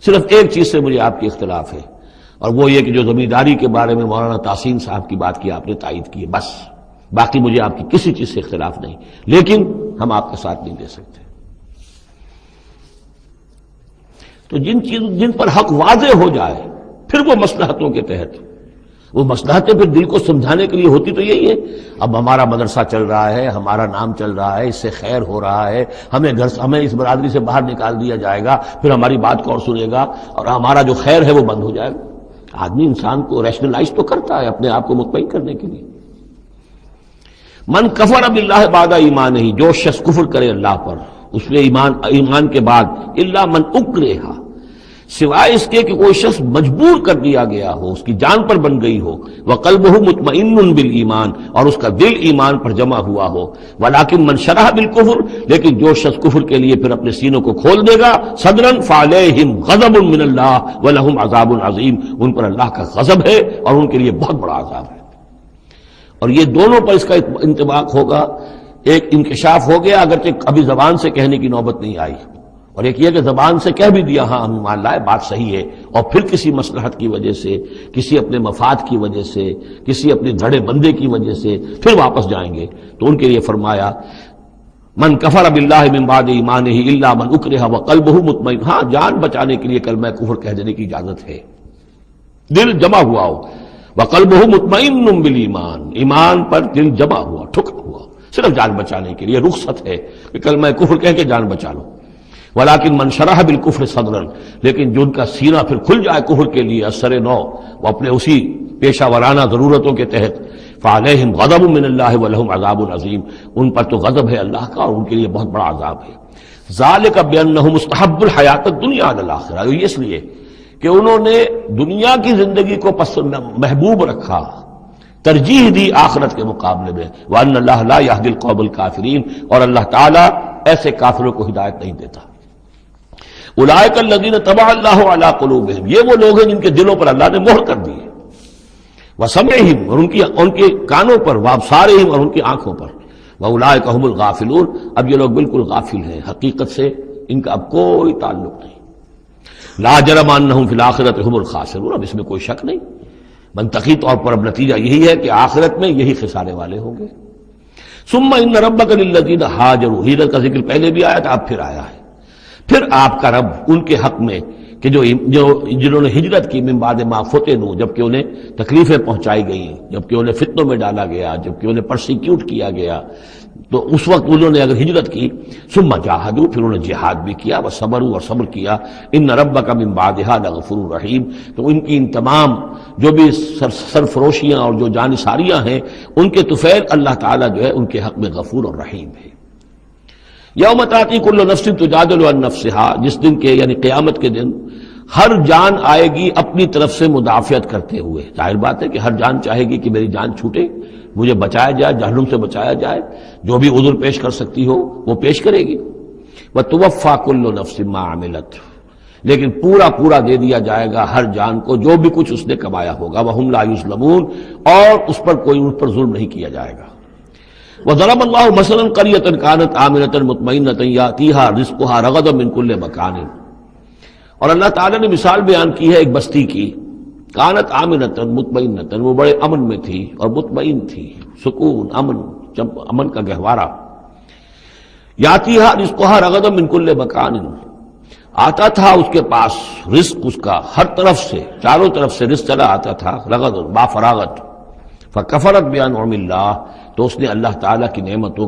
صرف ایک چیز سے مجھے آپ کے اختلاف ہے، اور وہ یہ کہ جو زمینداری کے بارے میں مولانا تحسین صاحب کی بات کی آپ نے تائید کی ہے، بس باقی مجھے آپ کی کسی چیز سے اختلاف نہیں، لیکن ہم آپ کا ساتھ نہیں دے سکتے. تو جن پر حق واضح ہو جائے پھر وہ مصلحتوں کے تحت، وہ مصلحتیں پھر دل کو سمجھانے کے لیے ہوتی تو یہی ہے، اب ہمارا مدرسہ چل رہا ہے، ہمارا نام چل رہا ہے، اس سے خیر ہو رہا ہے، ہمیں اس برادری سے باہر نکال دیا جائے گا، پھر ہماری بات کون سنے گا، اور ہمارا جو خیر ہے وہ بند ہو جائے گا۔ آدمی انسان کو ریشنلائز تو کرتا ہے اپنے آپ کو مطمئن کرنے کے لیے۔ من کفر باللہ بعد ایمانہ، جو شخص کفر کرے اللہ پر اس میں ایمان کے بعد، الا من اکرہ، سوائے اس کے کہ کوئی شخص مجبور کر دیا گیا ہو، اس کی جان پر بن گئی ہو، وقلبہ مطمئن بالایمان، اور اس کا دل ایمان پر جمع ہوا ہو، ولکن من شرح بالکفر، لیکن جو شخص کفر کے لیے پھر اپنے سینوں کو کھول دے گا، صدرا فعلیہم غضب من اللہ ولہم عذاب عظیم، ان پر اللہ کا غضب ہے اور ان کے لیے بہت بڑا عذاب ہے۔ اور یہ دونوں پر اس کا انطباق ہوگا، ایک انکشاف ہو گیا اگرچہ ابھی زبان سے کہنے کی نوبت نہیں آئی، اور ایک یہ کہ زبان سے کہہ بھی دیا ہاں ہم مان لائے بات صحیح ہے، اور پھر کسی مصلحت کی وجہ سے، کسی اپنے مفاد کی وجہ سے، کسی اپنے دھڑے بندے کی وجہ سے پھر واپس جائیں گے، تو ان کے لیے فرمایا من کفر باللہ من بعد ایمانہ الا من اکرہ وقلبہ مطمئن، ہاں جان بچانے کے لیے کلمہ کفر کہہ دینے کی اجازت ہے، دل جمع ہوا ہو، وقلبہ مطمئن بالایمان، ایمان پر دل جمع ہوا، ٹھکا ہوا، صرف جان بچانے کے لیے رخصت ہے کہ کلمہ کفر کہہ کے جان بچا لو۔ ولیکن من شرح بالکفر صدرا، لیکن جن کا سینہ پھر کھل جائے کفر کے لیے اثر نو، وہ اپنے اسی پیشہ ورانہ ضرورتوں کے تحت، فعلیہم غضب من اللہ ولہم عذاب عظیم، ان پر تو غضب ہے اللہ کا اور ان کے لیے بہت بڑا عذاب ہے۔ ذالک بانہم مستحب الحیات الدنیا علی الاخرہ، یہ اس لیے کہ انہوں نے دنیا کی زندگی کو محبوب رکھا، ترجیح دی آخرت کے مقابلے میں، وان اللہ لا یہدی القوم الکافرین، اور اللہ تعالیٰ ایسے کافروں کو ہدایت نہیں دیتا۔ اولئک الذین طبع اللہ علی قلوبہم، یہ وہ لوگ ہیں جن کے دلوں پر اللہ نے مہر کر دی ہے، وسمعہم، اور ان کے کانوں پر، وابصارہم، اور ان کی آنکھوں پر، واولئک هم الغافلون، اب یہ لوگ بالکل غافل ہیں، حقیقت سے ان کا اب کوئی تعلق نہیں۔ لا جرم انہم فی الآخرۃ هم الخاسرون، اب اس میں کوئی شک نہیں، منطقی طور پر اب نتیجہ یہی ہے کہ آخرت میں یہی خسارے والے ہوں گے۔ ثم ان ربک للذین ہاجروا، ہجرت کا ذکر پہلے بھی آیا تھا اب پھر آیا ہے، پھر آپ کا رب ان کے حق میں کہ جنہوں نے ہجرت کی من بعد ما فتنوا، جبکہ انہیں تکلیفیں پہنچائی گئیں، جبکہ انہیں فتنوں میں ڈالا گیا، جبکہ انہیں پرسیکیوٹ کیا گیا، تو اس وقت انہوں نے اگر ہجرت کی، ثم جاہدوا، پھر انہوں نے جہاد بھی کیا، وصبروا، اور صبر کیا، ان ربک من بعدھا لغفور رحیم، تو ان کی ان تمام جو بھی سرفروشیاں اور جو جانثاریاں ہیں ان کے طفیل اللہ تعالیٰ جو ہے ان کے حق میں غفور اور رحیم ہے۔ یوم تاتی کل نفس تجادل عن نفسها، جس دن کے یعنی قیامت کے دن ہر جان آئے گی اپنی طرف سے مدافعت کرتے ہوئے، ظاہر بات ہے کہ ہر جان چاہے گی کہ میری جان چھوٹے، مجھے بچایا جائے، جہنم سے بچایا جائے، جو بھی عذر پیش کر سکتی ہو وہ پیش کرے گی۔ وتوفى كل نفس ما عملت، لیکن پورا دے دیا جائے گا ہر جان کو جو بھی کچھ اس نے کمایا ہوگا، وهم لا یظلمون، اور اس پر کوئی ان پر ظلم نہیں کیا جائے گا۔ وضرب اللہ مثلا قریۃ کانت آمنۃ مطمئنۃ یاتیھا رزقھا رغدا من کل مکان، اور اللہ تعالیٰ نے مثال بیان کی ہے ایک بستی کی، کانت آمنۃ مطمئنۃ، وہ بڑے امن میں تھی اور مطمئن تھی، سکون، امن کا گہوارہ، یاتیھا رزقھا رغدا من کل مکان، آتا تھا اس کے پاس رزق اس کا ہر طرف سے، چاروں طرف سے رزق چلا آتا تھا، رغد با فراغت، فکفرت بانعم اللہ، تو اس نے اللہ تعالیٰ کی نعمتوں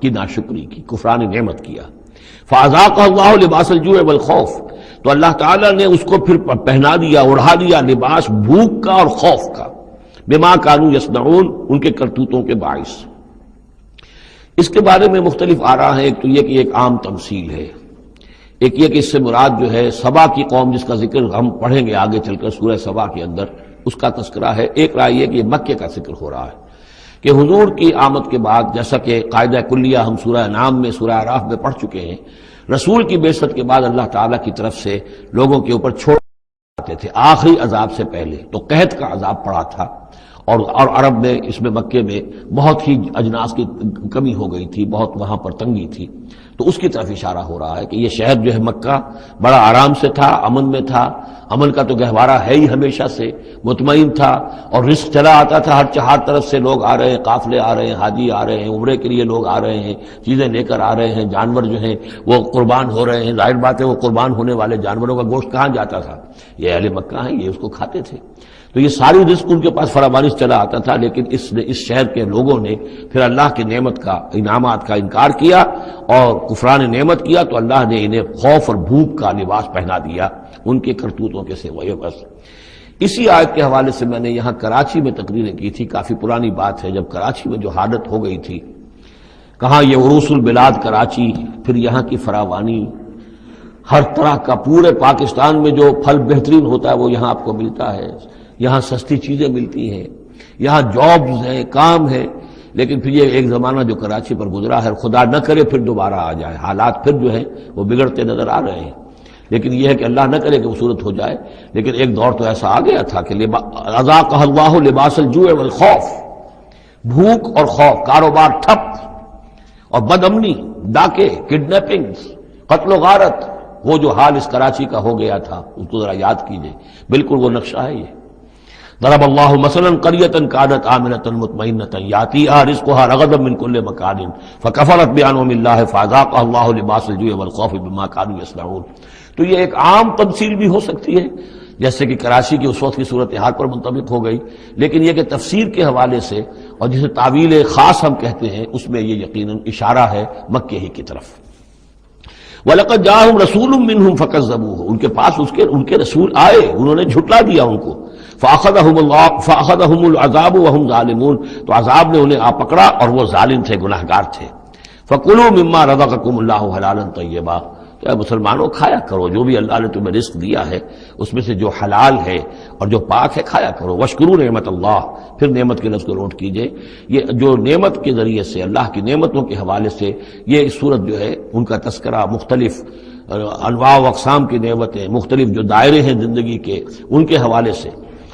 کی ناشکری کی، کفران نعمت کیا، فاذاقہ اللہ لباس الجوع والخوف، تو اللہ تعالیٰ نے اس کو پھر پہنا دیا، اڑھا دیا لباس بھوک کا اور خوف کا، بما کانوا یصنعون، ان کے کرتوتوں کے باعث۔ اس کے بارے میں مختلف آراء ہیں، ایک تو یہ کہ ایک عام تمثیل ہے، ایک یہ کہ اس سے مراد جو ہے سبا کی قوم جس کا ذکر ہم پڑھیں گے آگے چل کر سورہ سبا کے اندر، اس کا تذکرہ ہے۔ ایک رائے یہ کہ یہ مکے کا ذکر ہو رہا ہے کہ حضور کی آمد کے بعد، جیسا کہ قاعدہ کلیہ ہم سورہ انعام میں، سورہ اعراف میں پڑھ چکے ہیں، رسول کی بعثت کے بعد اللہ تعالیٰ کی طرف سے لوگوں کے اوپر چھوڑ آتے تھے آخری عذاب سے پہلے، تو قحط کا عذاب پڑا تھا، اور عرب میں، اس میں مکے میں بہت ہی اجناس کی کمی ہو گئی تھی، بہت وہاں پر تنگی تھی، تو اس کی طرف اشارہ ہو رہا ہے کہ یہ شہر جو ہے مکہ بڑا آرام سے تھا، امن میں تھا، امن کا تو گہوارہ ہے ہی ہمیشہ سے، مطمئن تھا، اور رزق چلا آتا تھا، ہر طرف سے لوگ آ رہے ہیں، قافلے آ رہے ہیں، حاجی آ رہے ہیں، عمرے کے لیے لوگ آ رہے ہیں، چیزیں لے کر آ رہے ہیں، جانور جو ہیں وہ قربان ہو رہے ہیں، ظاہر بات ہے وہ قربان ہونے والے جانوروں کا گوشت کہاں جاتا تھا؟ یہ اہل مکہ ہیں، یہ اس کو کھاتے تھے، تو یہ ساری رزق ان کے پاس فراوانی سے چلا آتا تھا، لیکن اس شہر کے لوگوں نے پھر اللہ کی نعمت کا، انعامات کا انکار کیا اور کفران نعمت کیا، تو اللہ نے انہیں خوف اور بھوک کا لباس پہنا دیا ان کے کرتوتوں کے سوائے بس۔ اسی آیت کے حوالے سے میں نے یہاں کراچی میں تقریریں کی تھی، کافی پرانی بات ہے، جب کراچی میں جو حالت ہو گئی تھی، کہاں یہ عروس البلاد کراچی، پھر یہاں کی فراوانی، ہر طرح کا پورے پاکستان میں جو پھل بہترین ہوتا ہے وہ یہاں آپ کو ملتا ہے، یہاں سستی چیزیں ملتی ہیں، یہاں جابز ہیں، کام ہے، لیکن پھر یہ ایک زمانہ جو کراچی پر گزرا ہے، خدا نہ کرے پھر دوبارہ آ جائے، حالات پھر جو ہیں وہ بگڑتے نظر آ رہے ہیں، لیکن یہ ہے کہ اللہ نہ کرے کہ وہ صورت ہو جائے، لیکن ایک دور تو ایسا آ گیا تھا کہ اذاقہ اللہ لباس الجوع والخوف، بھوک اور خوف، کاروبار ٹھپ، اور بد امنی، ڈاکے، کڈنیپنگز، قتل و غارت، وہ جو حال اس کراچی کا ہو گیا تھا اس کو ذرا یاد کیجئے، بالکل وہ نقشہ ہے یہ۔ ضرب اللہ مثلا قریۃ کانت آمنۃ مطمئنۃ یاتیھا رزقھا رغدا من کل مکان فکفرت بانعم اللہ فاذاقھا اللہ لباس الجوع والخوف بما کانوا یصنعون۔ تو یہ ایک عام تمثیل بھی ہو سکتی ہے جیسے کہ کراچی کی اس وقت کی صورتحال پر منطبق ہو گئی، لیکن یہ کہ تفسیر کے حوالے سے اور جسے تعویل خاص ہم کہتے ہیں اس میں یہ یقیناً اشارہ ہے مکے ہی کی طرف۔ وَلَقَدْ جَاءَهُمْ رَسُولٌ مِّنْهُمْ فَكَذَّبُوهُ، ان کے پاس ان کے رسول آئے، انہوں نے جھٹلا دیا ان کو، فَأَخَذَهُمُ الْعَذَابُ وَهُمْ ظَالِمُونَ، تو عذاب نے انہیں آ پکڑا اور وہ ظالم تھے، گناہگار تھے۔ فَكُلُوا مِمَّا رَزَقَكُمُ اللَّهُ حَلَالًا طَيِّبًا، تو اے مسلمانوں کھایا کرو جو بھی اللہ نے تمہیں رزق دیا ہے اس میں سے جو حلال ہے اور جو پاک ہے کھایا کرو۔ وَاشْكُرُوا نعمت اللہ، پھر نعمت کے لفظ کو نوٹ کیجئے، یہ جو نعمت کے ذریعے سے اللہ کی نعمتوں کے حوالے سے یہ صورت جو ہے ان کا تذکرہ، مختلف انواع و اقسام کی نعمتیں، مختلف جو دائرے ہیں زندگی کے ان کے حوالے سے۔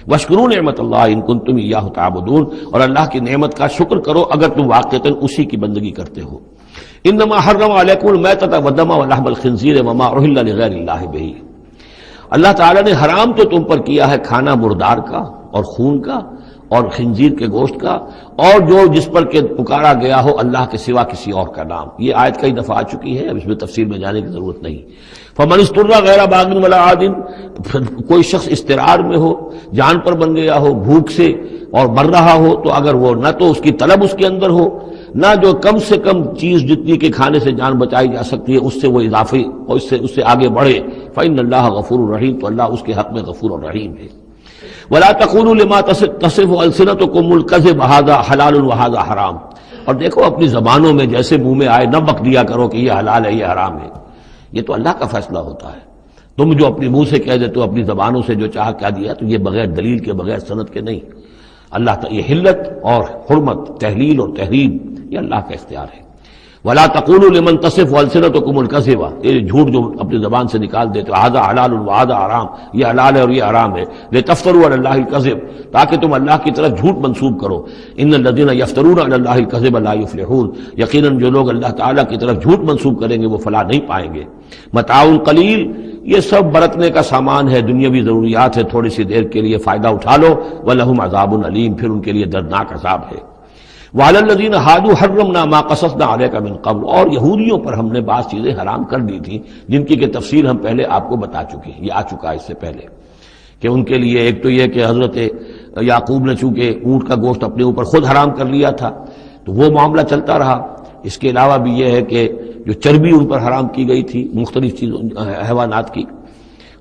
وَاشْكُرُوا نعمت اللہ ان کنتم ایاہ تعبدون، اور اللہ کی نعمت کا شکر کرو اگر تم واقعتاً اسی کی بندگی کرتے ہو۔ انما حرم علیکم المیتۃ والدم ولحم الخنزیر وما اہل لغیر اللہ بہ، اللہ تعالیٰ نے حرام تو تم پر کیا ہے کھانا مردار کا اور خون کا اور خنزیر کے گوشت کا، اور جو جس پر کہ پکارا گیا ہو اللہ کے سوا کسی اور کا نام۔ یہ آیت کئی دفعہ آ چکی ہے، اب اس میں تفصیل میں جانے کی ضرورت نہیں۔ فمن اضطر غیر باغ ولا عاد، کوئی شخص اضطرار میں ہو، جان پر بن گیا ہو، بھوک سے اور مر رہا ہو، تو اگر وہ نہ تو اس کی طلب اس کے اندر ہو، نہ جو کم سے کم چیز جتنی کہ کھانے سے جان بچائی جا سکتی ہے اس سے وہ اضافی اور اس سے آگے بڑھے، فإن اللہ غفور الرحیم، تو اللہ اس کے حق میں غفور الرحیم ہے۔ ولا تقولوا لما تصف السنتكم الكذب هذا حلال وهذا حرام، اور دیکھو اپنی زبانوں میں جیسے منہ میں آئے نہ بک دیا کرو کہ یہ حلال ہے یہ حرام ہے، یہ تو اللہ کا فیصلہ ہوتا ہے۔ تم جو اپنے منہ سے کہہ دیتے ہو، اپنی زبانوں سے جو چاہ کہہ دیا، تو یہ بغیر دلیل کے بغیر سند کے نہیں۔ اللہ تعالی یہ حلت اور حرمت، تحلیل اور تحریم، یہ اللہ کا اختیار ہے۔ ولا تقولوا لمن تصف السنتكم الكذب، یہ جھوٹ جو اپنی زبان سے نکال دیتے ہو، هذا حلال وهذا حرام، یہ حلال ہے اور یہ حرام ہے، لتفتروا على الله الكذب، تاکہ تم اللہ کی طرف جھوٹ منسوب کرو۔ ان الذين يفترون على الله الكذب لا يفلحون، یقیناً جو لوگ اللہ تعالیٰ کی طرف جھوٹ منسوب کریں گے وہ فلاح نہیں پائیں گے۔ متاع قلیل، یہ سب برتنے کا سامان ہے، دنیاوی ضروریات ہے، تھوڑی سی دیر کے لیے فائدہ اٹھا لو، وَلَهُمْ عَذَابٌ أَلِيمٌ، پھر ان کے لیے دردناک عذاب ہے۔ وَعَلَى الَّذِينَ هَادُوا حَرَّمْنَا مَا قَصَصْنَا عَلَيْكَ مِن قَبْلُ، اور یہودیوں پر ہم نے بعض چیزیں حرام کر دی تھیں جن کی کہ تفصیل ہم پہلے آپ کو بتا چکے ہیں، یہ آ چکا ہے اس سے پہلے، کہ ان کے لیے ایک تو یہ کہ حضرت یعقوب نے چونکہ اونٹ کا گوشت اپنے اوپر خود حرام کر لیا تھا تو وہ معاملہ چلتا رہا۔ اس کے علاوہ بھی یہ ہے کہ جو چربی ان پر حرام کی گئی تھی مختلف چیزوں حیوانات کی۔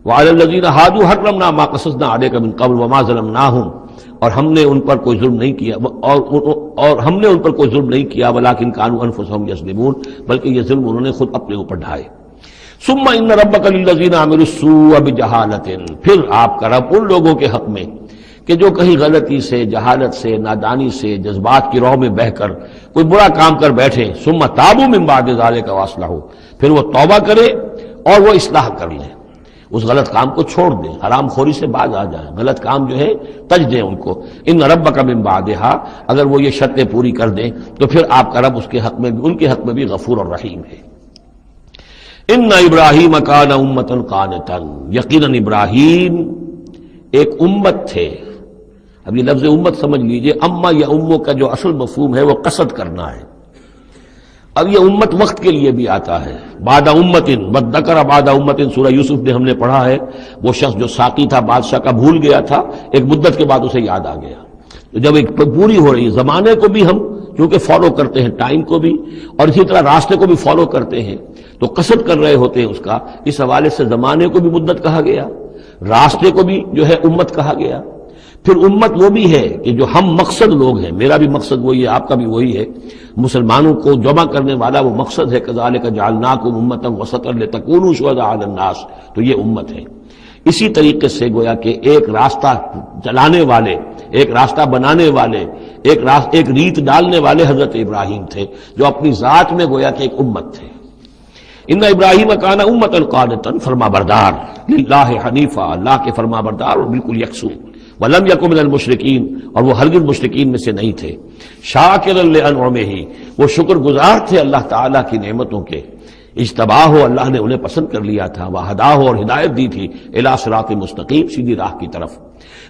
وَعَلَى الَّذِينَ هَادُوا حَرَّمْنَا مَا قَصَصْنَا عَلَيْكَ مِن قَبْلُ وَمَا ظَلَمْنَاهُمْ، اور ہم نے ان پر کوئی ظلم نہیں کیا، اور ہم نے ان پر کوئی ظلم نہیں کیا، وَلَٰكِن كَانُوا أَنفُسَهُمْ يَظْلِمُونَ، بلکہ یہ ظلم انہوں نے خود اپنے اوپر ڈھائے۔ ثُمَّ إِنَّ رَبَّكَ لِلَّذِينَ عَمِلُوا السُّوءَ بِجَهَالَةٍ، پھر آپ کا رب ان لوگوں کے حق میں کہ جو کہیں غلطی سے، جہالت سے، نادانی سے، جذبات کی رو میں بہہ کر کوئی برا کام کر بیٹھے، ثُمَّ تَابُوا مِن بَعْدِ ذَلِكَ وَأَصْلَحُوا، پھر وہ توبہ کرے اور وہ اصلاح کر لیں، اس غلط کام کو چھوڑ دیں، حرام خوری سے باز آ جائیں، غلط کام جو ہے تج دیں ان کو۔ ان ربک من بعدہا، اگر وہ یہ شرطیں پوری کر دیں تو پھر آپ کا رب اس کے حق میں بھی، ان کے حق میں بھی غفور اور رحیم ہے۔ ان ابراہیم کان امۃ قانتا، یقیناً ابراہیم ایک امت تھے۔ اب یہ لفظ امت سمجھ لیجئے، اما یا امو کا جو اصل مفہوم ہے وہ قصد کرنا ہے۔ اب یہ امت وقت کے لیے بھی آتا ہے، بعد امت وذکر بعد امت، سورہ یوسف میں ہم نے پڑھا ہے، وہ شخص جو ساقی تھا بادشاہ کا بھول گیا تھا، ایک مدت کے بعد اسے یاد آ گیا۔ تو جب ایک پوری ہو رہی ہے، زمانے کو بھی ہم کیونکہ فالو کرتے ہیں، ٹائم کو بھی، اور اسی طرح راستے کو بھی فالو کرتے ہیں، تو قصد کر رہے ہوتے ہیں اس کا، اس حوالے سے زمانے کو بھی مدت کہا گیا، راستے کو بھی جو ہے امت کہا گیا۔ پھر امت وہ بھی ہے کہ جو ہم مقصد لوگ ہیں، میرا بھی مقصد وہی ہے، آپ کا بھی وہی ہے، مسلمانوں کو جمع کرنے والا وہ مقصد ہے، کذالک جعلناکم امۃ وسطا لتکونوا شہداء علی الناس، تو یہ امت ہے۔ اسی طریقے سے گویا کہ ایک راستہ چلانے والے، ایک راستہ بنانے والے، ایک ریت ڈالنے والے حضرت ابراہیم تھے، جو اپنی ذات میں گویا کہ ایک امت تھے۔ ان ابراہیم کان امۃ قانتا، فرما بردار، للہ حنیفا، اللہ کے فرما بردار اور بالکل یکسو، ولم یکن من المشرکین، اور وہ ہرگز مشرکین میں سے نہیں تھے، شاکرا لانعمہ، وہ شکر گزار تھے اللہ تعالیٰ کی نعمتوں کے، اجتباہ ہو، اللہ نے انہیں پسند کر لیا تھا، وہداہ ہو، اور ہدایت دی تھی، الی صراط مستقیم، سیدھی راہ کی طرف،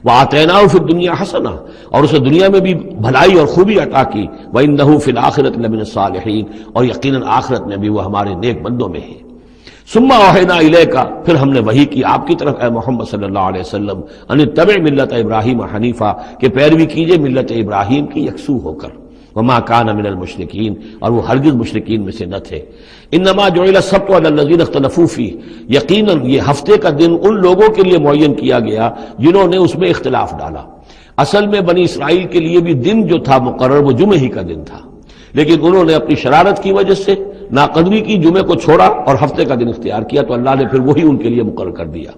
وآتیناہ فی الدنیا حسنہ، اور اسے دنیا میں بھی بھلائی اور خوبی عطا کی، وانہ فی الآخرۃ لمن الصالحین، اور یقیناً آخرت میں بھی وہ ہمارے نیک بندوں میں ہیں۔ ثم اوحینا الیک، پھر ہم نے وحی کی آپ کی طرف اے محمد صلی اللہ علیہ وسلم، ان اتبع ملت ابراہیم حنیفا، کہ پیروی کیجئے ملت ابراہیم کی یکسو ہو کر، وما کان من المشرکین، اور وہ ہرگز مشرکین میں سے نہ تھے۔ انما جعل السبت علی الذین اختلفوا فیہ، یقیناً یہ ہفتے کا دن ان لوگوں کے لیے معین کیا گیا جنہوں نے اس میں اختلاف ڈالا۔ اصل میں بنی اسرائیل کے لیے بھی دن جو تھا مقرر وہ جمعہ ہی کا دن تھا، لیکن انہوں نے اپنی شرارت کی وجہ سے ناقدری کی، جمعے کو چھوڑا اور ہفتے کا دن اختیار کیا، تو اللہ نے پھر وہی ان کے لیے مقرر کر دیا۔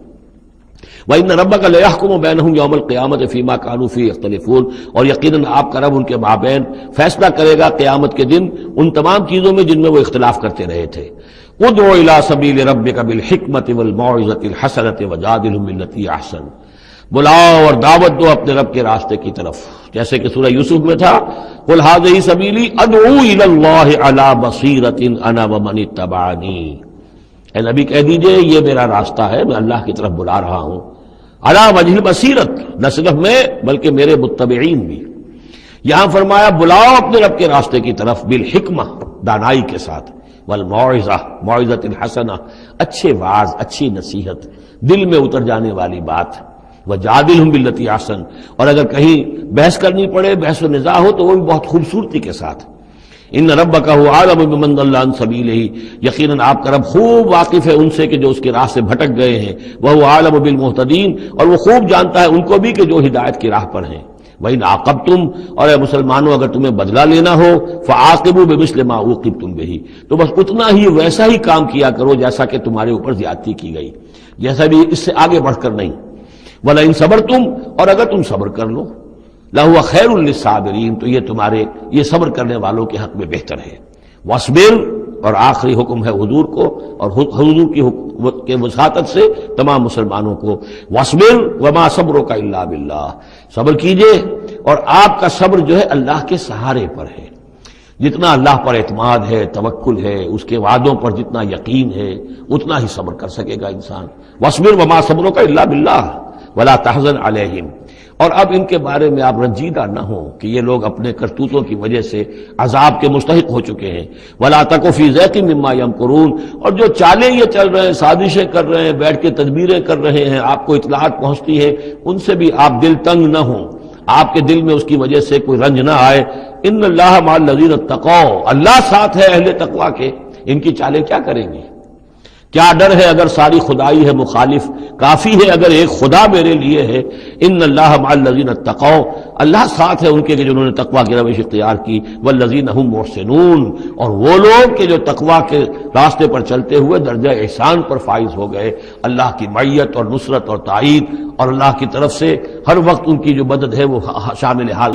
وَإِنَّ رَبَّكَ لَيَحْكُمُ بَيْنَهُمْ يَوْمَ الْقِيَامَةِ فِي مَا كَانُوا فِيهِ يَخْتَلِفُونَ، اور یقیناً آپ کا رب ان کے مابین فیصلہ کرے گا قیامت کے دن ان تمام چیزوں میں جن میں وہ اختلاف کرتے رہے تھے۔ ادع الى سبیل ربک بالحکمۃ والموعظۃ الحسنۃ وجادلھم باللتی احسن، بلاؤ اور دعوت دو اپنے رب کے راستے کی طرف، جیسے کہ سورہ یوسف میں تھا، قل ھذہ سبیلی ادعو الی اللہ علی بصیرۃ انا ومن اتبعنی، اے نبی کہہ دیجئے یہ میرا راستہ ہے، میں اللہ کی طرف بلا رہا ہوں، علی وجہ البصیرت، نہ صرف میں بلکہ میرے متبعین بھی۔ یہاں فرمایا بلاؤ اپنے رب کے راستے کی طرف، بالحکمہ، دانائی کے ساتھ، والموعظہ، موعظۃ الحسنہ، اچھے واعظ، اچھی نصیحت، دل میں اتر جانے والی بات، وجادلھم باللتی احسن، اور اگر کہیں بحث کرنی پڑے، بحث و نزاع ہو تو وہ بھی بہت خوبصورتی کے ساتھ۔ ان ربک هو اعلم بمن ضل عن سبیلہ، یقیناً آپ کا رب خوب واقف ہے ان سے کہ جو اس کے راہ سے بھٹک گئے ہیں، وهو اعلم بالمہتدین، اور وہ خوب جانتا ہے ان کو بھی کہ جو ہدایت کی راہ پر ہیں۔ وَإِنْ عَاقَبْتُمْ، اور اے مسلمانوں اگر تمہیں بدلہ لینا ہو، فَعَاقِبُوا بِمِثْلِ مَا عُوقِبْتُمْ بِهِ، تو بس اتنا ہی ویسا ہی کام کیا کرو جیسا کہ تمہارے اوپر زیادتی کی گئی، جیسا بھی اس سے آگے بڑھ کر نہیں۔ وَلَئِنْ صَبَرْتُمْ، اور اگر تم صبر کر لو، لَهُوَ خَيْرٌ لِلصَّابِرِينَ، تو یہ صبر کرنے والوں کے حق میں بہتر ہے۔ وَاصْبِرْ، اور آخری حکم ہے حضور کو اور حضور کی وساطت سے تمام مسلمانوں کو، وَاصْبِرْ وَمَا صَبْرُكَ إِلَّا بِاللَّهِ، صبر کیجئے اور آپ کا صبر جو ہے اللہ کے سہارے پر ہے۔ جتنا اللہ پر اعتماد ہے، توکل ہے، اس کے وعدوں پر جتنا یقین ہے، اتنا ہی صبر کر سکے گا انسان۔ وَاصْبِرْ وَمَا صَبْرُكَ إِلَّا بِاللَّهِ وَلَا تَحْزَنْ عَلَيْهِمْ، اور اب ان کے بارے میں آپ رنجیدہ نہ ہوں کہ یہ لوگ اپنے کرتوتوں کی وجہ سے عذاب کے مستحق ہو چکے ہیں۔ وَلَا تَكُ فِي ضَيْقٍ مِّمَّا يَمْكُرُونَ، اور جو چالیں یہ چل رہے ہیں، سازشیں کر رہے ہیں، بیٹھ کے تدبیریں کر رہے ہیں، آپ کو اطلاعات پہنچتی ہے، ان سے بھی آپ دل تنگ نہ ہوں، آپ کے دل میں اس کی وجہ سے کوئی رنج نہ آئے۔ ان اللہ مع الذین اتقوا، اللہ ساتھ ہے اہل تقوی کے، ان کی چالیں کیا کریں گے؟ کیا ڈر ہے اگر ساری خدائی ہے مخالف، کافی ہے اگر ایک خدا میرے لیے ہے۔ ان اللہ مع الذین اتقوا، اللہ ساتھ ہے ان کے جنہوں نے تقوی کی روش اختیار کی، والذین هم محسنون، اور وہ لوگ کہ جو تقوی کے راستے پر چلتے ہوئے درجہ احسان پر فائز ہو گئے، اللہ کی معیت اور نصرت اور تائید اور اللہ کی طرف سے ہر وقت ان کی جو مدد ہے وہ شامل حال۔